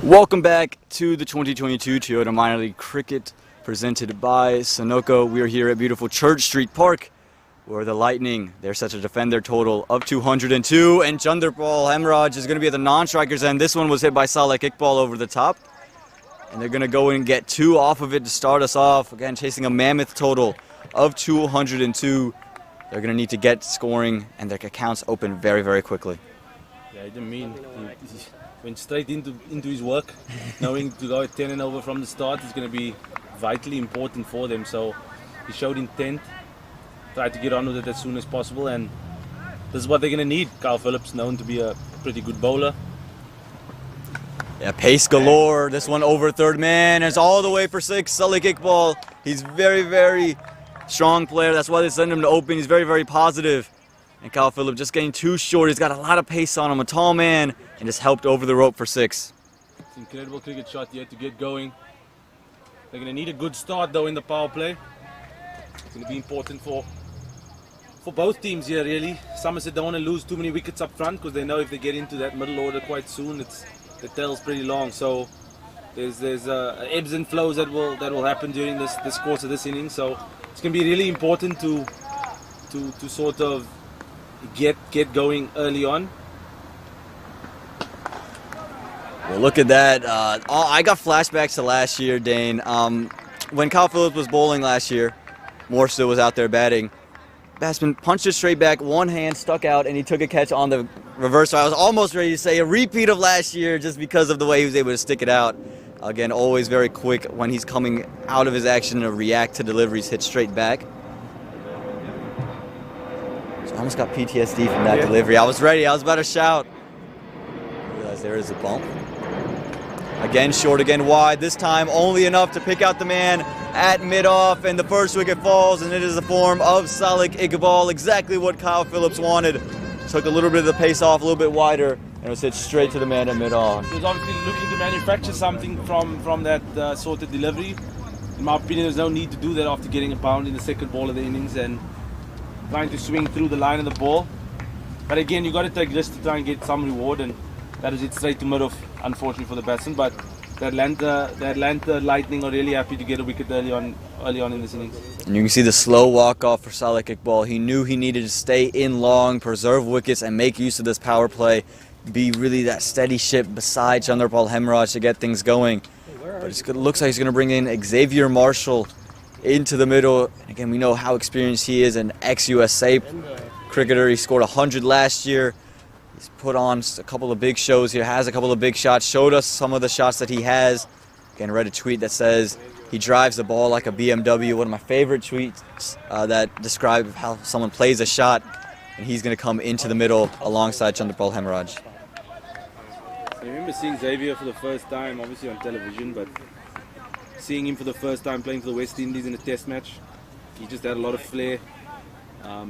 Welcome back to the 2022 Toyota Minor League Cricket presented by Sunoco. We are here at beautiful Church Street Park, where the Lightning, they're set to defend their total of 202, and Chanderpal Hemraj is going to be at the non-strikers end. This one was hit by Salek Iqbal over the top, and they're going to go in and get 2 off of it to start us off. Again, chasing a mammoth total of 202. They're going to need to get scoring, and their accounts open very, very quickly. Yeah, he didn't mean. He went straight into his work, knowing to go at 10 and over from the start is going to be vitally important for them. So he showed intent, tried to get on with it as soon as possible, and this is what they're going to need. Kyle Phillips, known to be a pretty good bowler. Yeah, pace galore. This one over third man. It's all the way for 6. Salek Iqbal. He's very, very strong player. That's why they send him to open. He's very, very positive. And Kyle Phillips just getting too short. He's got a lot of pace on him. A tall man, and just helped over the rope for 6. It's an incredible cricket shot yet to get going. They're going to need a good start though in the power play. It's going to be important for both teams here really. Somerset don't want to lose too many wickets up front because they know if they get into that middle order quite soon, the tail's pretty long. So there's ebbs and flows that will happen during this course of this inning. So it's going to be really important to sort of get going early on. Well, look at that. I got flashbacks to last year, Dane. When Kyle Phillips was bowling last year, Morse was out there batting. Batsman punched it straight back, one hand stuck out, and he took a catch on the reverse. So I was almost ready to say a repeat of last year just because of the way he was able to stick it out. Again, always very quick when he's coming out of his action to react to deliveries, hit straight back. So I almost got PTSD from that delivery. I was ready. I was about to shout. I realized there is a bump. Again, short, again wide. This time only enough to pick out the man at mid-off, and the first wicket falls, and it is the form of Salek Iqbal. Exactly what Kyle Phillips wanted. Took a little bit of the pace off, a little bit wider, and it was hit straight to the man at mid-on. He was obviously looking to manufacture something from that sort of delivery. In my opinion, there's no need to do that after getting a pound in the second ball of the innings and trying to swing through the line of the ball. But again, you got to take risks to try and get some reward, and that is it straight to mid-off, unfortunately for the batsman. But the Atlanta Lightning are really happy to get a wicket early on in this innings. And you can see the slow walk-off for Salek Iqbal. He knew he needed to stay in long, preserve wickets, and make use of this power play. Be really that steady ship beside Chanderpal Hemraj to get things going. But it looks like he's going to bring in Xavier Marshall into the middle. Again, we know how experienced he is, an ex-USA cricketer. He scored 100 last year. He's put on a couple of big shows here, has a couple of big shots, showed us some of the shots that he has. Again, read a tweet that says he drives the ball like a BMW. One of my favorite tweets that describe how someone plays a shot, and he's going to come into the middle alongside Chanderpal Hemraj. I remember seeing Xavier for the first time, obviously on television, but seeing him for the first time playing for the West Indies in a test match. He just had a lot of flair.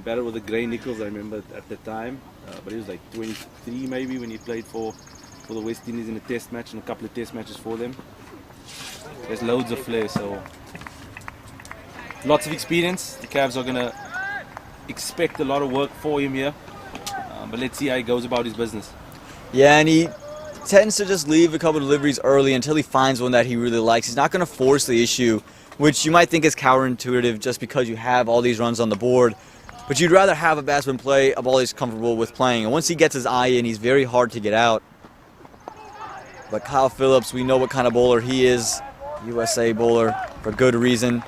Batted with the Grey Nichols, I remember at the time. But he was like 23 maybe when he played for the West Indies in a test match and a couple of test matches for them. There's loads of flair, so lots of experience. The Cavs are going to expect a lot of work for him here. But let's see how he goes about his business. Yeah, and he tends to just leave a couple of deliveries early until he finds one that he really likes. He's not going to force the issue, which you might think is counterintuitive just because you have all these runs on the board. But you'd rather have a batsman play a ball he's comfortable with playing. And once he gets his eye in, he's very hard to get out. But Kyle Phillips, we know what kind of bowler he is. USA bowler for good reason.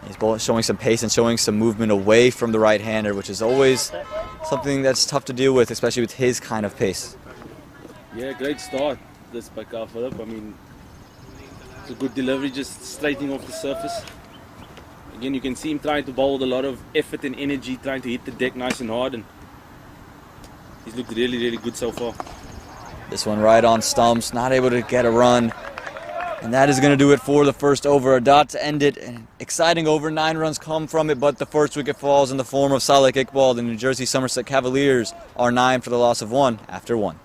He's showing some pace and showing some movement away from the right-hander, which is always something that's tough to deal with, especially with his kind of pace. Yeah, great start this by Kyle Phillips. I mean, it's a good delivery, just straightening off the surface. Again, you can see him trying to bowl with a lot of effort and energy, trying to hit the deck nice and hard, and he's looked really, really good so far. This one right on stumps, not able to get a run. And that is going to do it for the first over. A dot to end it. An exciting over. 9 runs come from it, but the first wicket falls in the form of Salek Iqbal. The New Jersey Somerset Cavaliers are 9 for the loss of 1 after 1.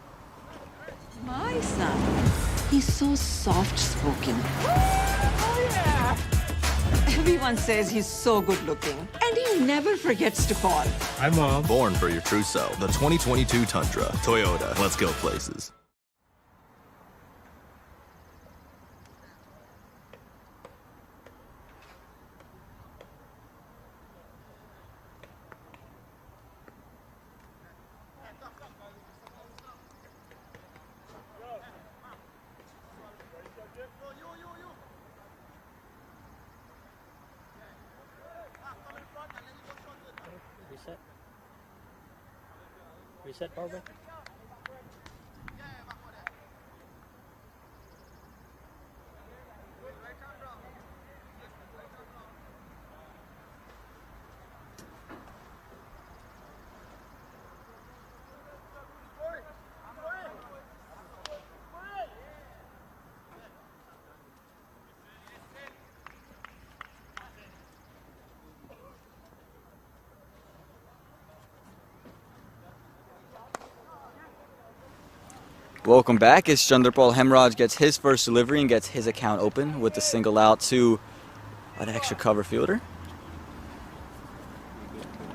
My son, he's so soft-spoken. Everyone says he's so good-looking, and he never forgets to call. Hi, Mom. Born for your true self. The 2022 Tundra. Toyota. Let's go places. Reset. Reset, Barbara. Welcome back as Chandrapal Hemraj gets his first delivery and gets his account open with the single out to an extra cover fielder.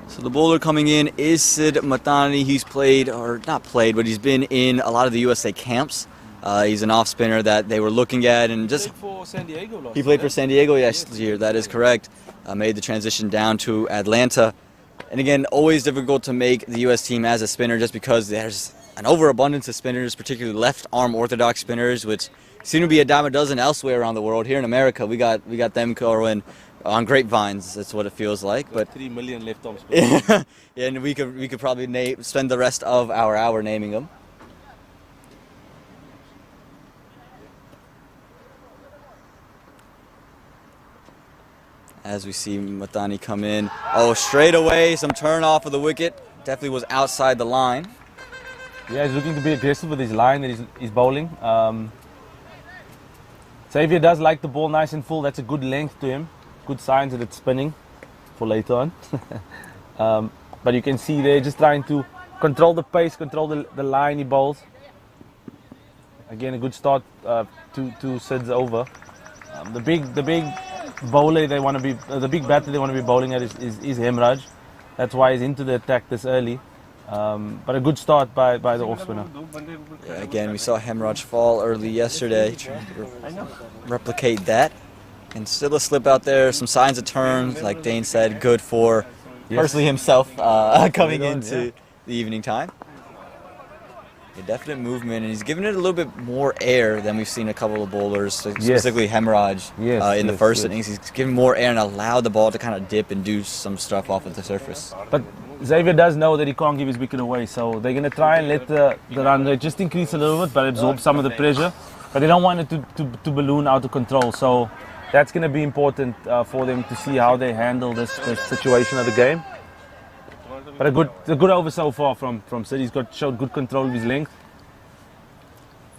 So the bowler coming in is Sid Matani. He's played, or not played, but he's been in a lot of the USA camps. He's an off spinner that they were looking at, and just For San Diego last he played for San Diego last year. That is correct. Made the transition down to Atlanta, and again, always difficult to make the U.S. team as a spinner, just because there's an overabundance of spinners, particularly left-arm orthodox spinners, which seem to be a dime a dozen elsewhere around the world. Here in America, we got them going on grapevines. That's what it feels like. But 3 million left-arm spinners. yeah, and we could probably spend the rest of our hour naming them. As we see Matani come in. Oh, straight away, some turn off of the wicket. Definitely was outside the line. Yeah, he's looking to be aggressive with his line that he's bowling. Xavier does like the ball nice and full. That's a good length to him. Good signs that it's spinning for later on. But you can see they're just trying to control the pace, control the line he bowls. Again, a good start to Sid's over. The big bowler they want to be, the big batter they want to be bowling at is Hemraj. That's why he's into the attack this early. But a good start by the off spinner. Yeah, again, we saw Hemraj fall early yesterday. Trying to replicate that. And still a slip out there. Some signs of turns, like Dane said, good for personally himself coming into the evening time. A definite movement, and he's giving it a little bit more air than we've seen a couple of bowlers, specifically Hemraj in the first innings. He's giving more air and allowed the ball to kind of dip and do some stuff off of the surface. But Xavier does know that he can't give his wicket away, so they're going to try and let the run rate just increase a little bit, but absorb some of the pressure. But they don't want it to balloon out of control, so that's going to be important for them to see how they handle this situation of the game. But a good over so far from Sid. He's showed good control of his length.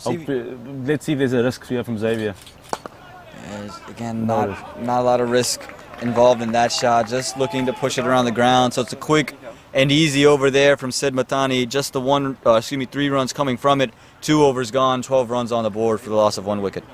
Let's see if there's a risk here from Xavier. Again, not a lot of risk involved in that shot. Just looking to push it around the ground. So it's a quick and easy over there from Sid Matani. Just the 3 runs coming from it. 2 overs gone. 12 runs on the board for the loss of 1 wicket.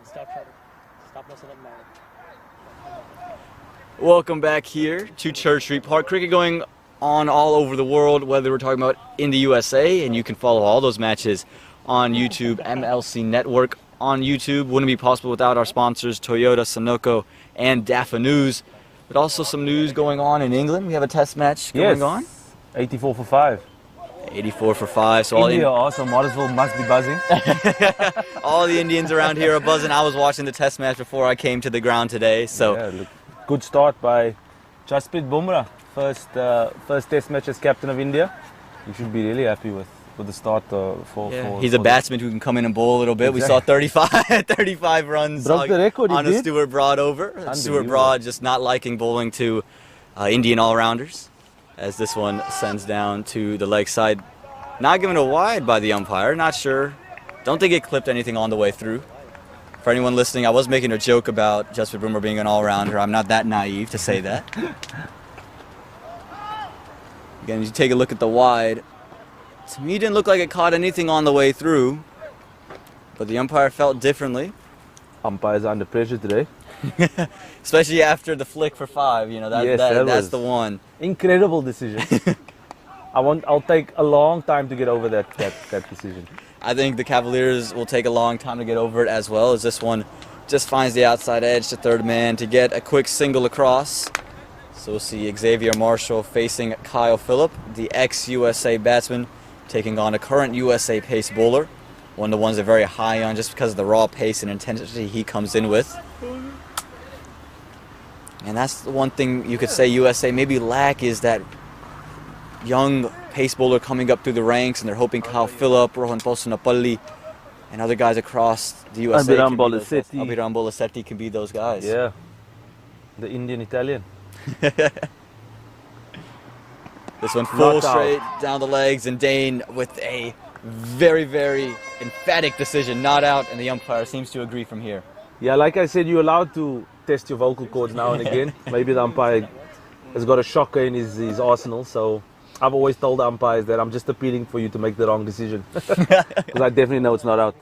Stop messing up my. Welcome back here to Church Street Park. Cricket going on all over the world, whether we're talking about in the USA, and you can follow all those matches on YouTube, MLC Network on YouTube. Wouldn't be possible without our sponsors, Toyota, Sunoco, and Dafa News. But also some news going on in England. We have a test match going on. 84 for 5. 84 for 5. So India awesome. Watersville must be buzzing. all the Indians around here are buzzing. I was watching the test match before I came to the ground today. So yeah, look, good start by Jasprit Bumrah. First test match as captain of India. You should be really happy with the start he's a batsman who can come in and bowl a little bit. Exactly. We saw 35 runs broke the record, on a Stuart Broad over. Stuart Broad just not liking bowling to Indian all-rounders, as this one sends down to the leg side. Not given a wide by the umpire, not sure. Don't think it clipped anything on the way through. For anyone listening, I was making a joke about Jasprit Bumrah being an all-rounder. I'm not that naive to say that. Again, you take a look at the wide. To me, it didn't look like it caught anything on the way through, but the umpire felt differently. Umpires are under pressure today. Especially after the flick for 5, you know, that's the one. Incredible decision. I'll take a long time to get over that decision. I think the Cavaliers will take a long time to get over it as well, as this one just finds the outside edge to third man to get a quick single across. So we'll see Xavier Marshall facing Kyle Phillip, the ex-USA batsman, taking on a current USA pace bowler. One of the ones they're very high on just because of the raw pace and intensity he comes in with. And that's the one thing you could say USA maybe lack, is that young pace bowler coming up through the ranks, and they're hoping Kyle Phillip, Rohan Posunapalli, and other guys across the USA Abhiram Bolasetti can be those guys. Yeah, the Indian Italian. This one full straight down the legs, and Dane with a very, very emphatic decision, not out, and the umpire seems to agree from here. Yeah, like I said, you're allowed to test your vocal cords now and again. Maybe the umpire has got a shocker in his arsenal, so I've always told the umpires that I'm just appealing for you to make the wrong decision. Because I definitely know it's not out.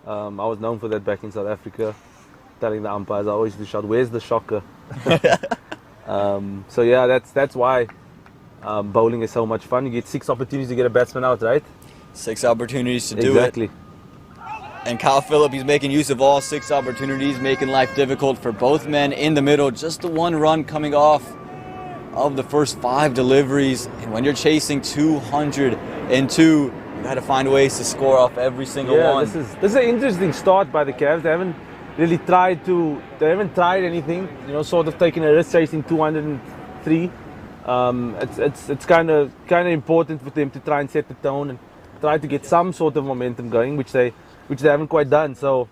I was known for that back in South Africa, telling the umpires, I always do shout, where's the shocker? So yeah, that's why bowling is so much fun. You get 6 opportunities to get a batsman out, right? 6 opportunities to do it. Exactly. And Kyle Phillip, he's making use of all 6 opportunities, making life difficult for both men in the middle. Just the 1 run coming off of the first 5 deliveries. And when you're chasing 202, you got to find ways to score off every single one. This is an interesting start by the Cavs. They haven't really tried anything, you know, sort of taking a risk chasing 203. It's kind of important for them to try and set the tone and try to get some sort of momentum going, which they haven't quite done. So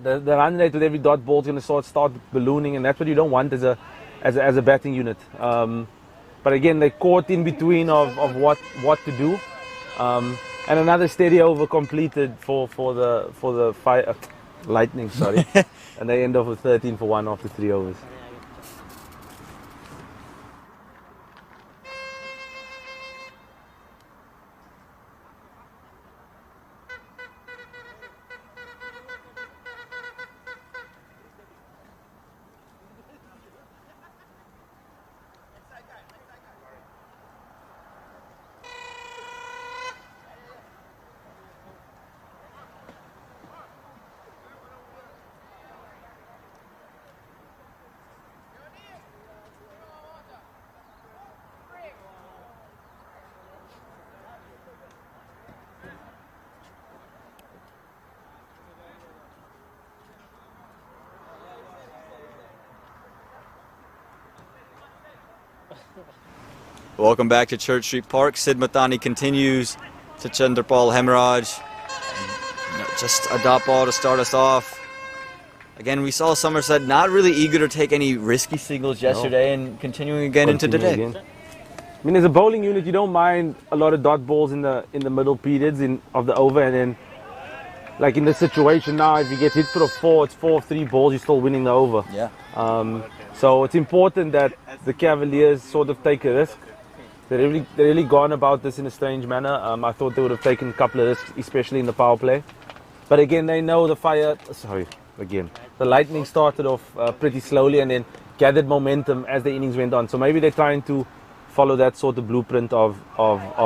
the run rate with every dot ball is going to start ballooning, and that's what you don't want as a batting unit. But again, they're caught in between of what to do, and another steady over completed for the Lightning, sorry, and they end off with 13 for 1 after 3 overs. Welcome back to Church Street Park. Sid Mathani continues to Chandrapal Hemraj. Just a dot ball to start us off. Again, we saw Somerset not really eager to take any risky singles yesterday, and continuing again into today. I mean, as a bowling unit, you don't mind a lot of dot balls in the middle periods of the over, and then, like in this situation now, if you get hit for a 4, it's 4 of 3 balls, you're still winning the over. Yeah. So it's important that the Cavaliers sort of take a risk. They're really gone about this in a strange manner. I thought they would have taken a couple of risks, especially in the power play. But again, they know the fire. Sorry, again. The Lightning started off pretty slowly and then gathered momentum as the innings went on. So maybe they're trying to follow that sort of blueprint of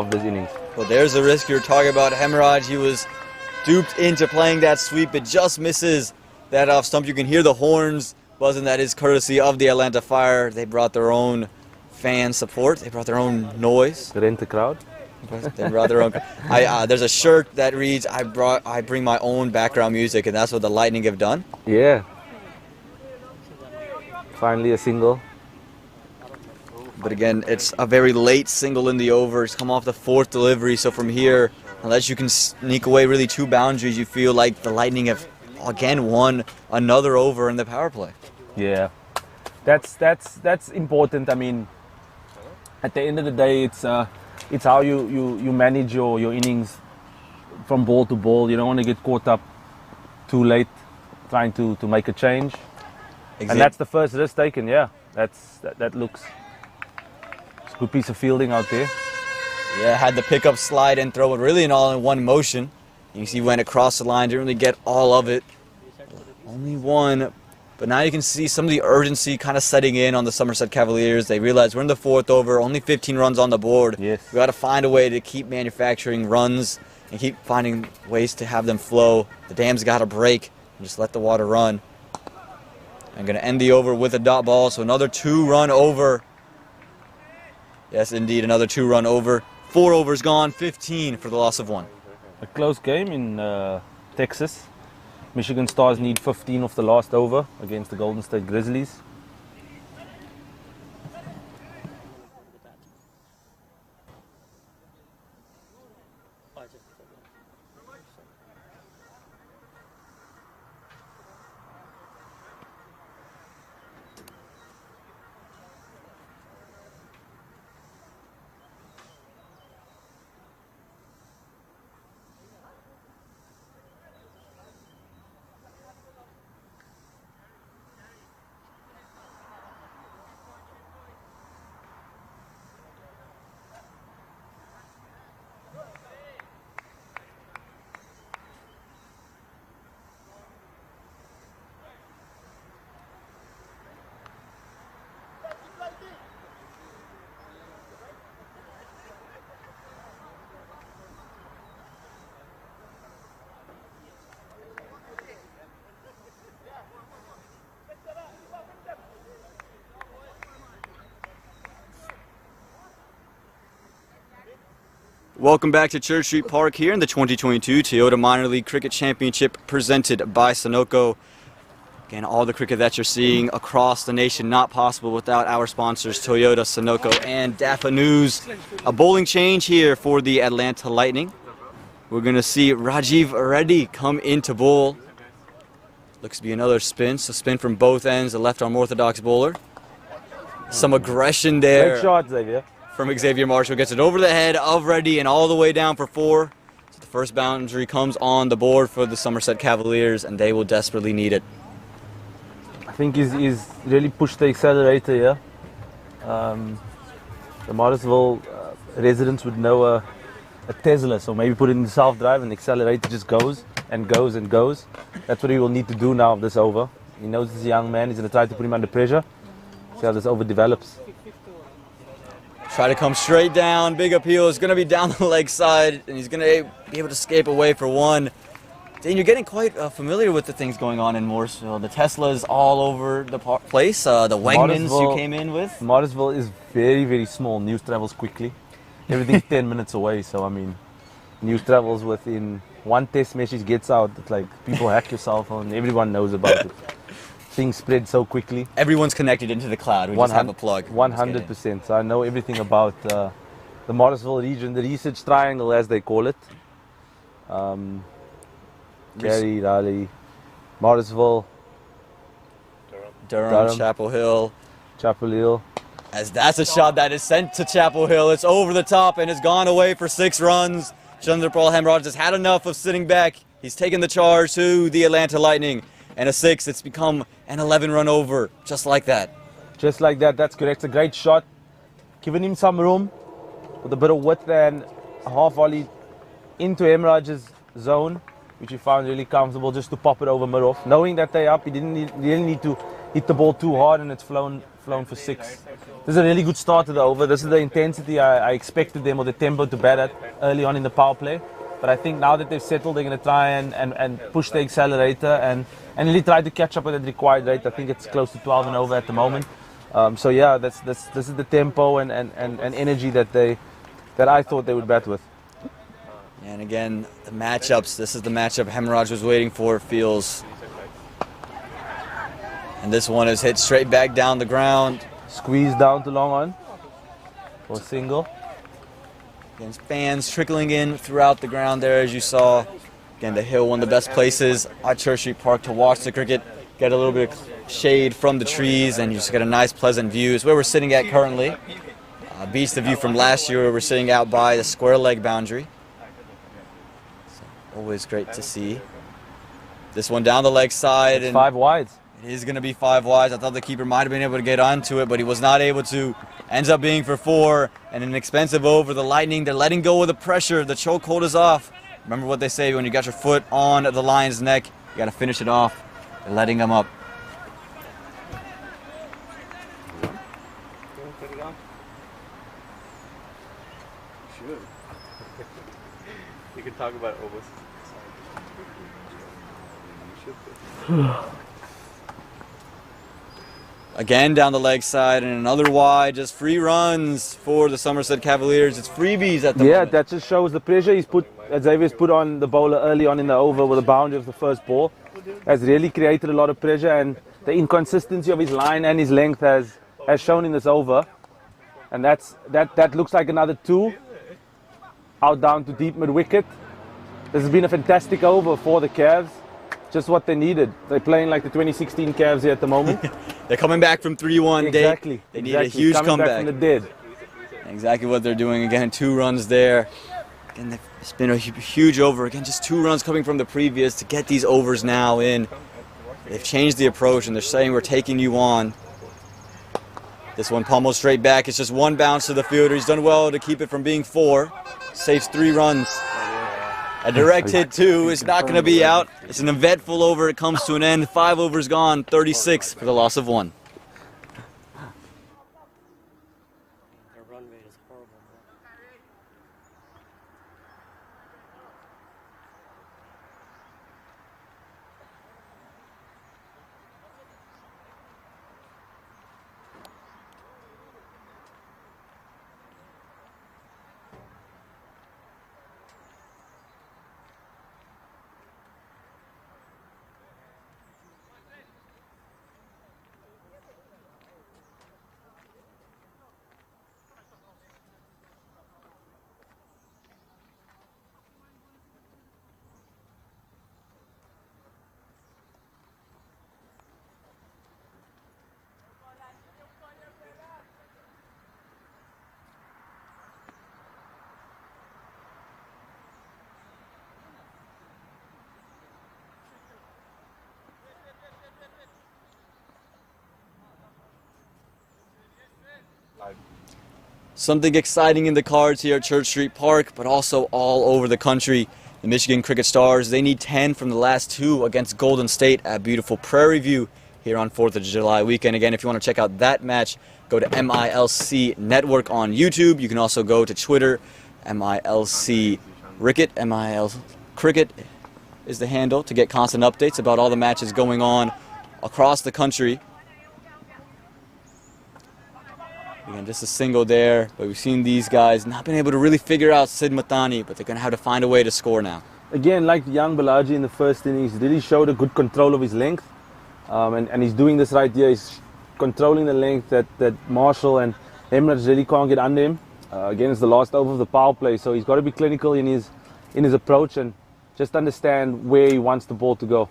this innings. Well, there's the risk you're talking about. Hemorrhage, he was duped into playing that sweep. It just misses that off stump. You can hear the horns buzzing. That is courtesy of the Atlanta Fire. They brought their own fan support. They brought their own noise. Rent a crowd. They brought their own. There's a shirt that reads, I bring my own background music, and that's what the Lightning have done. Yeah. Finally a single. But again, it's a very late single in the over. It's come off the 4th delivery. So from here, unless you can sneak away really 2 boundaries, you feel like the Lightning have again won another over in the power play. Yeah, that's important. I mean, at the end of the day, it's how you manage your innings from ball to ball. You don't want to get caught up too late trying to make a change. And that's the first risk taken. Yeah, that looks. Good piece of fielding out there. Yeah, had the pickup, slide, and throw it really in all in one motion. You can see he went across the line, didn't really get all of it. Only one, but now you can see some of the urgency kind of setting in on the Somerset Cavaliers. They realize we're in the 4th over, only 15 runs on the board. Yes. We got to find a way to keep manufacturing runs and keep finding ways to have them flow. The dam's got to break and just let the water run. I'm going to end the over with a dot ball, so another 2-run over. Yes, indeed, another 2-run over. 4 overs gone, 15 for the loss of 1. A close game in Texas. Michigan Stars need 15 off the last over against the Golden State Grizzlies. Welcome back to Church Street Park here in the 2022 Toyota Minor League Cricket Championship presented by Sunoco. Again, all the cricket that you're seeing across the nation, not possible without our sponsors, Toyota, Sunoco, and DAFA News. A bowling change here for the Atlanta Lightning. We're going to see Rajiv Reddy come into bowl. Looks to be another spin, so spin from both ends, the left-arm orthodox bowler. Some aggression there. Great shot, Xavier. From Xavier Marshall, gets it over the head of Reddy and all the way down for 4. So the first boundary comes on the board for the Somerset Cavaliers, and they will desperately need it. I think he's really pushed the accelerator here. The Morrisville residents would know a Tesla, so maybe put it in self-drive and the accelerator just goes and goes and goes. That's what he will need to do now of this over. He knows this young man, he's going to try to put him under pressure. See how this over develops. Try to come straight down, big appeal, is going to be down the leg side, and he's going to be able to escape away for 1. Dan, you're getting quite familiar with the things going on in Morrisville. The Teslas all over the place, the Wegmans you came in with. Morrisville is very, very small. News travels quickly. Everything's 10 minutes away, so I mean, news travels within one text message gets out. It's like people hack your cell phone, everyone knows about it. Things spread so quickly. Everyone's connected into the cloud. We just have a plug. 100%. So I know everything about the Morrisville region, the research triangle as they call it. Gary, Raleigh, Morrisville, Durham, Chapel Hill. As that's a shot that is sent to Chapel Hill. It's over the top and has gone away for 6 runs. Chandrapal Hemraj has had enough of sitting back. He's taken the charge to the Atlanta Lightning. And a 6, it's become an 11-run over, just like that. Just like that, that's correct. It's a great shot. Giving him some room with a bit of width and a half volley into Hemraj's zone. which he found really comfortable just to pop it over mid-off. Knowing that they're up, he didn't need to hit the ball too hard, and it's flown for 6. This is a really good start to the over. This is the intensity I expected them, or the tempo, to bat at early on in the power play. But I think now that they've settled, they're going to try and push the accelerator and really try to catch up with the required rate. I think it's close to 12 and over at the moment. So yeah, this is the tempo and energy that I thought they would bat with. And again, the matchups. This is the matchup Hemraj was waiting for. Feels. And this one is hit straight back down the ground. Squeezed down to long on for a single. Again, fans trickling in throughout the ground there, as you saw. Again, the hill, one of the best places at Church Street Park to watch the cricket. Get a little bit of shade from the trees, and you just get a nice, pleasant view. It's where we're sitting at currently. Beats the view from last year where we're sitting out by the square leg boundary. So, always great to see. This one down the leg side. It's 5 wides. It is going to be 5 wides. I thought the keeper might have been able to get onto it, but he was not able to. Ends up being for 4, and an expensive over. The Lightning, they're letting go of the pressure. The chokehold is off. Remember what they say, when you got your foot on the lion's neck, you got to finish it off. They're letting them up. You can talk about overs. Again down the leg side, and another wide. Just free runs for the Somerset Cavaliers. It's freebies at the moment. Yeah, that just shows the pressure Xavier's put on the bowler early on in the over with the boundary of the first ball. Has really created a lot of pressure, and the inconsistency of his line and his length has shown in this over. And that looks like another 2. Out down to deep mid-wicket. This has been a fantastic over for the Cavs. Just what they needed. They're playing like the 2016 Cavs here at the moment. They're coming back from 3-1. Exactly. They need a huge coming comeback. Back from the dead. Exactly what they're doing. Again, 2 runs there. Again, it's been a huge over. Again, just 2 runs coming from the previous to get these overs now in. They've changed the approach, and they're saying we're taking you on. This one pummeled straight back. It's just 1 bounce to the fielder. He's done well to keep it from being 4. Saves 3 runs. A direct hit, 2. It's not going to be out. It's an eventful over. It comes to an end. 5 overs gone. 36 for the loss of 1. Their run rate is horrible. Something exciting in the cards here at Church Street Park, but also all over the country. The Michigan Cricket Stars, they need 10 from the last 2 against Golden State at beautiful Prairie View here on 4th of July weekend. Again, if you want to check out that match, go to MILC Network on YouTube. You can also go to Twitter, MILC Cricket. MIL Cricket is the handle to get constant updates about all the matches going on across the country. Again, just a single there, but we've seen these guys not been able to really figure out Sid Mathani, but they're going to have to find a way to score now. Again, like young Balaji in the first innings, really showed a good control of his length. And he's doing this right here. He's controlling the length that Marshall and Hemraj really can't get under him. Again, it's the last over of the power play, so he's got to be clinical in his approach and just understand where he wants the ball to go.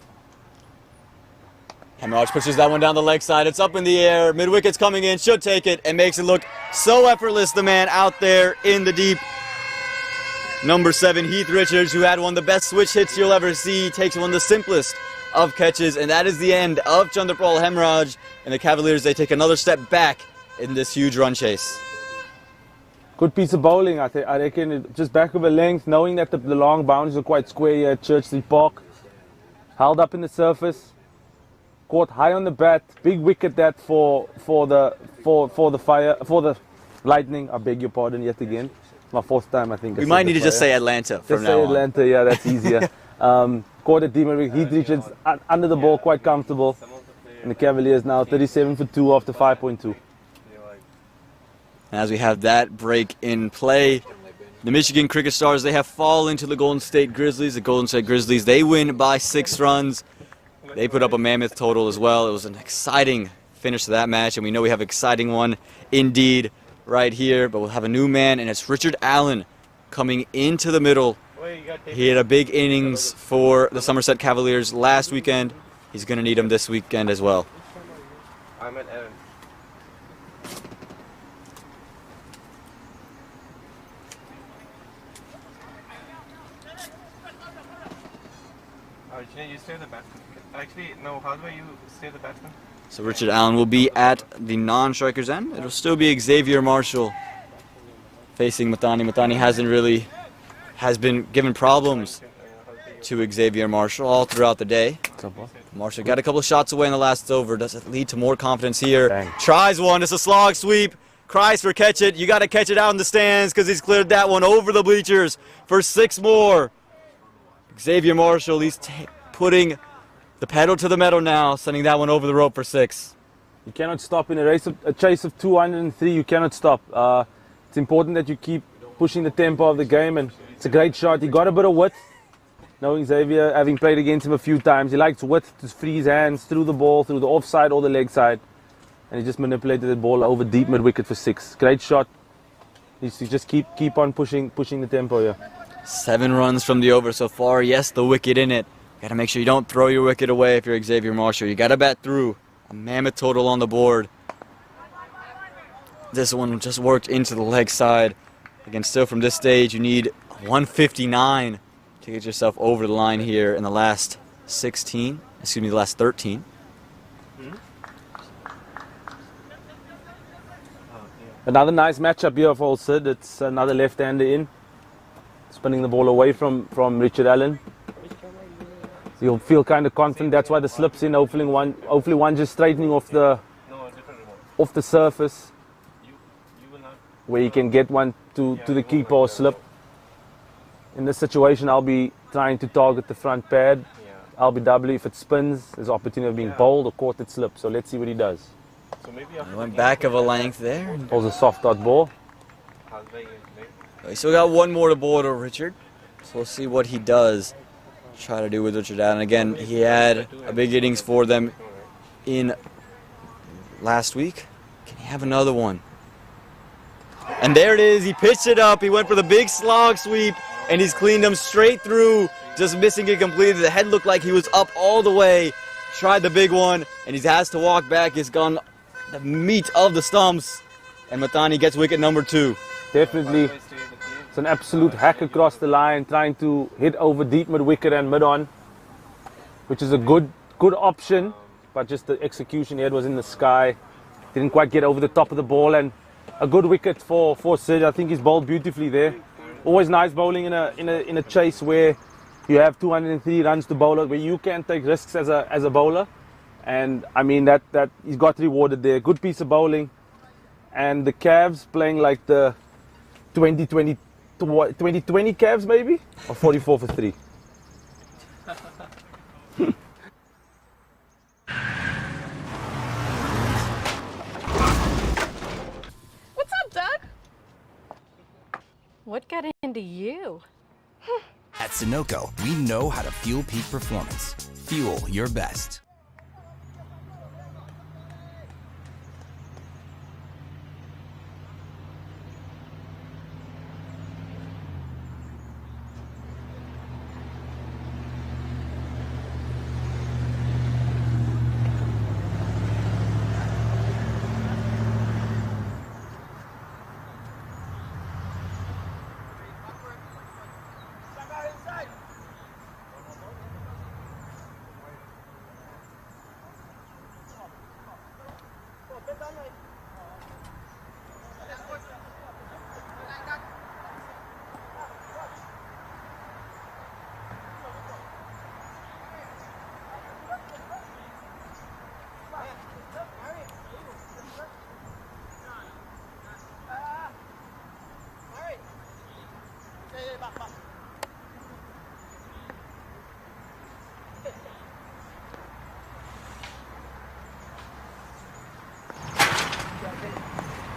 Hemraj pushes that one down the leg side. It's up in the air. Mid-wicket's coming in. Should take it and makes it look so effortless. The man out there in the deep. Number 7, Heath Richards, who had one of the best switch hits you'll ever see, takes one of the simplest of catches. And that is the end of Chandrapal Hemraj. And the Cavaliers, they take another step back in this huge run chase. Good piece of bowling, I reckon. Just back of a length, knowing that the long boundaries are quite square here at Church Street Park. Held up in the surface. Caught high on the bat. Big wicket that for the Lightning. I beg your pardon yet again. My fourth time, I think. We might need to just say Atlanta from now on. Just say Atlanta, yeah, that's easier. Caught a demon. Heath Richards under the ball, quite comfortable. And the Cavaliers now 37 for 2 after 5.2. As we have that break in play, the Michigan Cricket Stars, they have fallen to the Golden State Grizzlies. The Golden State Grizzlies, they win by 6 runs. They put up a mammoth total as well. It was an exciting finish to that match, and we know we have an exciting one indeed right here. But we'll have a new man, and it's Richard Allen coming into the middle. He had a big innings for the Somerset Cavaliers last weekend. He's going to need him this weekend as well. I'm at Evan. You stay the batsman. Actually, no, how do you stay the batsman? So Richard Allen will be at the non-striker's end. It'll still be Xavier Marshall facing Mathani. Mathani has been given problems to Xavier Marshall all throughout the day. Marshall got a couple of shots away in the last over. Does it lead to more confidence here? Dang. Tries one. It's a slog sweep. Cries for catch it. You got to catch it out in the stands because he's cleared that one over the bleachers for 6 more. Xavier Marshall, he's putting the pedal to the metal now, sending that one over the rope for 6. You cannot stop in a chase of 203. You cannot stop. It's important that you keep pushing the tempo of the game, and it's a great shot. He got a bit of width. Knowing Xavier, having played against him a few times, he likes width to free his hands through the ball, through the offside or the leg side, and he just manipulated the ball over deep mid wicket for 6. Great shot. You just keep on pushing the tempo here. 7 runs from the over so far. Yes, the wicket in it. Got to make sure you don't throw your wicket away if you're Xavier Marshall. You got to bat through. A mammoth total on the board. This one just worked into the leg side. Again, still from this stage, you need 159 to get yourself over the line here in the last 13. Another nice matchup here for Sid. It's another left-hander in. Spinning the ball away from Richard Allen. So you'll feel kind of confident. That's why the slip's in. Hopefully one just straightening off the surface, where you can get one to the keeper or slip. In this situation, I'll be trying to target the front pad. LBW, if it spins, there's opportunity of being bowled or caught it slip. So let's see what he does. He went back of a length there. Pulls a soft dot ball. We still got one more to bowl to Richard. So we'll see what he does. Try to do with Richard Allen. Again, he had a big innings for them in last week. Can he have another one? And there it is. He pitched it up. He went for the big slog sweep, and he's cleaned them straight through, just missing it completely. The head looked like he was up all the way. Tried the big one, and he has to walk back. He's gone the meat of the stumps, and Mathani gets wicket number 2. Definitely. It's an absolute hack across the line, trying to hit over deep mid wicket and mid on, which is a good option, but just the execution here was in the sky. Didn't quite get over the top of the ball, and a good wicket for Sid. I think he's bowled beautifully there. Always nice bowling in a chase where you have 203 runs to bowl, where you can take risks as a bowler, and I mean that he's got rewarded there. Good piece of bowling, and the Cavs playing like the 2020 Cavs maybe, or 44 for 3. What's up, Doug? What got into you? At Sunoco, we know how to fuel peak performance. Fuel your best.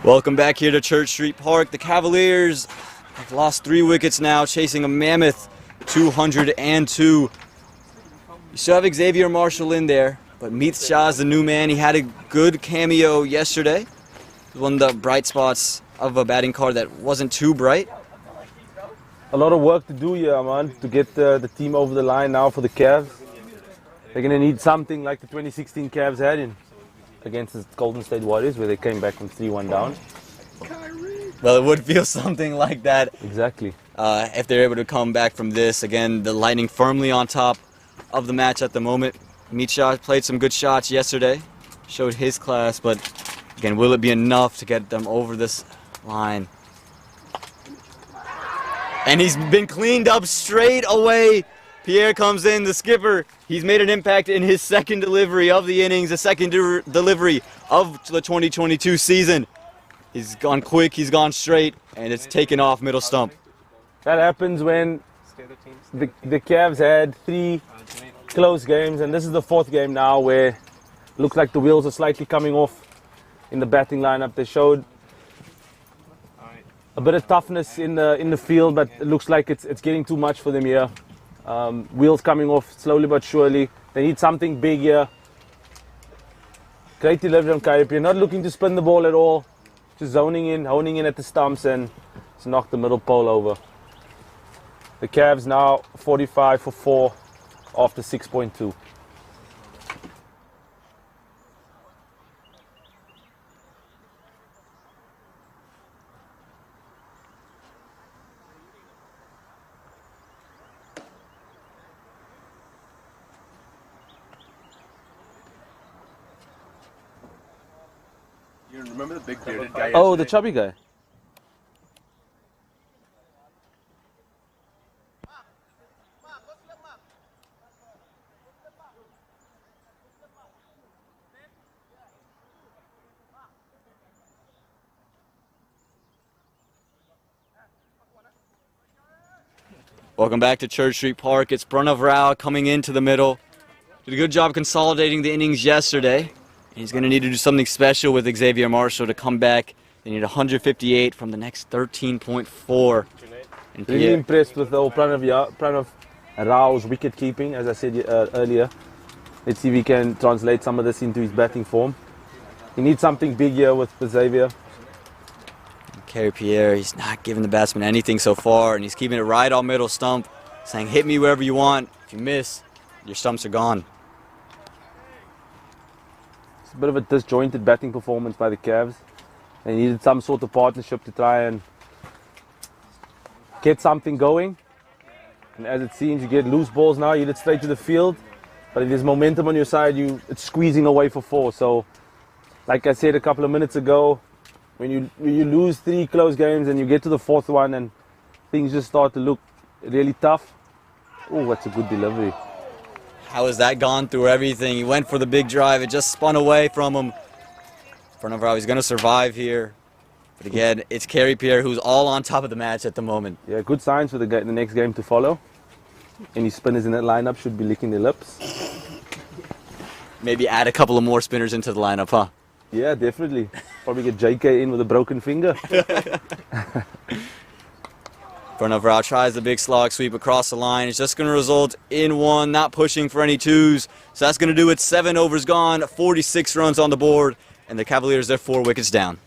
Welcome back here to Church Street Park. The Cavaliers have lost 3 wickets now, chasing a mammoth 202. You still have Xavier Marshall in there, but Meet Shah is the new man. He had a good cameo yesterday. One of the bright spots of a batting card that wasn't too bright. A lot of work to do here, man, to get the team over the line now for the Cavs. They're going to need something like the 2016 Cavs had in against the Golden State Warriors, where they came back from 3-1 down. Well, it would feel something like that. Exactly. If they're able to come back from this. Again, the Lightning firmly on top of the match at the moment. Meet Shah played some good shots yesterday, showed his class, but again, will it be enough to get them over this line? And he's been cleaned up straight away. Pierre comes in, the skipper. He's made an impact in his second delivery of the innings, the second delivery of the 2022 season. He's gone quick, he's gone straight, and it's taken off middle stump. That happens when the Cavs had 3 close games, and this is the 4th game now where it looks like the wheels are slightly coming off in the batting lineup. They showed a bit of toughness in the field, but it looks like it's getting too much for them here. Wheels coming off slowly but surely. They need something big here. Great delivery from Kyrie. Not looking to spin the ball at all. Just zoning in, honing in at the stumps, and it's knocked the middle pole over. The Cavs now 45 for 4 after 6.2. You remember the big bearded guy? Oh, the chubby guy. Welcome back to Church Street Park. It's Pranav Rao coming into the middle. Did a good job consolidating the innings yesterday. He's going to need to do something special with Xavier Marshall to come back. They need 158 from the next 13.4. Really impressed with the Pranav Rao's wicket keeping, as I said earlier. Let's see if we can translate some of this into his batting form. He needs something big here with Xavier. Kerry Pierre, he's not giving the batsman anything so far, and he's keeping it right on middle stump, saying hit me wherever you want. If you miss, your stumps are gone. It's a bit of a disjointed batting performance by the Cavs. They needed some sort of partnership to try and get something going. And as it seems, you get loose balls now, you hit it straight to the field. But if there's momentum on your side, it's squeezing away for 4. So, like I said a couple of minutes ago, when you lose 3 close games and you get to the 4th one and things just start to look really tough. Oh, that's a good delivery. How has that gone through everything? He went for the big drive. It just spun away from him. Pranav, he's going to survive here. But again, it's Kerry Pierre who's all on top of the match at the moment. Yeah, good signs for the next game to follow. Any spinners in that lineup should be licking their lips. Maybe add a couple of more spinners into the lineup, huh? Yeah, definitely. Probably get JK in with a broken finger. Pranav Rao tries the big slog sweep across the line. It's just going to result in 1, not pushing for any 2s. So that's going to do it. 7 overs gone, 46 runs on the board, and the Cavaliers are 4 wickets down.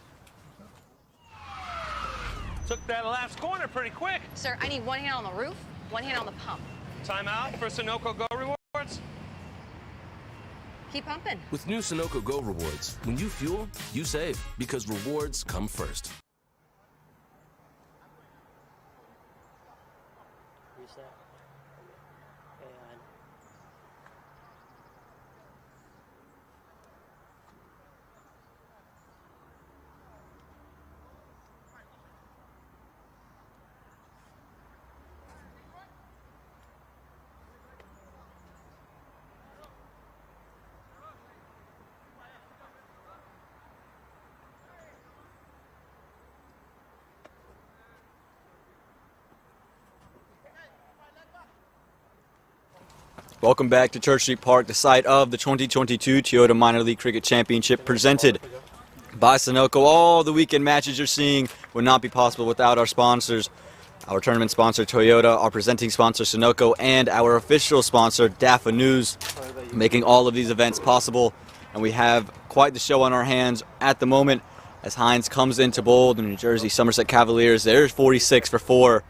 Took that last corner pretty quick. Sir, I need 1 hand on the roof, 1 hand on the pump. Timeout for Sunoco Go rewards. Keep pumping. With new Sunoco Go rewards, when you fuel, you save, because rewards come first. Reset. And Welcome back to Church Street Park, the site of the 2022 Toyota Minor League Cricket Championship presented by Sunoco. All the weekend matches you're seeing would not be possible without our sponsors. Our tournament sponsor, Toyota, our presenting sponsor, Sunoco, and our official sponsor, DAFA News, making all of these events possible. And we have quite the show on our hands at the moment as Hines comes in to bowl the New Jersey Somerset Cavaliers. There's 46 for 4.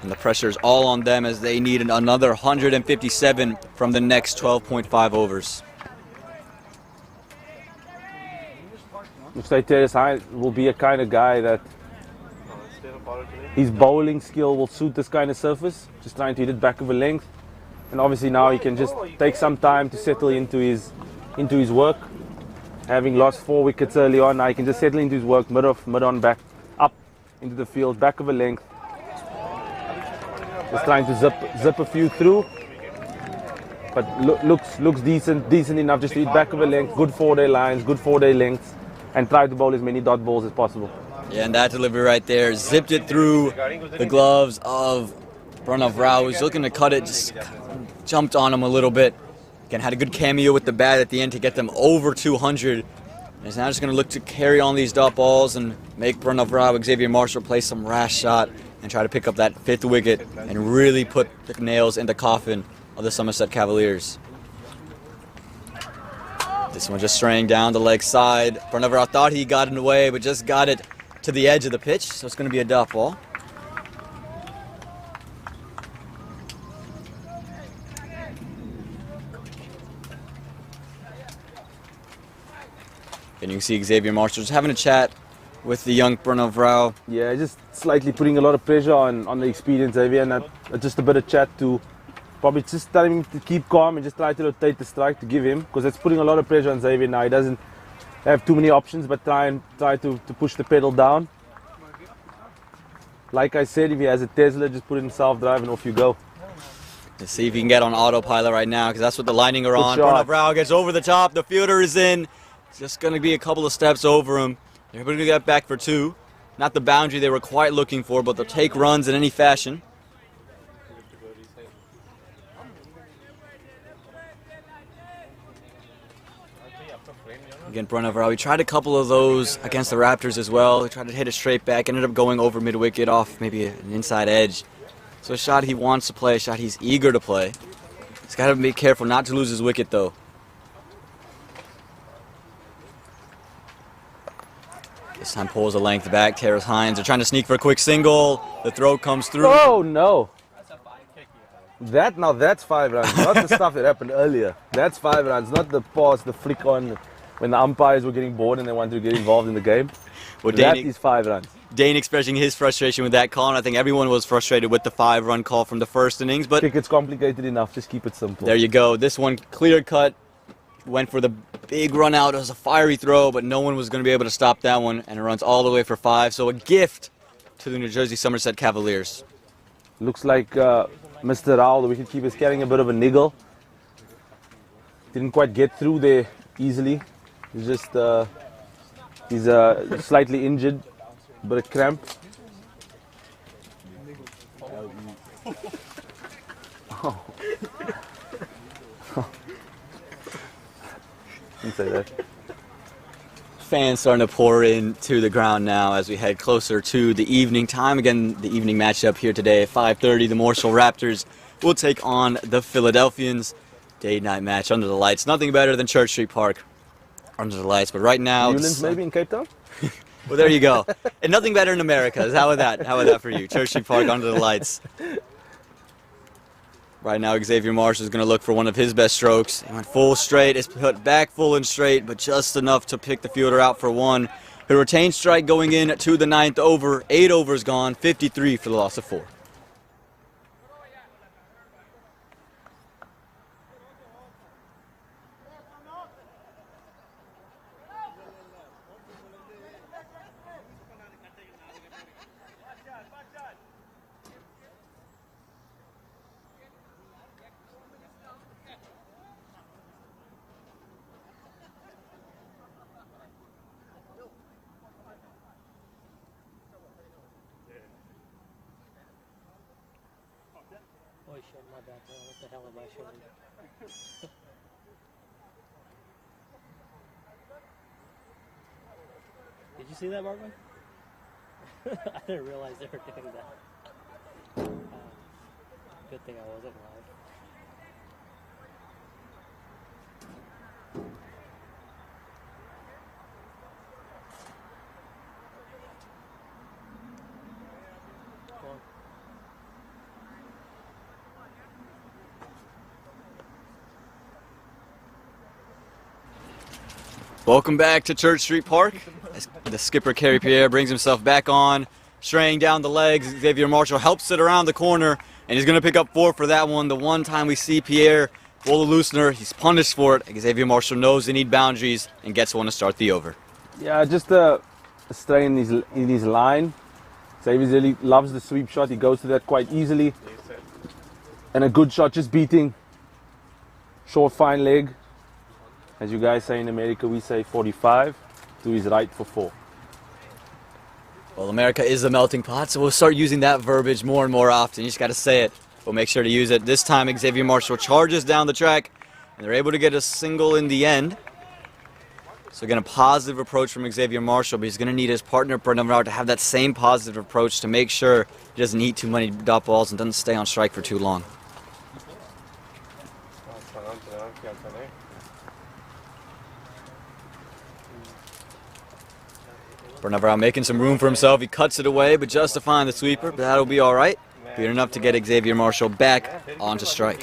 And the pressure is all on them as they need another 157 from the next 12.5 overs. Looks like Terrace Hines will be a kind of guy that his bowling skill will suit this kind of surface, just trying to hit it back of a length. And obviously now he can just take some time to settle into his work. Having lost 4 wickets early on, now he can just settle into his work, mid on back, up into the field, back of a length. Just trying to zip a few through. But looks decent enough just to hit back of a length, good 4-day lines, good 4-day lengths, and try to bowl as many dot balls as possible. Yeah, and that delivery right there zipped it through the gloves of Pranav Rao, who's looking to cut it, just jumped on him a little bit. Again, had a good cameo with the bat at the end to get them over 200. And is now just going to look to carry on these dot balls and make Pranav Rao, Xavier Marshall play some rash shot and try to pick up that 5th wicket and really put the nails in the coffin of the Somerset Cavaliers. This one just straying down the leg side. Pranav Rao thought he got it away, but just got it to the edge of the pitch, so it's going to be a dot ball. And you can see Xavier Marshall just having a chat with the young Pranav Rao. Yeah, just slightly putting a lot of pressure on the experienced Xavier, and just a bit of chat to probably just tell him to keep calm and just try to rotate the strike to give him, because it's putting a lot of pressure on Xavier now. He doesn't have too many options, but try to push the pedal down. Like I said, if he has a Tesla, just put it in self-drive and off you go. Let's see if he can get on autopilot right now, because that's what the Lightning are on. Pranav Rao gets over the top. The fielder is in. It's just going to be a couple of steps over him. They're going to get back for 2. Not the boundary they were quite looking for, but they'll take runs in any fashion. Again, Pranav Rao, he tried a couple of those against the Raptors as well. He tried to hit it straight back, ended up going over mid-wicket off maybe an inside edge. So a shot he wants to play, a shot he's eager to play. He's got to be careful not to lose his wicket, though. This time pulls the length back. Terrace Hines are trying to sneak for a quick single. The throw comes through. Oh, no. That's 5 runs, not the stuff that happened earlier. That's 5 runs, not the pass, the flick on when the umpires were getting bored and they wanted to get involved in the game. Well, that is 5 runs. Dane expressing his frustration with that call, and I think everyone was frustrated with the 5-run call from the first innings. But I think it's complicated enough, just keep it simple. There you go. This one clear cut, went for the big run out. It was a fiery throw, but no one was going to be able to stop that one, and it runs all the way for 5. So a gift to the New Jersey Somerset Cavaliers. Looks like Mr. Rao, the wicketkeeper, is carrying a bit of a niggle. Didn't quite get through there easily. He's just he's slightly injured, but a cramp. Oh. Didn't say that. Fans starting to pour into the ground now as we head closer to the evening time. Again, the evening matchup here today at 5:30. The Marshall Raptors will take on the Philadelphians. Day-night match under the lights. Nothing better than Church Street Park under the lights. But right now, Newlands maybe in Cape Town. Well, there you go. And nothing better in America. How about that? How about that for you? Church Street Park under the lights. Right now, Xavier Marshall is going to look for one of his best strokes. He went full straight. It's put back full and straight, but just enough to pick the fielder out for 1. He retained strike going in to the 9th over. 8 overs gone, 53 for the loss of 4. Oh shit, my bad, bro. What the hell am I showing? Did you see that, Marvin? I didn't realize they were doing that. Good thing I wasn't live. Welcome back to Church Street Park. As the skipper, Kerry Pierre, brings himself back on, straying down the legs. Xavier Marshall helps it around the corner, and he's going to pick up 4 for that one. The one time we see Pierre bowl a loosener, he's punished for it. Xavier Marshall knows they need boundaries and gets one to start the over. Yeah, just a stray in his line. Xavier really loves the sweep shot. He goes to that quite easily. And a good shot, just beating short, fine leg. As you guys say in America, we say 45 to his right for 4. Well, America is the melting pot, so we'll start using that verbiage more and more often. You just got to say it. We'll make sure to use it. This time, Xavier Marshall charges down the track, and they're able to get a single in the end. So again, a positive approach from Xavier Marshall, but he's going to need his partner, Pranav, to have that same positive approach to make sure he doesn't eat too many dot balls and doesn't stay on strike for too long. Pranav making some room for himself. He cuts it away, but justifying the sweeper. But that'll be all right. Be enough to get Xavier Marshall back onto strike.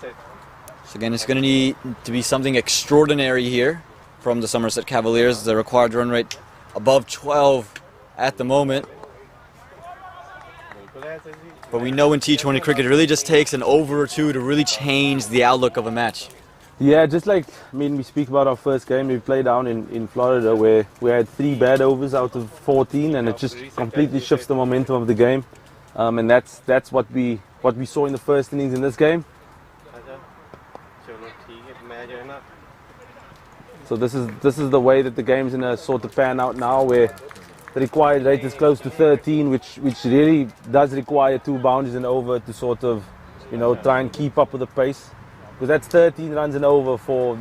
So again, it's going to need to be something extraordinary here from the Somerset Cavaliers. The required run rate above 12 at the moment. But we know in T20 cricket, it really just takes an over or two to really change the outlook of a match. Yeah, just like, we speak about our first game we played down in Florida, where we had 3 bad overs out of 14, and it just completely shifts the momentum of the game. And that's what we saw in the first innings in this game. So this is the way that the game's gonna sort of pan out now, where the required rate is close to 13, which really does require 2 boundaries and over to sort of, try and keep up with the pace. Because that's 13 runs and over for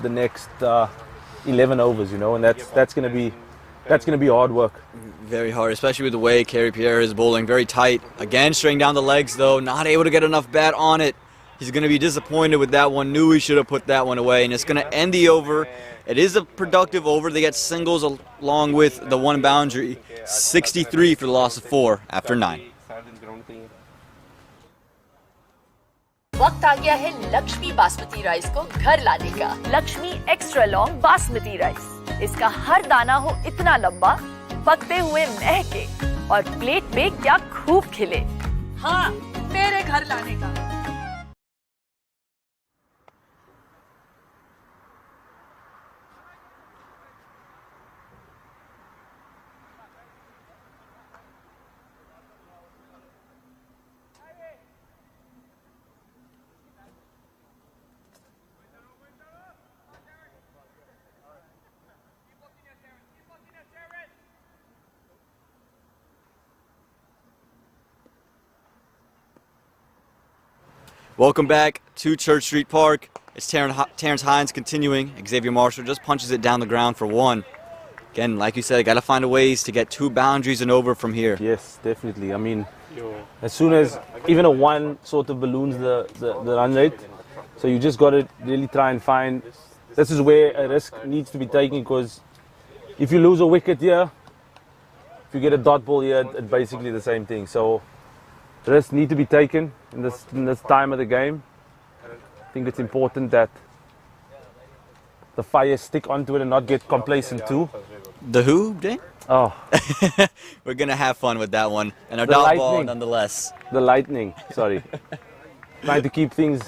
the next 11 overs, and that's going to be hard work. Very hard, especially with the way Kerry Pierre is bowling, very tight. Again, straying down the legs though, not able to get enough bat on it. He's going to be disappointed with that one. Knew he should have put that one away, and it's going to end the over. It is a productive over. They get singles along with the 1 boundary. 63 for the loss of 4 after 9. वक्त आ गया है Lakshmi basmati rice को घर लाने का। Lakshmi extra long basmati rice. इसका हर दाना हो इतना लंबा, पकते हुए महके और प्लेट पे क्या खूब खिले। हाँ, मेरे घर लाने का। Welcome back to Church Street Park. It's Terrence Hines continuing. Xavier Marshall just punches it down the ground for 1. Again, like you said, got to find ways to get 2 boundaries and over from here. Yes, definitely. As soon as even a 1 sort of balloons the run rate, so you just got to really try and find. This is where a risk needs to be taken, because if you lose a wicket here, if you get a dot ball here, it's basically the same thing. So risks need to be taken in this time of the game. I think it's important that the Fires stick onto it and not get complacent too. The who, Jane? Oh. We're going to have fun with that one. And our The dot Lightning. ball nonetheless. The Lightning, sorry. Trying to keep things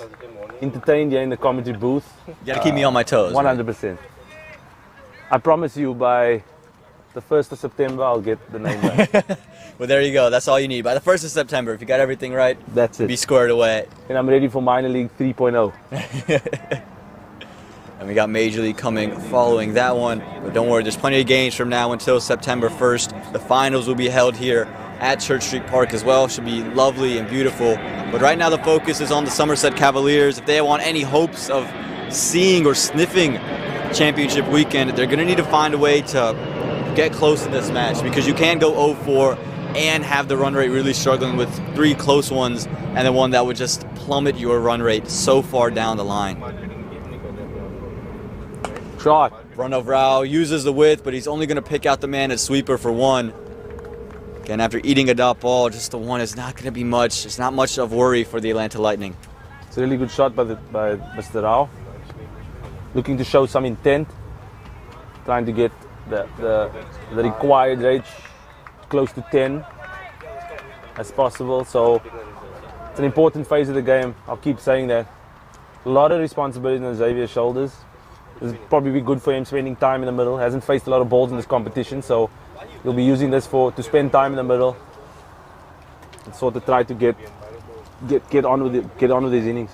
entertained here in the commentary booth. You got to keep me on my toes. 100%. I promise you by the 1st of September I'll get the name right. Well, there you go. That's all you need. By the 1st of September, if you got everything right, that's it. Be squared away. And I'm ready for Minor League 3.0. And we got Major League coming following that one. But don't worry, there's plenty of games from now until September 1st. The finals will be held here at Church Street Park as well. Should be lovely and beautiful. But right now the focus is on the Somerset Cavaliers. If they want any hopes of seeing or sniffing championship weekend, they're going to need to find a way to get close to this match, because you can't go 0-4 and have the run rate really struggling with 3 close ones and the one that would just plummet your run rate so far down the line. Shot. Pranav Rao uses the width, but he's only going to pick out the man at sweeper for 1. Again, after eating a dot ball, just the 1 is not going to be much. It's not much of worry for the Atlanta Lightning. It's a really good shot by Mr. Rao. Looking to show some intent, trying to get the required range close to 10 as possible. So it's an important phase of the game. I'll keep saying that. A lot of responsibility on Xavier's shoulders. This will probably be good for him spending time in the middle. Hasn't faced a lot of balls in this competition, so he'll be using this to spend time in the middle and sort of try to get on with his innings.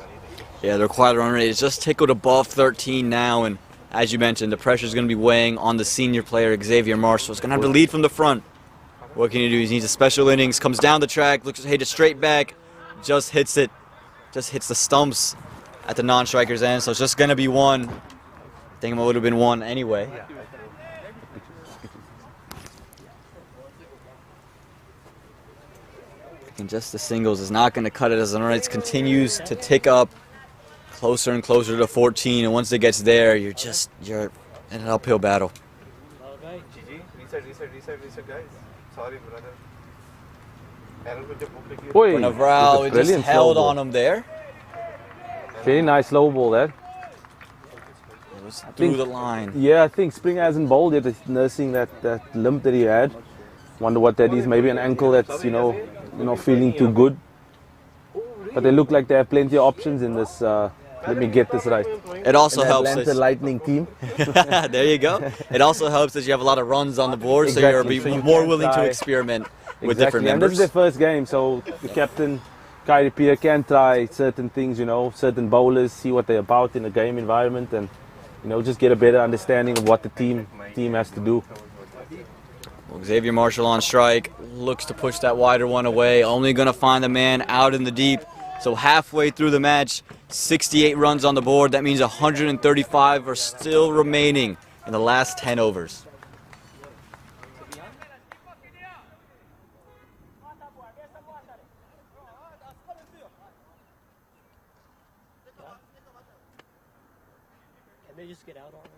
Yeah, the required run rate is just tickled above 13 now, and as you mentioned, the pressure is going to be weighing on the senior player Xavier Marshall. He's going to have to lead from the front. What can he do? He needs a special innings, comes down the track, looks to hit it straight back, just hits it, just hits the stumps at the non-striker's end, so it's just going to be 1. I think it would have been 1 anyway. And just the singles is not going to cut it as the run rate continues to tick up closer and closer to 14, and once it gets there, you're in an uphill battle. Reset, guys. Sorry, brother. Pranav Rao just held on him there. Very nice low ball there. It was through the line. Yeah, I think Springer hasn't bowled yet. He's nursing that limp that he had. Wonder what that is. Maybe an ankle that's not feeling too good. But they look like they have plenty of options in this. Let me get this right. It also helps. Atlanta Lightning team. There you go. It also helps that you have a lot of runs on the board, Exactly. so you're more willing to experiment with different And members. this is their first game, so the captain, Kyrie Pierre, can try certain things, certain bowlers, see what they're about in a game environment, and just get a better understanding of what the team has to do. Well, Xavier Marshall on strike, looks to push that wider one away, only going to find the man out in the deep. So halfway through the match, 68 runs on the board. That means 135 are still remaining in the last 10 overs. Can they just get out already?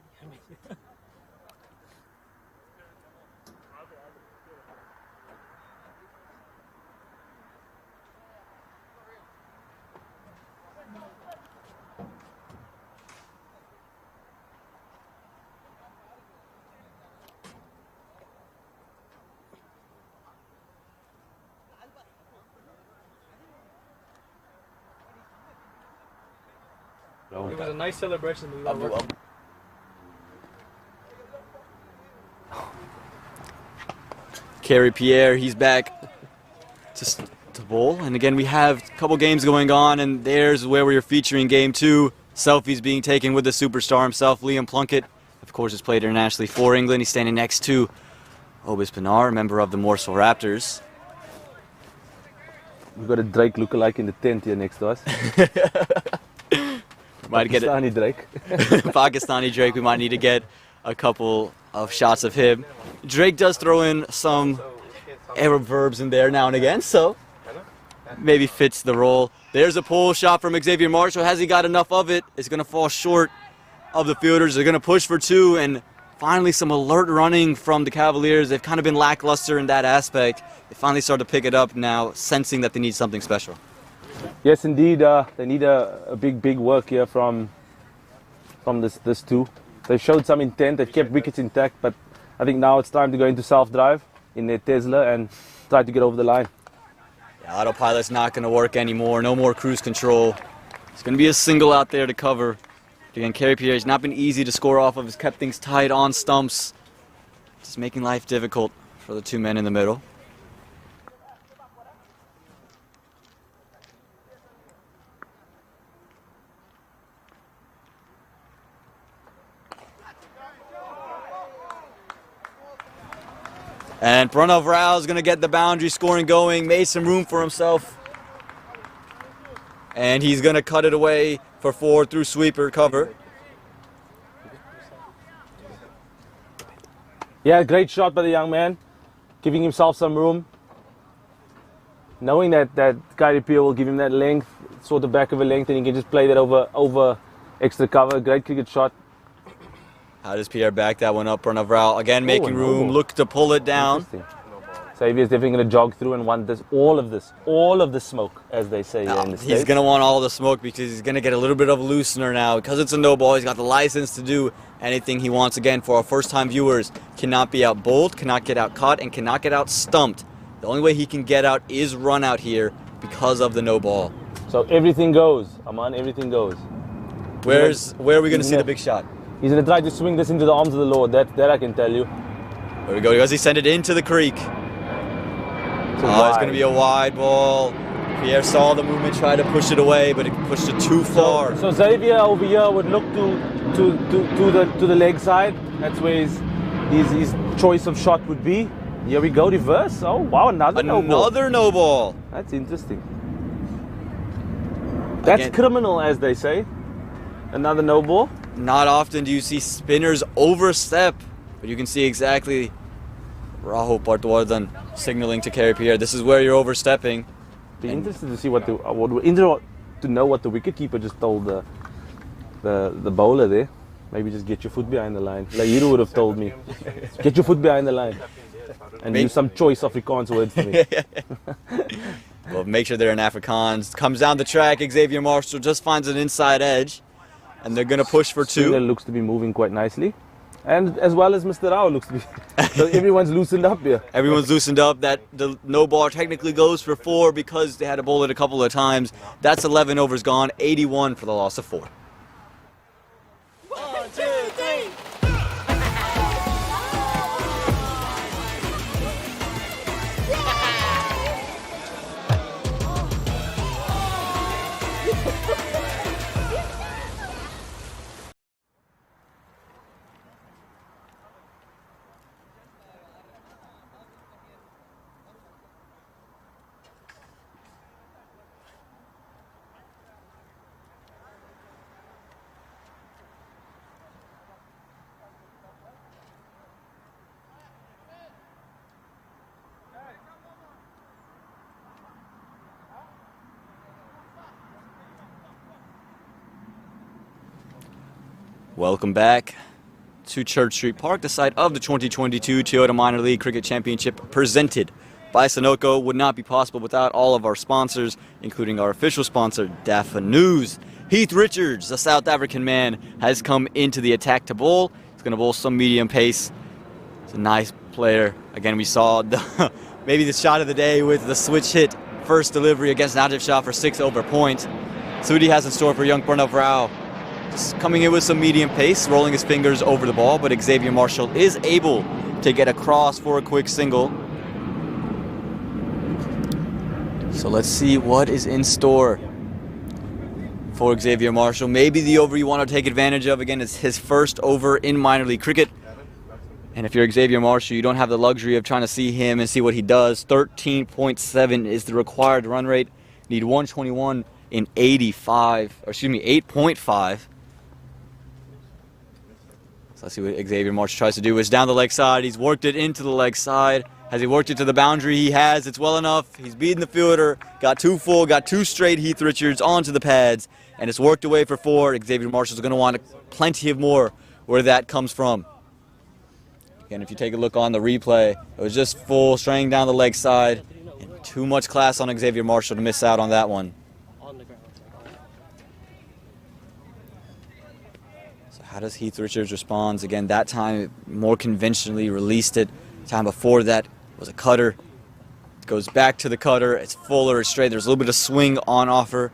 It was a nice celebration. Kerry Pierre, he's back to bowl. And again, we have a couple games going on, and there's where we're featuring game 2. Selfies being taken with the superstar himself, Liam Plunkett. Of course, has played internationally for England. He's standing next to Obis Pinar, member of the Morsel Raptors. We've got a Drake lookalike in the tent here next to us. Might get Pakistani Drake. Pakistani Drake. We might need to get a couple of shots of him. Drake does throw in some Arab verbs in there now and again, so maybe fits the role. There's a pull shot from Xavier Marshall. Has he got enough of it? It's going to fall short of the fielders. They're going to push for 2, and finally some alert running from the Cavaliers. They've kind of been lackluster in that aspect. They finally start to pick it up now, sensing that they need something special. Yes, indeed. They need a big work here from this 2. They showed some intent. They've kept wickets intact, but I think now it's time to go into self-drive in their Tesla and try to get over the line. Yeah, autopilot's not going to work anymore. No more cruise control. It's going to be a single out there to cover. Again, Kerry Pierre has not been easy to score off of. He's kept things tight on stumps. Just making life difficult for the 2 men in the middle. And Pranav Rao is going to get the boundary scoring going, made some room for himself. And he's going to cut it away for 4 through sweeper cover. Yeah, great shot by the young man, giving himself some room. Knowing that Kyrie Pierre will give him that length, sort of back of a length, and he can just play that over extra cover. Great cricket shot. How does Pierre back that one up? Pranav Rao again making room, look to pull it down. Xavier's definitely going to jog through and want all of the smoke, as they say here in the States. He's going to want all the smoke because he's going to get a little bit of a loosener now. Because it's a no ball, he's got the license to do anything he wants. Again, for our first-time viewers, cannot be out bowled, cannot get out caught, and cannot get out stumped. The only way he can get out is run out here because of the no ball. So everything goes, Aman, everything goes. Where are we going to see the big shot? He's going to try to swing this into the arms of the Lord, that I can tell you. There we go, does he send it into the creek? It's going to be a wide ball. Pierre saw the movement, tried to push it away, but it pushed it too far. So Xavier over here would look to the leg side. That's where his choice of shot would be. Here we go, reverse. Oh wow, another no ball. Another no ball. That's interesting. That's criminal, as they say. Another no ball. Not often do you see spinners overstep, but you can see exactly Rahul Partwardhan signaling to Kyrie Pierre. This is where you're overstepping. Be interested to see what to know what the wicketkeeper just told the bowler there. Maybe just get your foot behind the line. Like you would have told me, get your foot behind the line, and use some choice Afrikaans words for me. Well, make sure they're in Afrikaans. Comes down the track. Xavier Marshall just finds an inside edge, and they're going to push for two. Spinner looks to be moving quite nicely. And as well as Mr. Rao looks to be. So everyone's loosened up here. Everyone's loosened up. That the no ball technically goes for 4 because they had to bowl it a couple of times. That's 11 overs gone, 81 for the loss of 4. 1, 2, 3. Welcome back to Church Street Park, the site of the 2022 Toyota Minor League Cricket Championship presented by Sunoco. Would not be possible without all of our sponsors, including our official sponsor, DAFA News. Heath Richards, the South African man, has come into the attack to bowl. He's going to bowl some medium pace. He's a nice player. Again, we saw maybe the shot of the day with the switch hit first delivery against Najib Shah for 6 over point. Sudi has in store for young Pranav Rao. Just coming in with some medium pace, rolling his fingers over the ball, but Xavier Marshall is able to get across for a quick single. So let's see what is in store for Xavier Marshall. Maybe the over you want to take advantage of. Again, it's his first over in minor league cricket. And if you're Xavier Marshall, you don't have the luxury of trying to see him and see what he does. 13.7 is the required run rate. Need 121 in 8.5. So let's see what Xavier Marshall tries to do. It's down the leg side. He's worked it into the leg side. Has he worked it to the boundary? He has. It's well enough. He's beaten the fielder. Got 2 full. Got 2 straight Heath Richards onto the pads. And it's worked away for 4. Xavier Marshall's going to want plenty of more where that comes from. Again, if you take a look on the replay, it was just full, straying down the leg side. And too much class on Xavier Marshall to miss out on that one. How does Heath Richards respond? Again, that time more conventionally released it. Time before that was a cutter. It goes back to the cutter. It's fuller, it's straight. There's a little bit of swing on offer.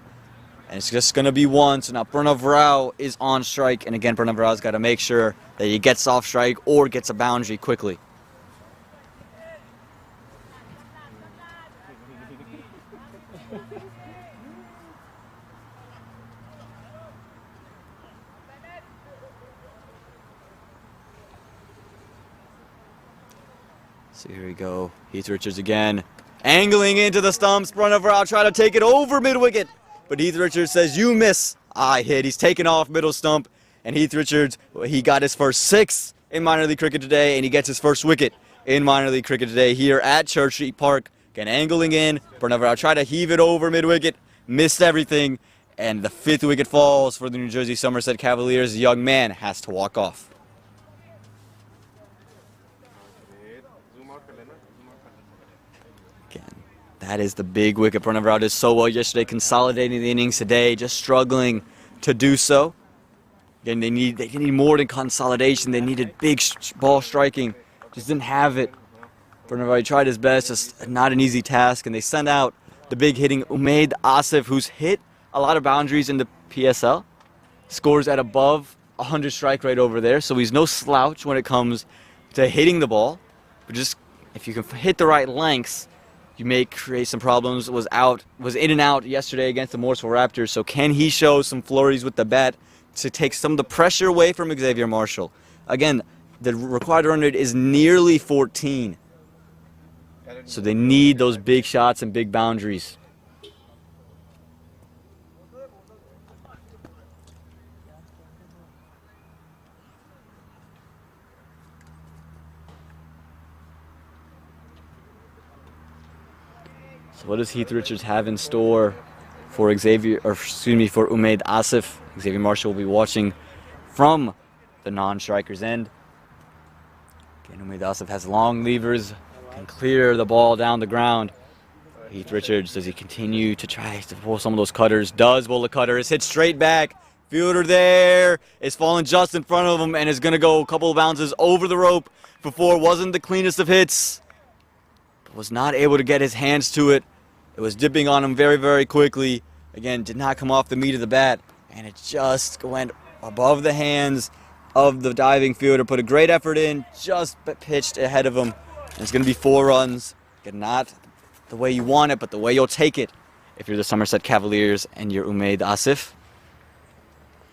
And it's just going to be 1. So now Pranav Rao is on strike. And again, Pranav Rao's got to make sure that he gets off strike or gets a boundary quickly. So here we go. Heath Richards again. Angling into the stumps. Pranav Rao trying to take it over mid-wicket. But Heath Richards says, you miss. I hit. He's taken off middle stump. And Heath Richards, he got his first 6 in minor league cricket today, and he gets his first wicket in minor league cricket today here at Church Street Park. Again, angling in. Pranav Rao tried to heave it over mid-wicket, missed everything, and the 5th wicket falls for the New Jersey Somerset Cavaliers. The young man has to walk off. Again, that is the big wicket. Pranav Rao did so well yesterday, consolidating the innings today, just struggling to do so. Again, they need more than consolidation. They needed big ball striking. Just didn't have it. Pranav Rao tried his best, just not an easy task, and they sent out the big hitting Umaid Asif, who's hit a lot of boundaries in the PSL, scores at above 100 strike rate over there, so he's no slouch when it comes to hitting the ball. But just if you can hit the right lengths, you may create some problems. Was in and out yesterday against the Morrisville Raptors, so can he show some flurries with the bat to take some of the pressure away from Xavier Marshall? Again, the required run rate is nearly 14. So they need those big shots and big boundaries. So what does Heath Richards have in store for for Umaid Asif? Xavier Marshall will be watching from the non-striker's end. Again, Umaid Asif has long levers, can clear the ball down the ground. Heath Richards, does he continue to try to pull some of those cutters? Does pull the cutter, is hit straight back. Fielder there is falling just in front of him and is going to go a couple of bounces over the rope before. Wasn't the cleanest of hits. Was not able to get his hands to it. It was dipping on him very, very quickly. Again, did not come off the meat of the bat, and it just went above the hands of the diving fielder. Put a great effort in, just pitched ahead of him. And it's going to be 4 runs. Again, not the way you want it, but the way you'll take it if you're the Somerset Cavaliers and you're Umaid Asif.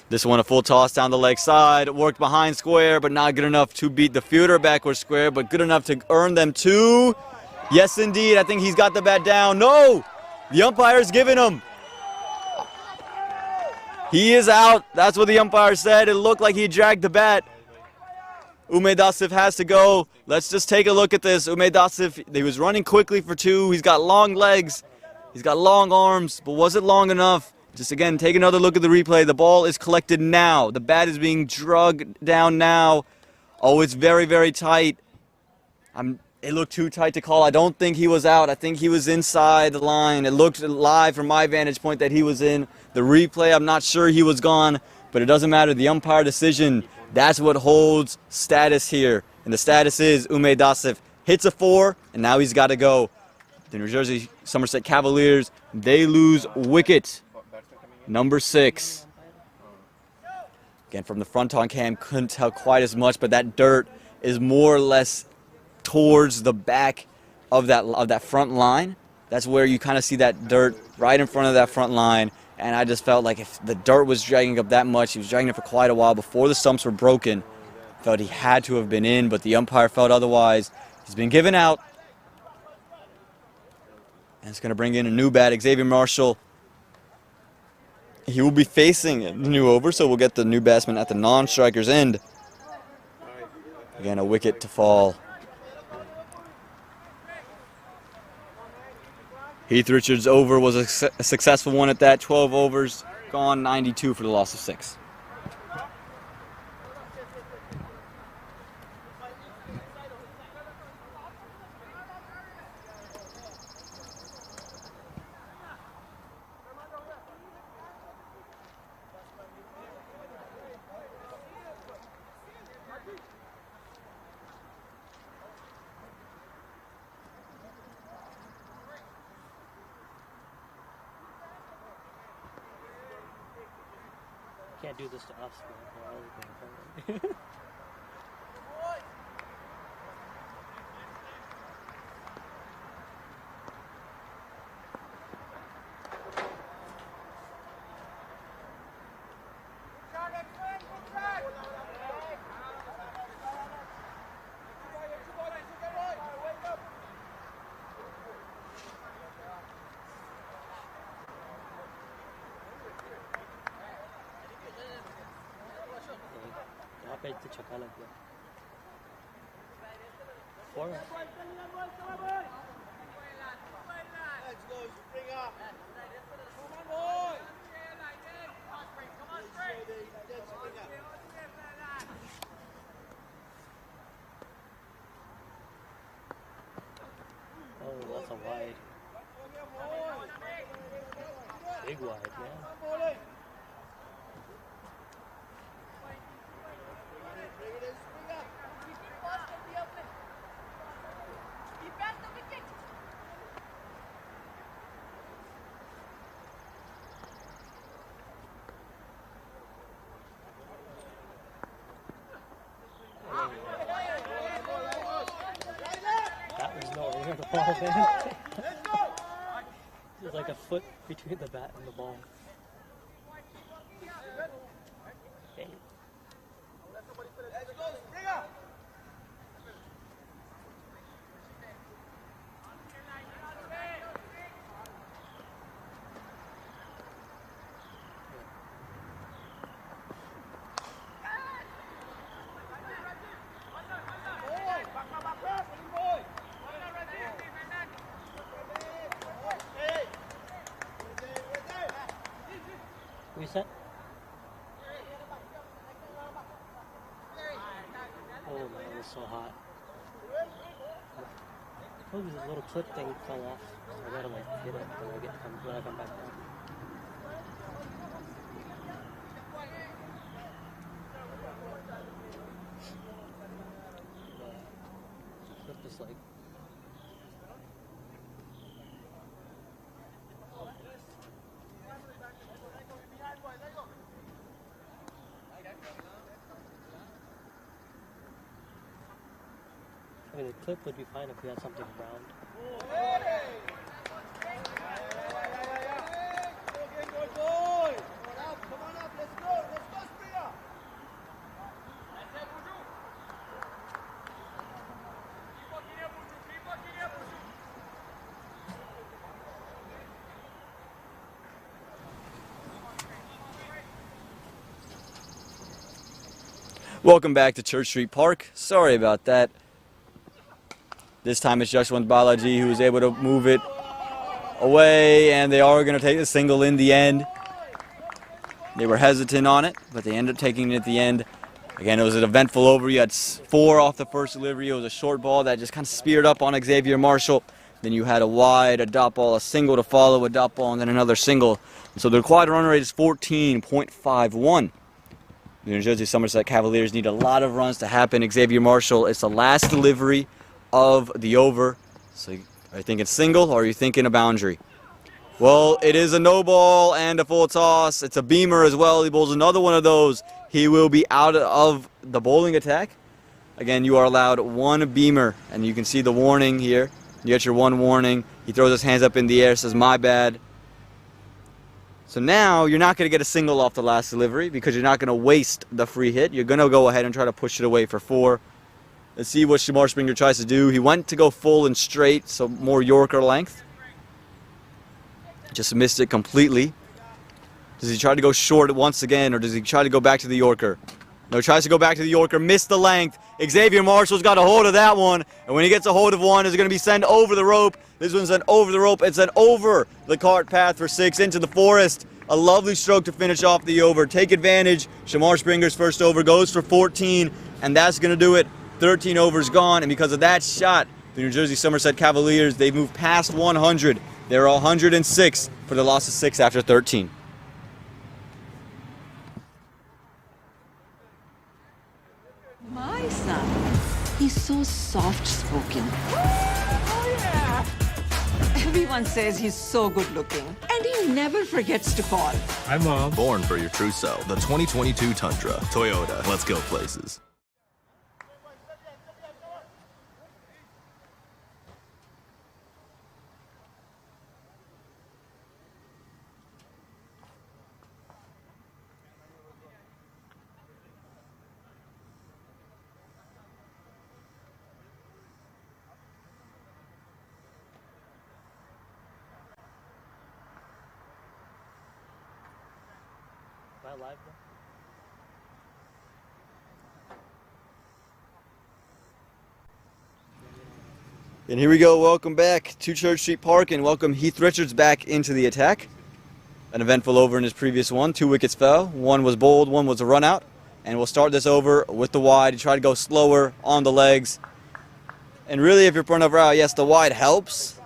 This one a full toss down the leg side. Worked behind square, but not good enough to beat the fielder backward square, but good enough to earn them 2. Yes, indeed. I think he's got the bat down. No! The umpire's giving him. He is out. That's what the umpire said. It looked like he dragged the bat. Umaid Asif has to go. Let's just take a look at this. Umaid Asif, he was running quickly for 2. He's got long legs. He's got long arms, but was it long enough? Just again, take another look at the replay. The ball is collected now. The bat is being drugged down now. Oh, it's very, very tight. It looked too tight to call. I don't think he was out. I think he was inside the line. It looked live from my vantage point that he was in. The replay, I'm not sure he was gone, but it doesn't matter. The umpire decision, that's what holds status here. And the status is Umaid Asif hits a 4, and now he's got to go. The New Jersey Somerset Cavaliers, they lose wicket number 6. Again, from the front on cam, couldn't tell quite as much, but that dirt is more or less towards the back of that front line. That's where you kind of see that dirt right in front of that front line. And I just felt like if the dirt was dragging up that much, he was dragging it for quite a while before the stumps were broken. Felt he had to have been in, but the umpire felt otherwise. He's been given out. And it's going to bring in a new bat, Xavier Marshall. He will be facing the new over, so we'll get the new batsman at the non-striker's end. Again, a wicket to fall. Heath Richards' over was a successful one at that. 12 overs, gone 92 for the loss of 6. Can't do this to us, man. यहाँ पे तो छक्का लग गया for it. Oh, that's a wide. Big wide, yeah. That was nowhere near the ball, man. There's like a foot between the bat and the ball. Okay. Reset. Oh man, it was so hot. Oh, this little clip thing fell off. So I gotta like hit it when I come back down. The clip is like. I mean, the clip would be fine if we had something round. Welcome back to Church Street Park. Sorry about that. This time it's Yashwant Balaji who was able to move it away, and they are going to take the single in the end. They were hesitant on it, but they ended up taking it at the end. Again, it was an eventful over. You had 4 off the first delivery. It was a short ball that just kind of speared up on Xavier Marshall. Then you had a wide, a dot ball, a single to follow, a dot ball, and then another single. And so the required run rate is 14.51. The New Jersey Somerset Cavaliers need a lot of runs to happen. Xavier Marshall, it's the last delivery of the over. So are you thinking single or are you thinking a boundary? Well, it is a no ball and a full toss. It's a beamer as well. He bowls another one of those. He will be out of the bowling attack. Again, you are allowed 1 beamer, and you can see the warning here. You get your 1 warning. He throws his hands up in the air, says, "My bad." So now you're not going to get a single off the last delivery because you're not going to waste the free hit. You're going to go ahead and try to push it away for 4. Let's see what Shamar Springer tries to do. He went to go full and straight, so more Yorker length. Just missed it completely. Does he try to go short once again, or does he try to go back to the Yorker? No, he tries to go back to the Yorker, missed the length. Xavier Marshall's got a hold of that one, and when he gets a hold of one, it's going to be sent over the rope. This one's sent over the rope. It's sent over the cart path for 6 into the forest. A lovely stroke to finish off the over. Take advantage. Shamar Springer's first over goes for 14, and that's going to do it. 13 overs gone, and because of that shot, the New Jersey Somerset Cavaliers, they've moved past 100. They're 106 for the loss of 6 after 13. My son, he's so soft-spoken. Oh, yeah. Everyone says he's so good-looking, and he never forgets to call. Hi, Mom. Born for your true self. The 2022 Tundra. Toyota. Let's go places. Am I live now? And here we go. Welcome back to Church Street Park and welcome Heath Richards back into the attack. An eventful over in his previous one. 2 wickets fell. One was bowled, one was a run out. And we'll start this over with the wide. You try to go slower on the legs. And really, if you're putting over out, yes, the wide helps.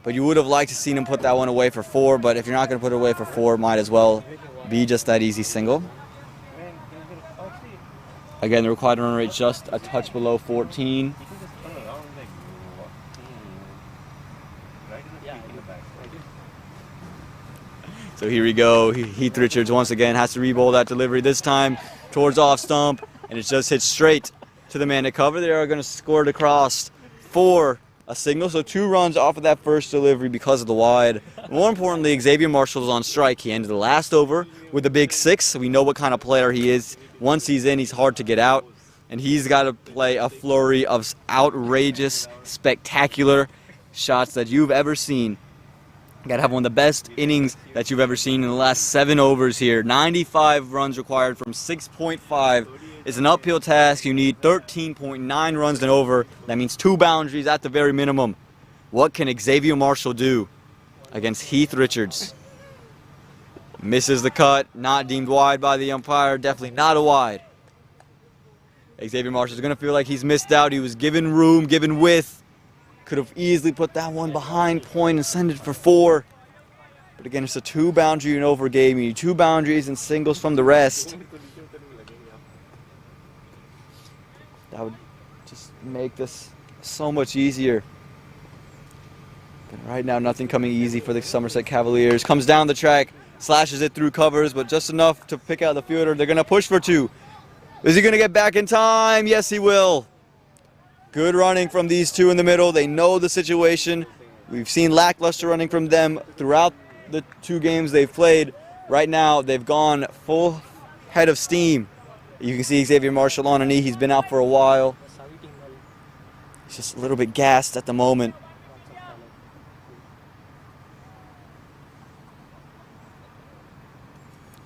But you would have liked to seen him put that one away for 4. But if you're not going to put it away for 4, might as well be just that easy single. Again, the required run rate just a touch below 14. So here we go. Heath Richards once again has to re-bowl that delivery, this time towards off stump, and it just hits straight to the man at cover. They are going to score it across for a single. So 2 runs off of that first delivery because of the wide. More importantly, Xavier Marshall's on strike. He ended the last over with a big 6. So we know what kind of player he is. Once he's in, he's hard to get out. And he's got to play a flurry of outrageous, spectacular shots that you've ever seen. Got to have one of the best innings that you've ever seen in the last 7 overs here. 95 runs required from 6.5 is an uphill task. You need 13.9 runs and over. That means 2 boundaries at the very minimum. What can Xavier Marshall do against Heath Richards? Misses the cut, not deemed wide by the umpire. Definitely not a wide. Xavier Marshall is going to feel like he's missed out. He was given room, given width. Could have easily put that one behind point and send it for 4. But again, it's a 2 boundary and over game. You need 2 boundaries and singles from the rest. That would just make this so much easier. But right now, nothing coming easy for the Somerset Cavaliers. Comes down the track, slashes it through covers, but just enough to pick out the fielder. They're going to push for 2. Is he going to get back in time? Yes, he will. Good running from these 2 in the middle. They know the situation. We've seen lackluster running from them throughout the 2 games they've played. Right now, they've gone full head of steam. You can see Xavier Marshall on a knee. He's been out for a while. He's just a little bit gassed at the moment.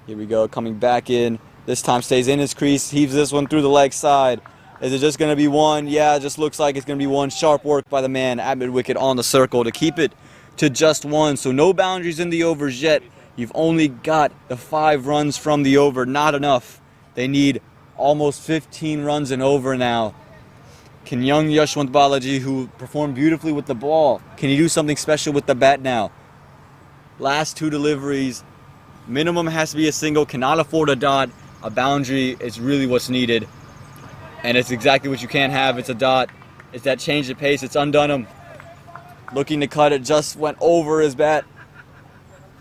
Here we go, coming back in. This time stays in his crease. Heaves this one through the leg side. Is it just going to be 1? Yeah, it just looks like it's going to be 1. Sharp work by the man at mid-wicket on the circle to keep it to just 1. So no boundaries in the overs yet. You've only got the 5 runs from the over. Not enough. They need almost 15 runs and over now. Can young Yashwant Balaji, who performed beautifully with the ball, can he do something special with the bat now? Last 2 deliveries. Minimum has to be a single. Cannot afford a dot. A boundary is really what's needed. And it's exactly what you can't have. It's a dot. It's that change of pace. It's undone him. Looking to cut it, just went over his bat.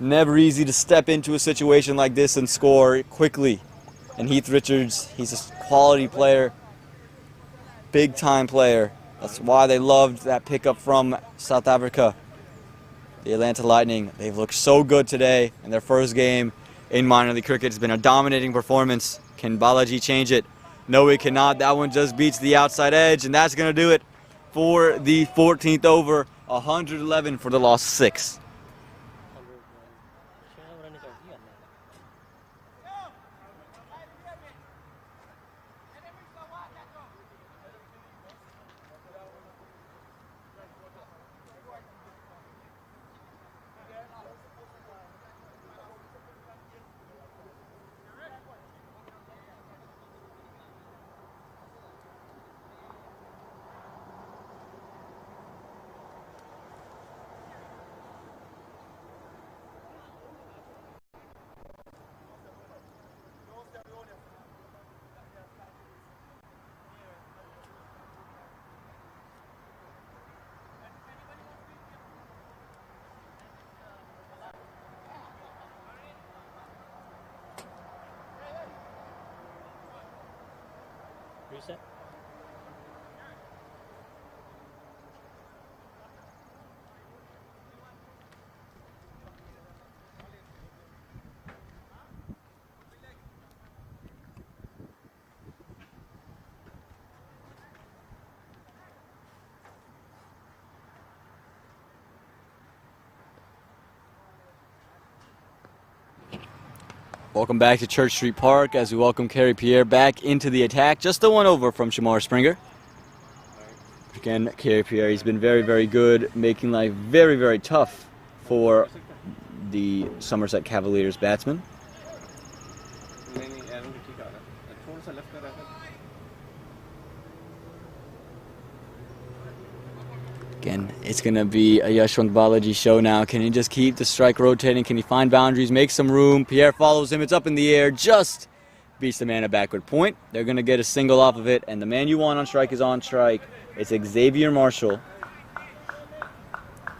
Never easy to step into a situation like this and score quickly. And Heath Richards, he's a quality player. Big time player. That's why they loved that pickup from South Africa. The Atlanta Lightning, they've looked so good today in their first game in minor league cricket. It's been a dominating performance. Can Balaji change it? No, he cannot. That one just beats the outside edge, and that's going to do it for the 14th over. 111 for the lost 6. Reset. Welcome back to Church Street Park as we welcome Kerry Pierre back into the attack. Just the 1 over from Shamar Springer. Again, Kerry Pierre, he's been very, very good, making life very, very tough for the Somerset Cavaliers batsmen. Again, it's going to be a Yashwant Balaji show now. Can he just keep the strike rotating? Can he find boundaries, make some room? Pierre follows him. It's up in the air. Just beats the man at backward point. They're going to get a single off of it. And the man you want on strike is on strike. It's Xavier Marshall.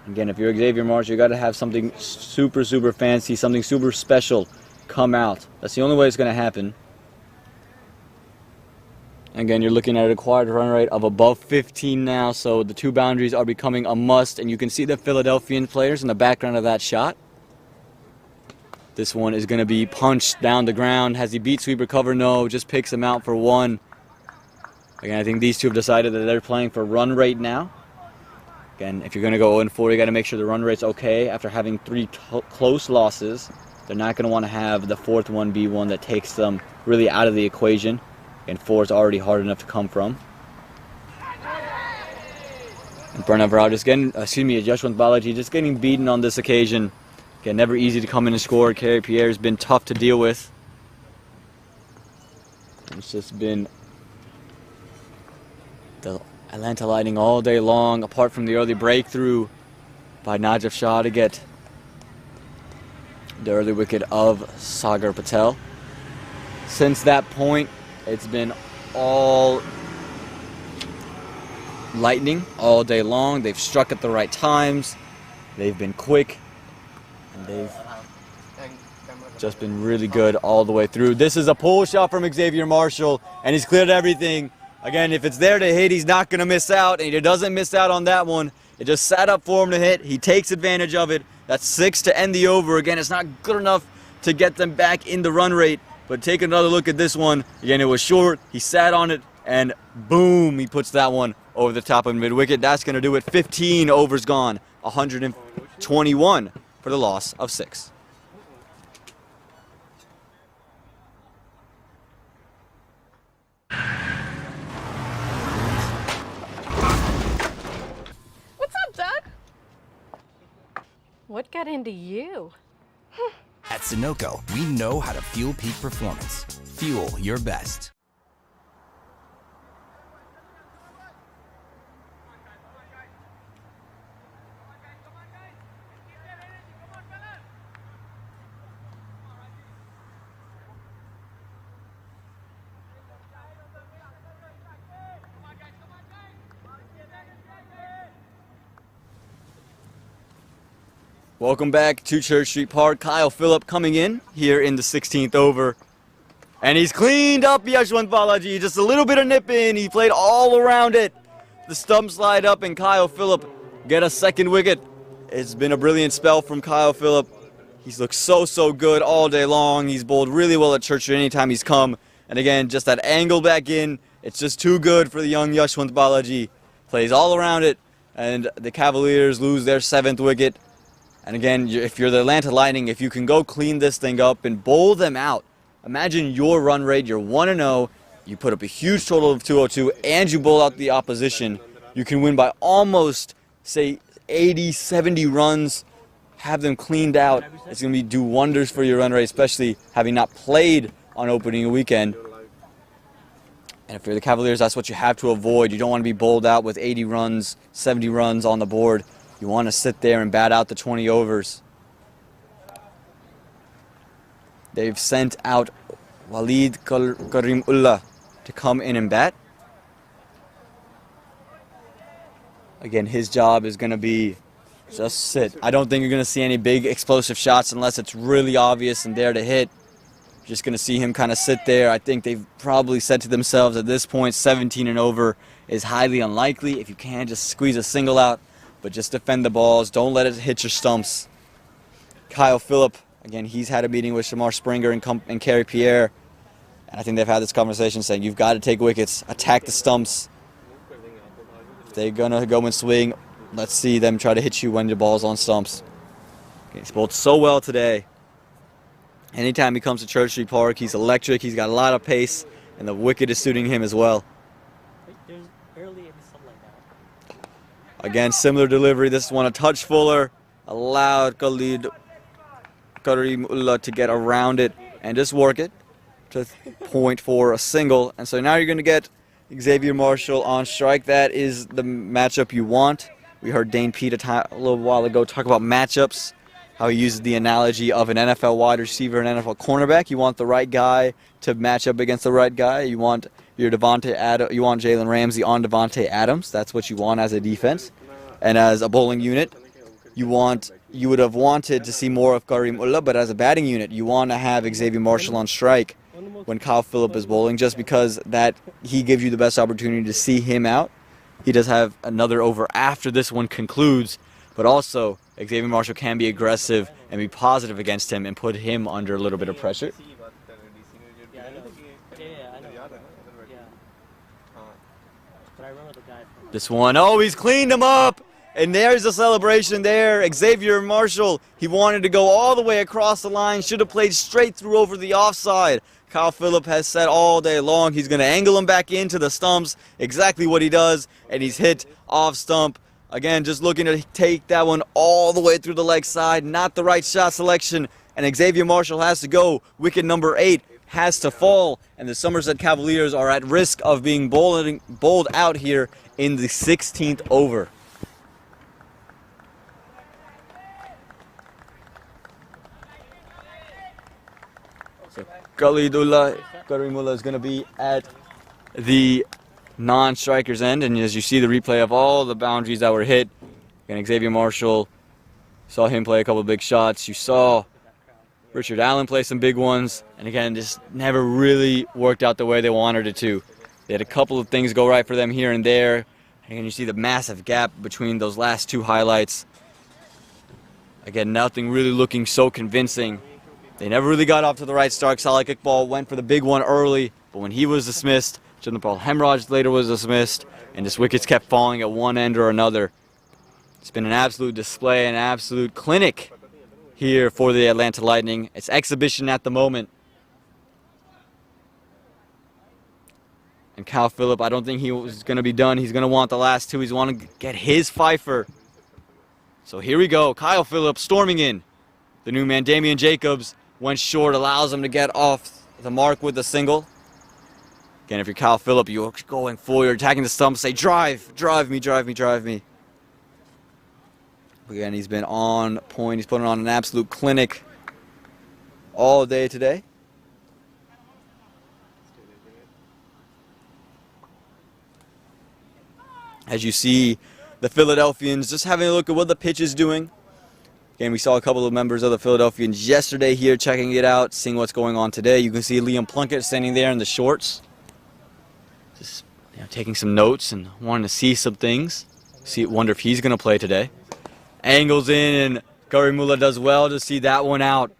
Again, if you're Xavier Marshall, you got to have something super, super fancy, something super special come out. That's the only way it's going to happen. Again, you're looking at a required run rate of above 15 now, so the 2 boundaries are becoming a must, and you can see the Philadelphian players in the background of that shot. This one is going to be punched down the ground. Has he beat sweeper cover? No, just picks him out for 1. Again, I think these two have decided that they're playing for run rate now. Again, if you're going to go 0-4, you got to make sure the run rate's okay. After having 3 close losses, they're not going to want to have the 4th one be one that takes them really out of the equation. And 4 is already hard enough to come from. And Pranav Rao just getting, Yashwant Balaji just getting beaten on this occasion. Again, never easy to come in and score. Kerry Pierre has been tough to deal with. It's just been the Atlanta Lightning all day long, apart from the early breakthrough by Najaf Shah to get the early wicket of Sagar Patel. Since that point, it's been all Lightning all day long. They've struck at the right times. They've been quick. And they've just been really good all the way through. This is a pull shot from Xavier Marshall, and he's cleared everything. Again, if it's there to hit, he's not going to miss out, and he doesn't miss out on that one. It just sat up for him to hit. He takes advantage of it. That's 6 to end the over. Again, it's not good enough to get them back in the run rate. But take another look at this one. Again, it was short. He sat on it, and boom, he puts that one over the top of mid-wicket. That's going to do it. 15 overs gone. 121 for the loss of 6. What's up, Doug? What got into you? At Sunoco, we know how to fuel peak performance. Fuel your best. Welcome back to Church Street Park. Kyle Phillip coming in here in the 16th over. And he's cleaned up Yashwant Balaji. Just a little bit of nip in. He played all around it. The stump slide up and Kyle Phillip get a second wicket. It's been a brilliant spell from Kyle Phillip. He's looked so, so good all day long. He's bowled really well at Church Street anytime he's come. And again, just that angle back in. It's just too good for the young Yashwant Balaji. Plays all around it. And the Cavaliers lose their 7th wicket. And again, if you're the Atlanta Lightning, if you can go clean this thing up and bowl them out, imagine your run rate, you're 1-0, you put up a huge total of 202, and you bowl out the opposition. You can win by almost, say, 80, 70 runs, have them cleaned out. It's going to do wonders for your run rate, especially having not played on opening weekend. And if you're the Cavaliers, that's what you have to avoid. You don't want to be bowled out with 80 runs, 70 runs on the board. You want to sit there and bat out the 20 overs. They've sent out Walid Karimullah to come in and bat. Again, his job is going to be just sit. I don't think you're going to see any big explosive shots unless it's really obvious and there to hit. You're just going to see him kind of sit there. I think they've probably said to themselves at this point, 17 and over is highly unlikely. If you can, just squeeze a single out. But just defend the balls. Don't let it hit your stumps. Kyle Phillip, again, he's had a meeting with Shamar Springer and Kerry Pierre. And I think they've had this conversation saying, you've got to take wickets, attack the stumps. If they're going to go and swing, let's see them try to hit you when the ball's on stumps. Okay, he's bowled so well today. Anytime he comes to Church Street Park, he's electric. He's got a lot of pace, and the wicket is suiting him as well. There's barely any sunlight now. Again, similar delivery. This one a touch fuller. Allowed Karimullah to get around it and just work it to point for a single. And so now you're going to get Xavier Marshall on strike. That is the matchup you want. We heard Dane Pete a little while ago talk about matchups, how he uses the analogy of an NFL wide receiver and NFL cornerback. You want the right guy to match up against the right guy. You want your you want Jalen Ramsey on Devontae Adams. That's what you want as a defense. And as a bowling unit, you would have wanted to see more of Karimullah, but as a batting unit, you want to have Xavier Marshall on strike when Kyle Phillip is bowling, just because that he gives you the best opportunity to see him out. He does have another over after this one concludes, but also Xavier Marshall can be aggressive and be positive against him and put him under a little bit of pressure. This one, oh, he's cleaned him up! And there's a celebration there. Xavier Marshall, he wanted to go all the way across the line, should have played straight through over the offside. Kyle Phillip has said all day long he's going to angle him back into the stumps, exactly what he does, and he's hit off stump. Again, just looking to take that one all the way through the leg side, not the right shot selection, and Xavier Marshall has to go. Wicket number 8 has to fall, and the Somerset Cavaliers are at risk of being bowled out here in the 16th over. Karimullah is going to be at the non-striker's end, and as you see the replay of all the boundaries that were hit, and Xavier Marshall, saw him play a couple of big shots. You saw Richard Allen play some big ones, and again, just never really worked out the way they wanted it to. They had a couple of things go right for them here and there, and you see the massive gap between those last two highlights. Again, nothing really looking so convincing. They never really got off to the right start. Salih Iqbal went for the big one early, but when he was dismissed, Chandrapal Hemraj later was dismissed, and just wickets kept falling at one end or another. It's been an absolute display, an absolute clinic here for the Atlanta Lightning. It's exhibition at the moment. And Kyle Phillip, I don't think he was going to be done. He's going to want the last two. He's want to get his fifer. So here we go. Kyle Phillip storming in. The new man, Damian Jacobs, went short, allows him to get off the mark with a single. Again, if you're Kyle Phillip, you're going full, you're attacking the stump, say, drive, drive me, drive me, drive me. Again, he's been on point. He's putting on an absolute clinic all day today. As you see, the Philadelphians just having a look at what the pitch is doing. Again, we saw a couple of members of the Philadelphians yesterday here checking it out, seeing what's going on today. You can see Liam Plunkett standing there in the shorts, just taking some notes and wanting to see some things. Wonder if he's going to play today. Angles in, and Karimullah does well to see that one out.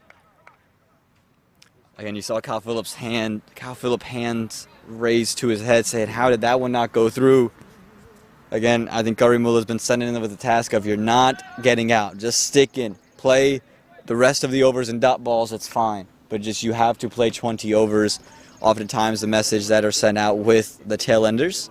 Again, you saw Kyle Phillip's hands raised to his head, saying, how did that one not go through? Again, I think Karimullah's been sending in with the task of, you're not getting out. Just stick in. Play the rest of the overs and dot balls, it's fine. But just you have to play 20 overs. Oftentimes the message that are sent out with the tail enders.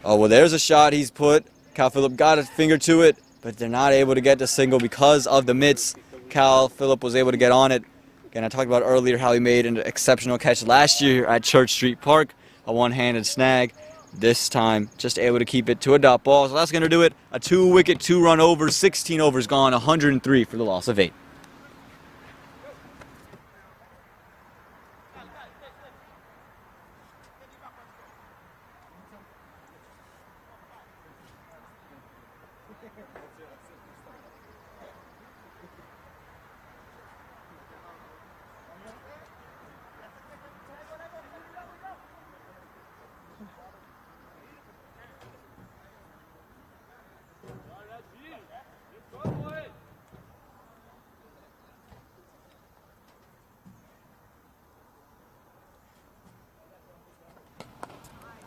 Oh, well, there's a shot he's put. Kyle Phillip got a finger to it, but they're not able to get the single because of the mitts. Kyle Phillip was able to get on it. Again, I talked about earlier how he made an exceptional catch last year at Church Street Park, a one-handed snag. This time, just able to keep it to a dot ball. So that's going to do it. A 2-wicket, 2-run over, 16 overs gone, 103 for the loss of 8.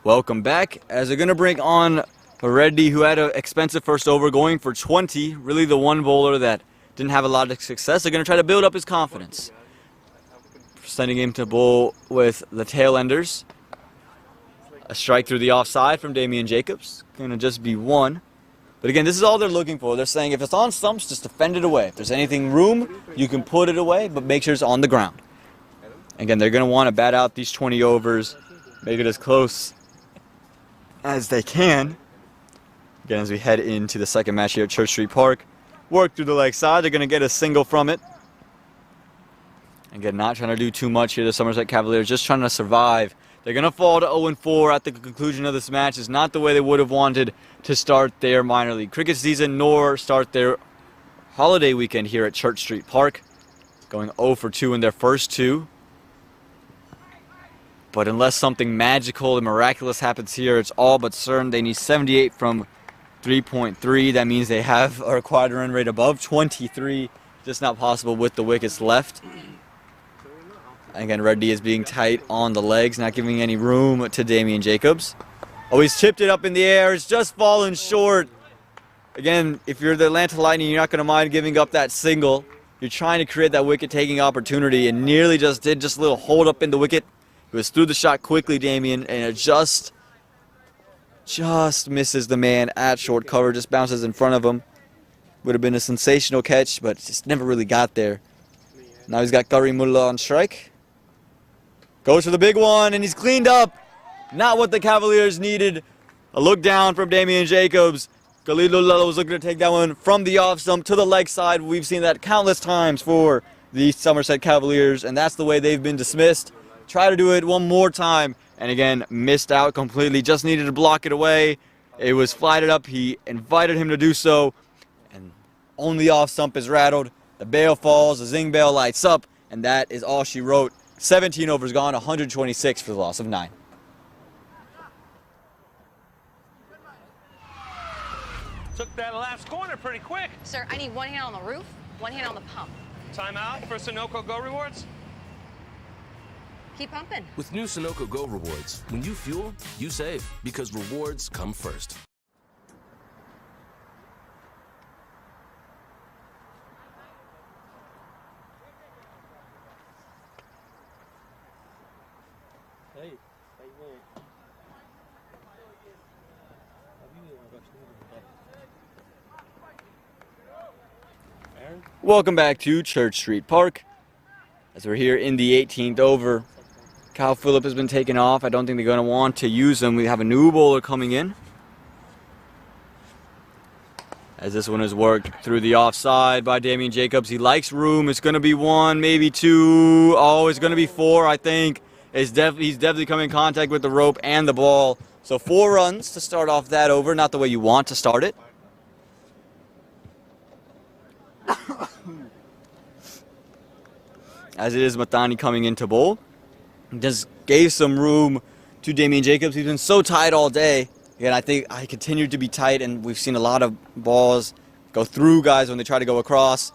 Welcome back, as they're going to bring on Reddy, who had an expensive first over, going for 20. Really the one bowler that didn't have a lot of success. They're going to try to build up his confidence. Sending him to bowl with the tail enders. A strike through the offside from Damian Jacobs. Gonna just be one. But again, this is all they're looking for. They're saying if it's on stumps, just defend it away. If there's anything room, you can put it away, but make sure it's on the ground. Again, they're going to want to bat out these 20 overs, make it as close as they can. Again, as we head into the second match here at Church Street Park. Work through the leg side. They're going to get a single from it. Again, not trying to do too much here, the Somerset Cavaliers, just trying to survive. They're going to fall to 0-4 at the conclusion of this match. It's not the way they would have wanted to start their minor league cricket season, nor start their holiday weekend here at Church Street Park. Going 0-2 in their first two. But unless something magical and miraculous happens here, it's all but certain. They need 78 from 3.3. That means they have a required run rate above 23. Just not possible with the wickets left. Again, Reddy is being tight on the legs, not giving any room to Damian Jacobs. Oh, he's tipped it up in the air. It's just fallen short. Again, if you're the Atlanta Lightning, you're not going to mind giving up that single. You're trying to create that wicket-taking opportunity and nearly just did just a little hold up in the wicket. It was through the shot quickly, Damian, and it just misses the man at short cover, just bounces in front of him. Would have been a sensational catch, but just never really got there. Now he's got Karimullah on strike. Goes for the big one, and he's cleaned up. Not what the Cavaliers needed. A look down from Damian Jacobs. Khalilullah was looking to take that one from the off stump to the leg side. We've seen that countless times for the Somerset Cavaliers, and that's the way they've been dismissed. Try to do it one more time, and again, missed out completely. Just needed to block it away. It was flighted up. He invited him to do so, and only off stump is rattled. The bail falls, the zing bail lights up, and that is all she wrote. 17 overs gone, 126 for the loss of 9. Took that last corner pretty quick. Sir, I need one hand on the roof, one hand on the pump. Timeout for Sunoco Go Rewards. Keep pumping. With new Sunoco Go Rewards, when you fuel, you save, because rewards come first. Hey, Welcome back to Church Street Park. As we're here in the 18th over, Kyle Phillip has been taken off. I don't think they're going to want to use him. We have a new bowler coming in. As this one is worked through the offside by Damian Jacobs. He likes room. It's going to be one, maybe two. Oh, it's going to be four, I think. He's definitely coming in contact with the rope and the ball. So 4 runs to start off that over. Not the way you want to start it. As it is Mathani coming into bowl. Just gave some room to Damian Jacobs. He's been so tight all day. Again, I think I continued to be tight, and we've seen a lot of balls go through guys when they try to go across.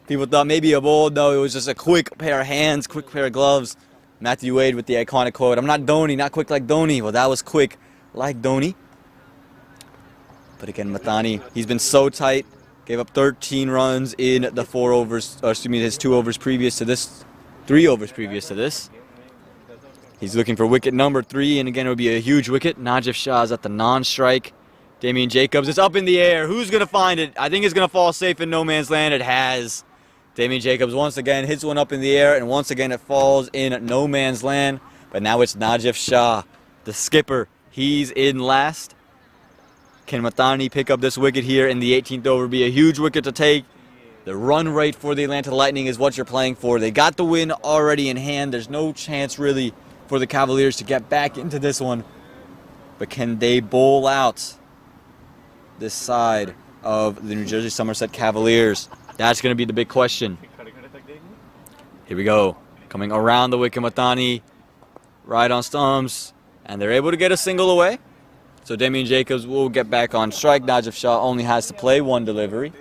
People thought maybe a bowl. No, it was just a quick pair of hands, quick pair of gloves. Matthew Wade with the iconic quote, "I'm not Dhoni, not quick like Dhoni." Well, that was quick like Dhoni. But again, Mathani, he's been so tight. Gave up 13 runs in the 4 overs, or excuse me, his 2 overs previous to this, 3 overs previous to this. He's looking for wicket number 3, and again, it would be a huge wicket. Najib Shah is at the non-strike. Damian Jacobs is up in the air. Who's going to find it? I think it's going to fall safe in no man's land. It has. Damian Jacobs once again hits one up in the air, and once again it falls in no man's land. But now it's Najib Shah, the skipper. He's in last. Can Mathani pick up this wicket here in the 18th over? Be a huge wicket to take. The run rate for the Atlanta Lightning is what you're playing for. They got the win already in hand. There's no chance really for the Cavaliers to get back into this one. But can they bowl out this side of the New Jersey Somerset Cavaliers? That's going to be the big question. Here we go. Coming around the wicket, Mathani. Right on stumps. And they're able to get a single away. So Damian Jacobs will get back on strike. Najib Shah only has to play 1 delivery.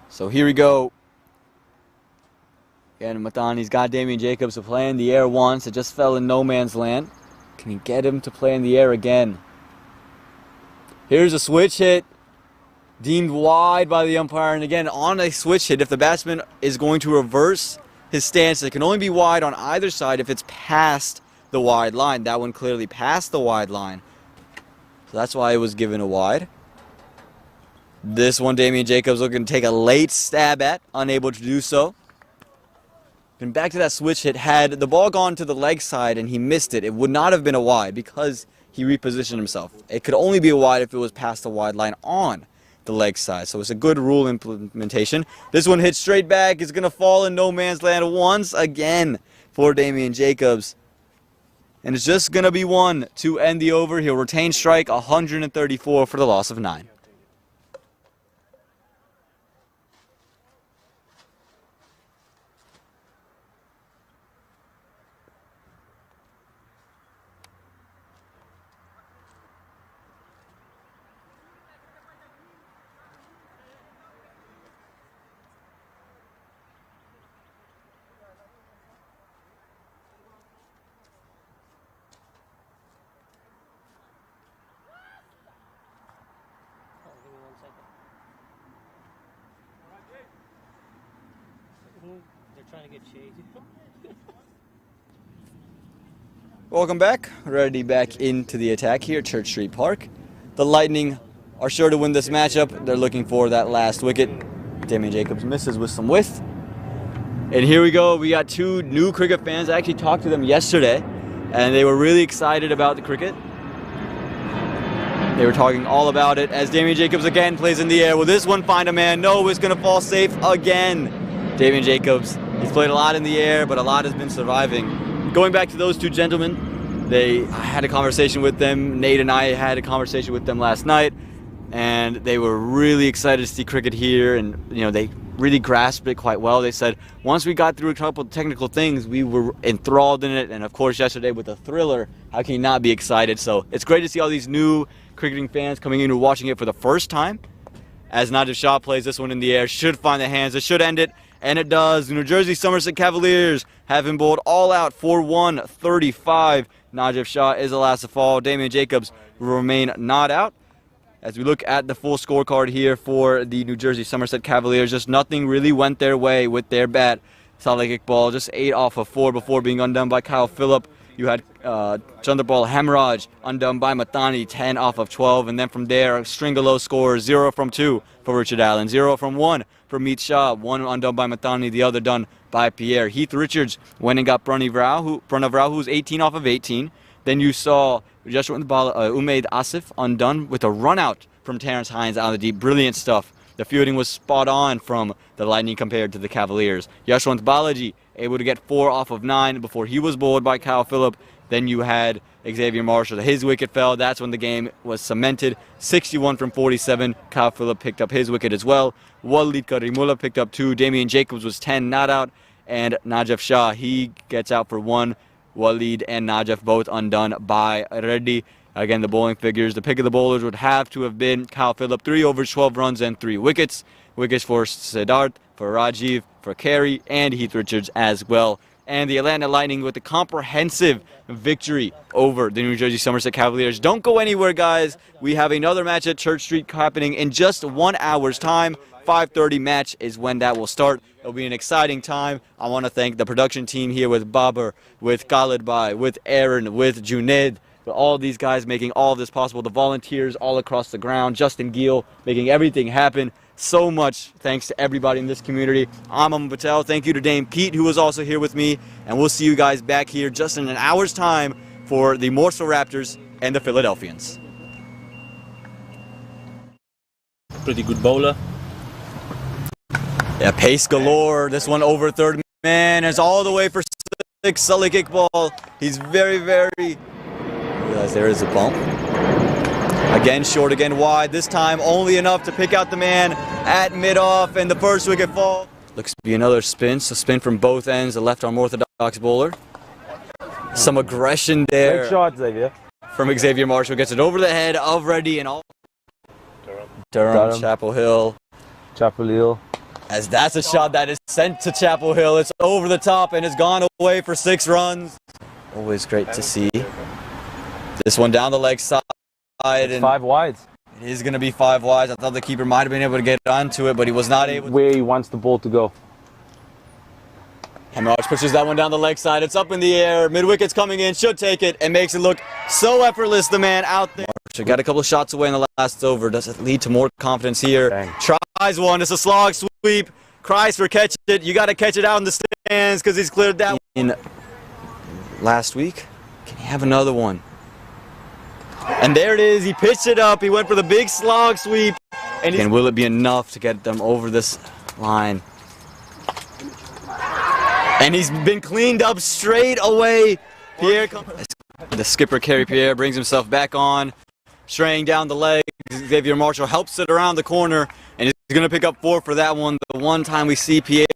So here we go. Again, Mathani's got Damian Jacobs to play in the air once. It just fell in no man's land. Can he get him to play in the air again? Here's a switch hit. deemed wide by the umpire. And again, on a switch hit, if the batsman is going to reverse his stance, it can only be wide on either side if it's past the wide line. That one clearly passed the wide line. So that's why it was given a wide. This one, Damien Jacobs looking to take a late stab at, unable to do so. And back to that switch hit. Had the ball gone to the leg side and he missed it, it would not have been a wide because he repositioned himself. It could only be a wide if it was past the wide line on the leg side. So it's a good rule implementation. This one hit straight back. It's going to fall in no man's land once again for Damien Jacobs. And it's just going to be one to end the over. He'll retain strike 134 for the loss of 9. They're trying to get shade. Welcome back. Ready back into the attack here at Church Street Park. The Lightning are sure to win this matchup. They're looking for that last wicket. Damien Jacobs misses with some width. And here we go. We got two new cricket fans. I actually talked to them yesterday, and they were really excited about the cricket. They were talking all about it as Damien Jacobs again plays in the air. Will this one find a man? No, it's going to fall safe again. Damien Jacobs, he's played a lot in the air, but a lot has been surviving. Going back to those two gentlemen, I had a conversation with them. Nate and I had a conversation with them last night, and they were really excited to see cricket here, and they really grasped it quite well. They said once we got through a couple of technical things, we were enthralled in it, and of course yesterday with the thriller, how can you not be excited? So it's great to see all these new cricketing fans coming in and watching it for the first time. As Najib Shah plays this one in the air, should find the hands, it should end it, and it does. The New Jersey Somerset Cavaliers have been bowled all out for 135. Najib Shah is the last to fall. Damien Jacobs will remain not out. As we look at the full scorecard here for the New Jersey Somerset Cavaliers, just nothing really went their way with their bat. Saleh Iqbal just 8 off of 4 before being undone by Kyle Phillip. You had Chandrabal Hemraj undone by Matani, 10 off of 12. And then from there, a string of low scores, 0 from 2 for Richard Allen, 0 from 1 for Meet Shah, 1 undone by Matani, the other done by Pierre. Heath Richards went and got Pranav Rao, who's 18 off of 18. Then you saw Joshua Umaid Asif undone with a run out from Terrence Hines out of the deep. Brilliant stuff. The fielding was spot on from the Lightning compared to the Cavaliers. Yashwant Balaji able to get 4 off of 9 before he was bowled by Kyle Phillip. Then you had Xavier Marshall. His wicket fell. That's when the game was cemented. 61 from 47. Kyle Phillip picked up his wicket as well. Walid Karimullah picked up 2. Damien Jacobs was 10, not out. And Najib Shah, he gets out for 1. Walid and Najib both undone by Reddy. Again, the bowling figures. The pick of the bowlers would have to have been Kyle Phillip. 3 overs, 12 runs, and 3 wickets. Wickets for Siddharth, for Rajiv, for Carey, and Heath Richards as well. And the Atlanta Lightning with a comprehensive victory over the New Jersey Somerset Cavaliers. Don't go anywhere, guys. We have another match at Church Street happening in just 1 hour's time. 5:30 match is when that will start. It'll be an exciting time. I want to thank the production team here with Babar, with Khalid Bhai, with Aaron, with Junaid, with all these guys making all of this possible. The volunteers all across the ground, Justin Gill making everything happen. So much thanks to everybody in this community. I'm Aman Patel. Thank you to Dame Pete, who was also here with me. And we'll see you guys back here just in an hour's time for the Morsel Raptors and the Philadelphians. Pretty good bowler. Yeah, pace galore. This one over third man is all the way for 6. Saleh Iqbal. He's very, realize there is a bump. Again, short, again wide. This time only enough to pick out the man at mid-off, and the first wicket fall. Looks to be another spin, so spin from both ends. The left arm orthodox bowler. Some aggression there. Great shot, Xavier. From Xavier Marshall. Gets it over the head of Reddy and all. Durham, Chapel Hill. As that's a shot that is sent to Chapel Hill. It's over the top and has gone away for 6 runs. Always great to see. This one down the leg side. It's and 5 wides. It is going to be 5 wide. I thought the keeper might have been able to get onto it, but he was not able to. Where he wants the ball to go. And March pushes that one down the leg side. It's up in the air. Mid-wicket's coming in. Should take it and makes it look so effortless, the man out there. March got a couple of shots away in the last over. Does it lead to more confidence here? Dang. Tries one. It's a slog sweep. Cries for catch it. You got to catch it out in the stands because he's cleared that in last week. Can he have another one? And there it is. He pitched it up. He went for the big slog sweep. And will it be enough to get them over this line? And he's been cleaned up straight away. Pierre comes. The skipper, Kerry Pierre, brings himself back on, straying down the leg. Xavier Marshall helps it around the corner, and he's going to pick up 4 for that one. The one time we see Pierre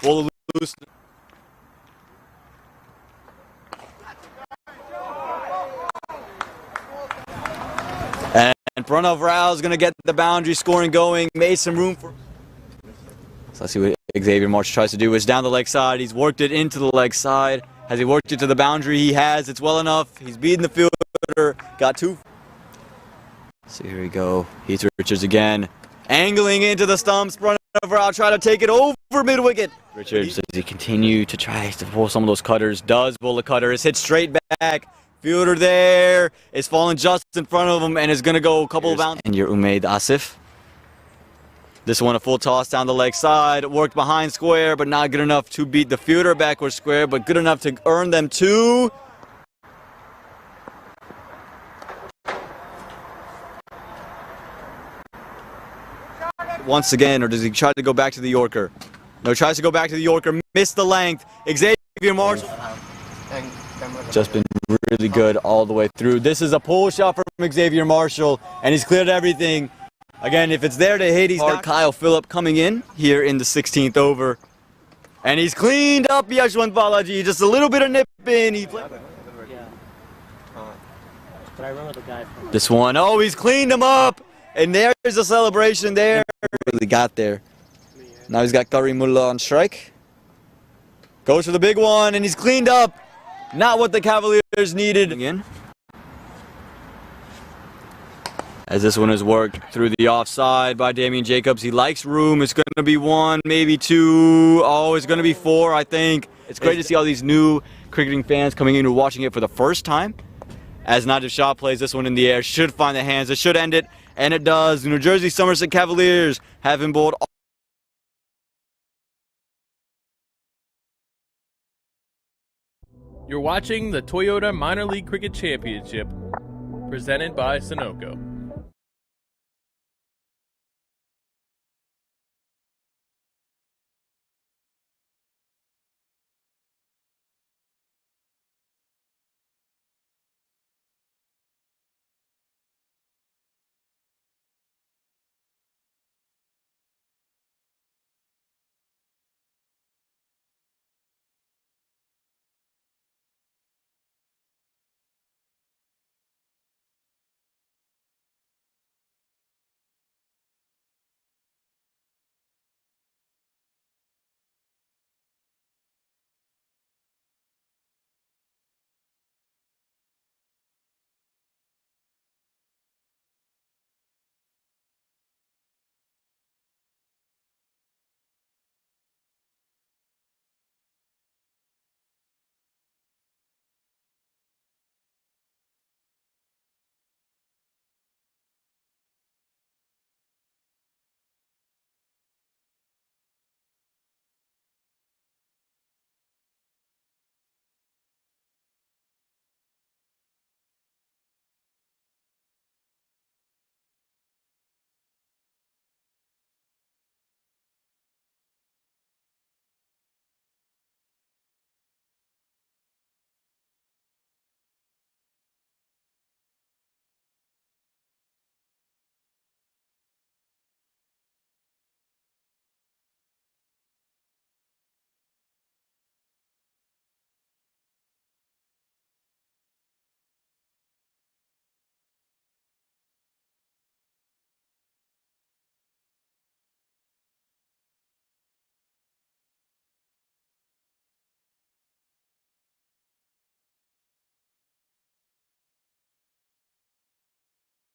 roll loose. And Pranav Rao is going to get the boundary scoring going, made some room for. So let's see what Xavier Marshall tries to do. It's down the leg side. He's worked it into the leg side. Has he worked it to the boundary? He has. It's well enough. He's beating the fielder. Got 2. So here we go. Heath Richards again. Angling into the stumps. Pranav Rao trying to take it over mid-wicket. Richards, does he continue to try to pull some of those cutters? Does pull the cutter. It's hit straight back. Fielder there is falling just in front of him and is going to go a couple of bounces. And your Umaid Asif. This one a full toss down the leg side. Worked behind square, but not good enough to beat the fielder backward square, but good enough to earn them 2. Once again, or does he try to go back to the Yorker? No, tries to go back to the Yorker. Missed the length. Xavier Marshall. Just been really good all the way through. This is a pull shot from Xavier Marshall, and he's cleared everything. Again, if it's there to hit, he's got Kyle Phillip coming in here in the 16th over. And he's cleaned up Yashwant Balaji. Just a little bit of nip in. Yeah. But I remember the guy from This one, oh, he's cleaned him up. And there's a celebration there. Really got there. Now he's got Karimullah on strike. Goes for the big one, and he's cleaned up. Not what the Cavaliers needed. Again. As this one is worked through the offside by Damian Jacobs. He likes room. It's going to be 1, maybe 2. Oh, it's going to be 4, I think. It's great to see all these new cricketing fans coming in and watching it for the first time. As Nadir Shah plays this one in the air. Should find the hands. It should end it. And it does. The New Jersey Somerset Cavaliers have been bowled. You're watching the Toyota Minor League Cricket Championship, presented by Sunoco.